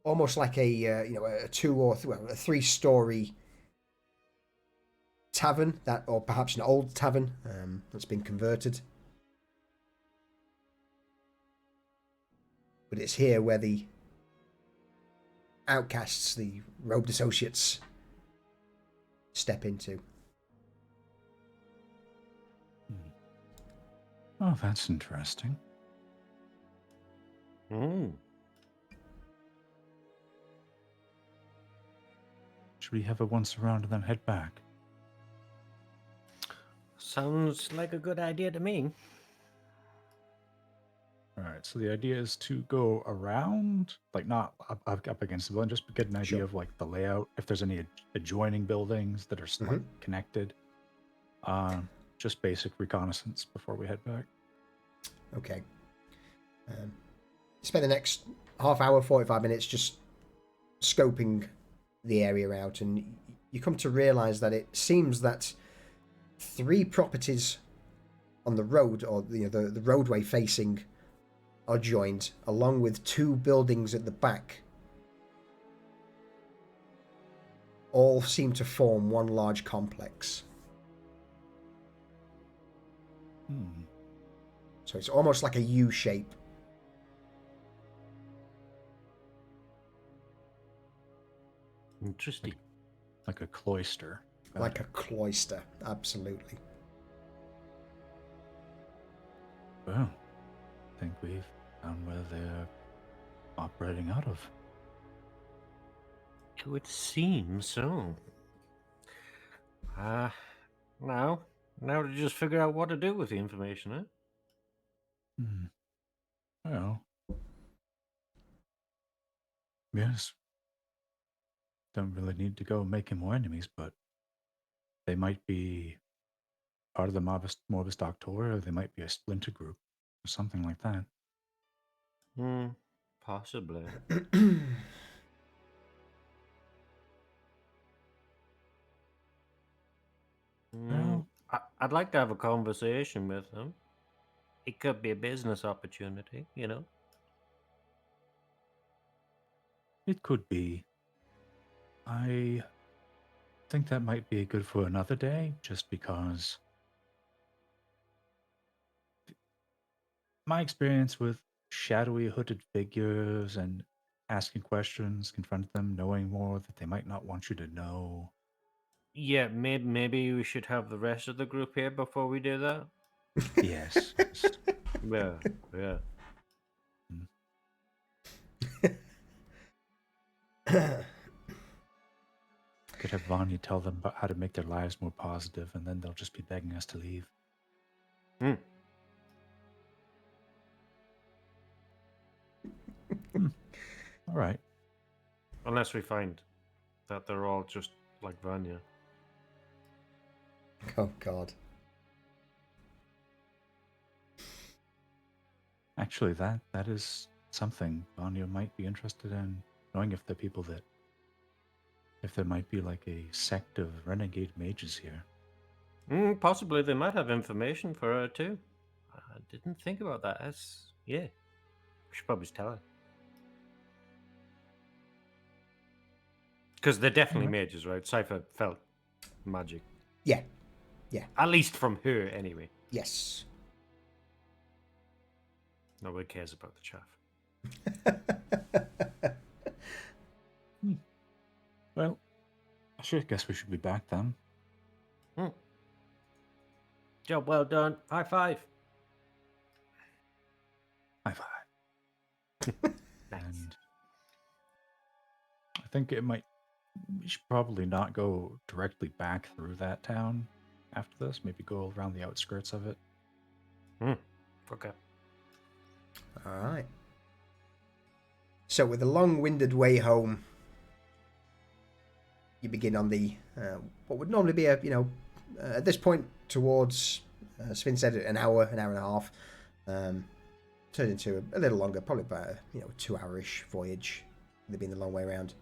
almost like a a a 3-story tavern, that, or perhaps an old tavern that's been converted. But it's here where the outcasts, the robed associates, step into. Oh, that's interesting. Mm. Should we have a once around and then head back? Sounds like a good idea to me. All right, so the idea is to go around, like not up against the building, just get an idea Sure. of like the layout, if there's any adjoining buildings that are like connected. Just basic reconnaissance before we head back. Okay. Spend the next half hour, 45 minutes just scoping the area out, and you come to realize that it seems that 3 properties on the road, or the roadway facing, are joined, along with 2 buildings at the back. All seem to form one large complex. So it's almost like a U shape. Interesting. Like a cloister. Like a cloister, absolutely. Well, I think we've found where they're operating out of. It would seem so. Now to just figure out what to do with the information, eh? Well, yes. Don't really need to go making more enemies, but they might be part of the Morbus Doctor, or they might be a splinter group, or something like that. Possibly. Well, I'd like to have a conversation with them. It could be a business opportunity, you know? it could be. I think that might be good for another day, just because my experience with shadowy hooded figures and asking questions, confronting them, knowing more that they might not want you to know. Yeah, maybe we should have the rest of the group here before we do that. Yes. Yeah. Could have Vanya tell them about how to make their lives more positive, and then they'll just be begging us to leave. All right. Unless we find that they're all just like Vanya. Oh, God. Actually, that is something Vanya might be interested in, knowing if the people that, if there might be like a sect of renegade mages here. Possibly they might have information for her too. I didn't think about that. Yeah. We should probably just tell her. Because they're definitely mages, right? Cypher felt magic. Yeah. At least from her, anyway. Yes. Nobody cares about the chaff. Well, I guess we should be back then. Job well done. High five. High five. Nice. And I think we should probably not go directly back through that town after this. Maybe go around the outskirts of it. Okay. All right. So with a long-winded way home, you begin on the what would normally be a at this point towards Svin said an hour and a half, turned into a little longer, probably about a 2-hour-ish voyage. They've been the long way around.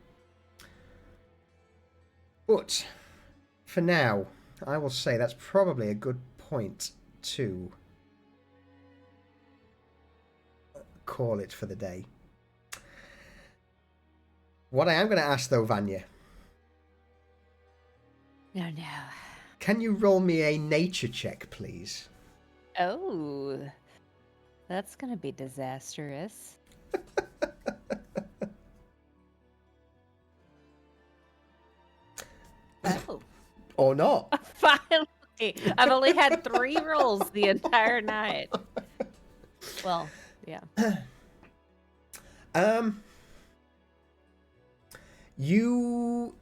But for now, I will say that's probably a good point to call it for the day. What I am going to ask though, Vanya, No, no. can you roll me a nature check, please? Oh, that's gonna be disastrous. Oh, Or not? finally! I've only had 3 rolls the entire night. Well, yeah. You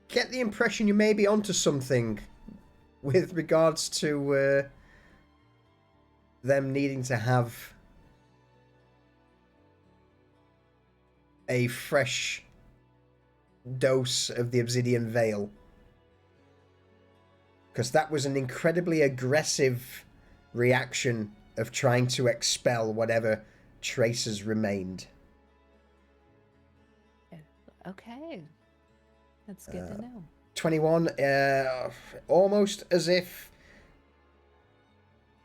get the impression you may be onto something with regards to them needing to have a fresh dose of the obsidian veil. Because that was an incredibly aggressive reaction of trying to expel whatever traces remained. Okay. That's good to know. 21, almost as if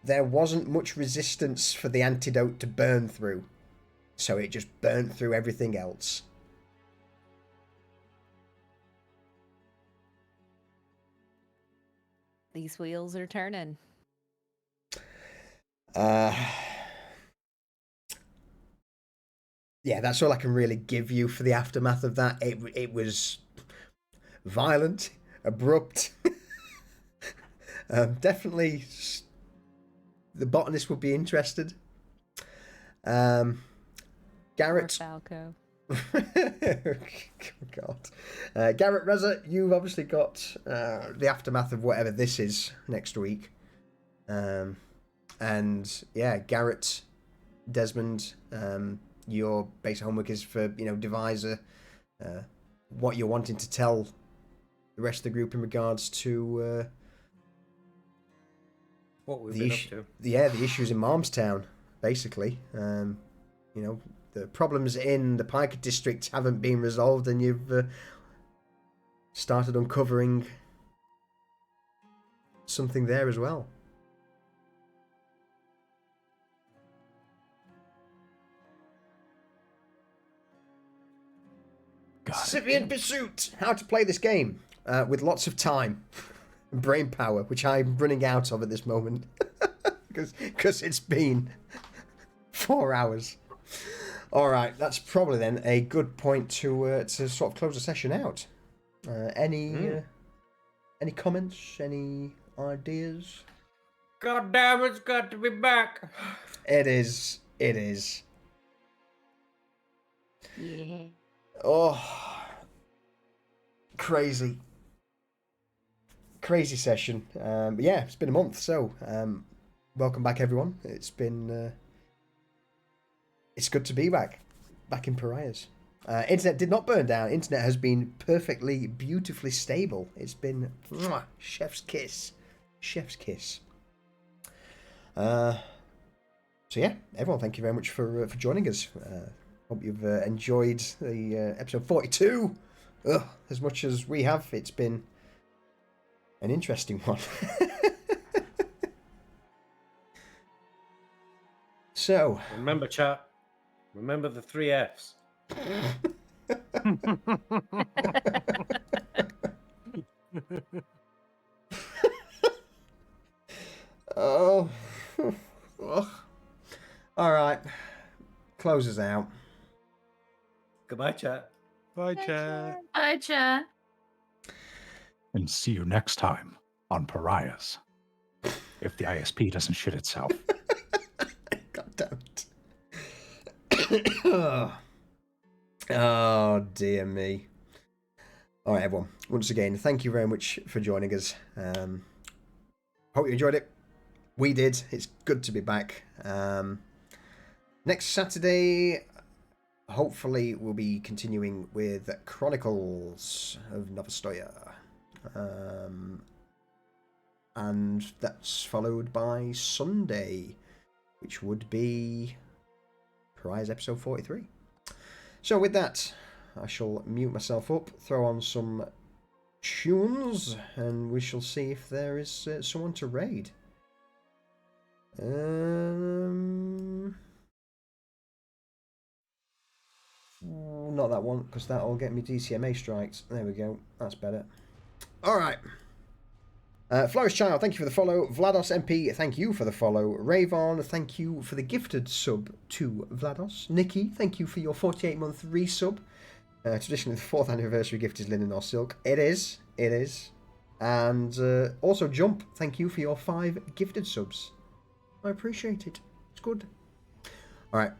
there wasn't much resistance for the antidote to burn through. So it just burnt through everything else. These wheels are turning. Yeah, that's all I can really give you for the aftermath of that. It was violent, abrupt. Definitely, the botanist would be interested. Garrett. Poor Falco. God. Garrett, Reza, you've obviously got the aftermath of whatever this is next week. And yeah, Garrett, Desmond, your basic homework is for, devise what you're wanting to tell the rest of the group in regards to What we've been up to. the issues in Malmstown, basically. The problems in the Piker district haven't been resolved, and you've started uncovering something there as well. Scythian Pursuit! How to play this game with lots of time and brain power, which I'm running out of at this moment. Because it's been 4 hours. Alright, that's probably then a good point to sort of close the session out. Any comments? Any ideas? God damn, it's got to be back. It is. Yeah. Oh, crazy session. But yeah, it's been a month, so welcome back, everyone. It's been it's good to be back in Pariahs. Internet did not burn down. Internet has been perfectly, beautifully stable. It's been chef's kiss. So yeah, everyone, thank you very much for joining us. Hope you've enjoyed the episode 42 as much as we have. It's been an interesting one. So Remember, chat. Remember the 3 Fs. oh, all right. Close us out. Goodbye, chat. Bye, chat. Bye, chat. And see you next time on Pariahs. If the ISP doesn't shit itself. God damn it. Oh, dear me. All right, everyone. Once again, thank you very much for joining us. Hope you enjoyed it. We did. It's good to be back. Next Saturday, hopefully we'll be continuing with Chronicles of Novostoya. And that's followed by Sunday, which would be Pariahs episode 43. So with that, I shall mute myself up, throw on some tunes, and we shall see if there is someone to raid. Not that one, because that'll get me DCMA strikes. There we go. That's better. All right. Flourish Child, thank you for the follow. Vlados MP, thank you for the follow. Ravon, thank you for the gifted sub to Vlados. Nikki, thank you for your 48-month resub. Traditionally, the 4th anniversary gift is linen or silk. It is. It is. And also Jump, thank you for your 5 gifted subs. I appreciate it. It's good. All right.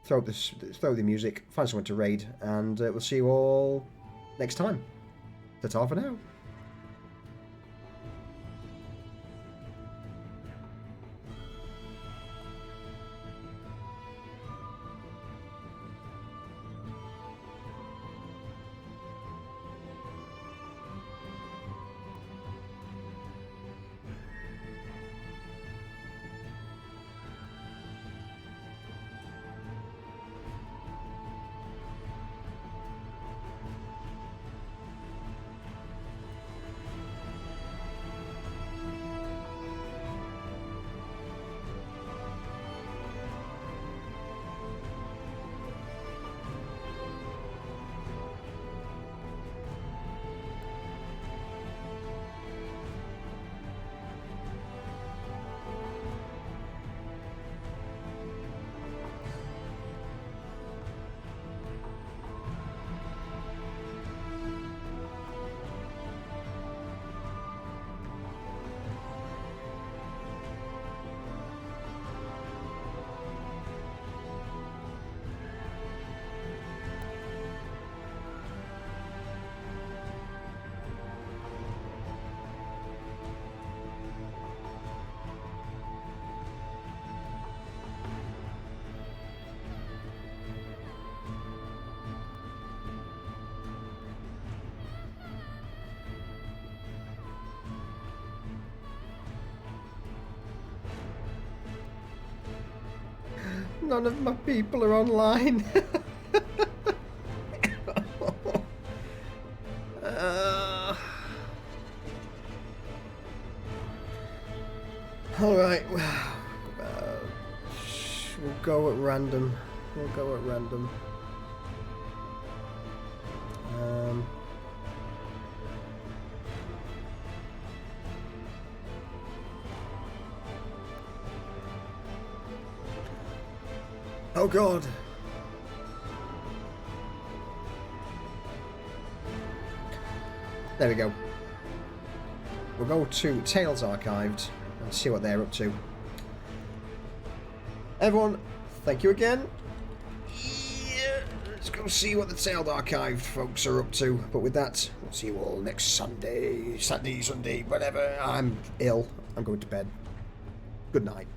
Throw the music, find someone to raid, and we'll see you all next time. Ta-ta for now. None of my people are online. All right. We'll go at random. Oh God. There we go. We'll go to Tales Archived and see what they're up to. Everyone, thank you again. Yeah, let's go see what the Tales Archived folks are up to. But with that, we'll see you all next Sunday, whatever. I'm ill. I'm going to bed. Good night.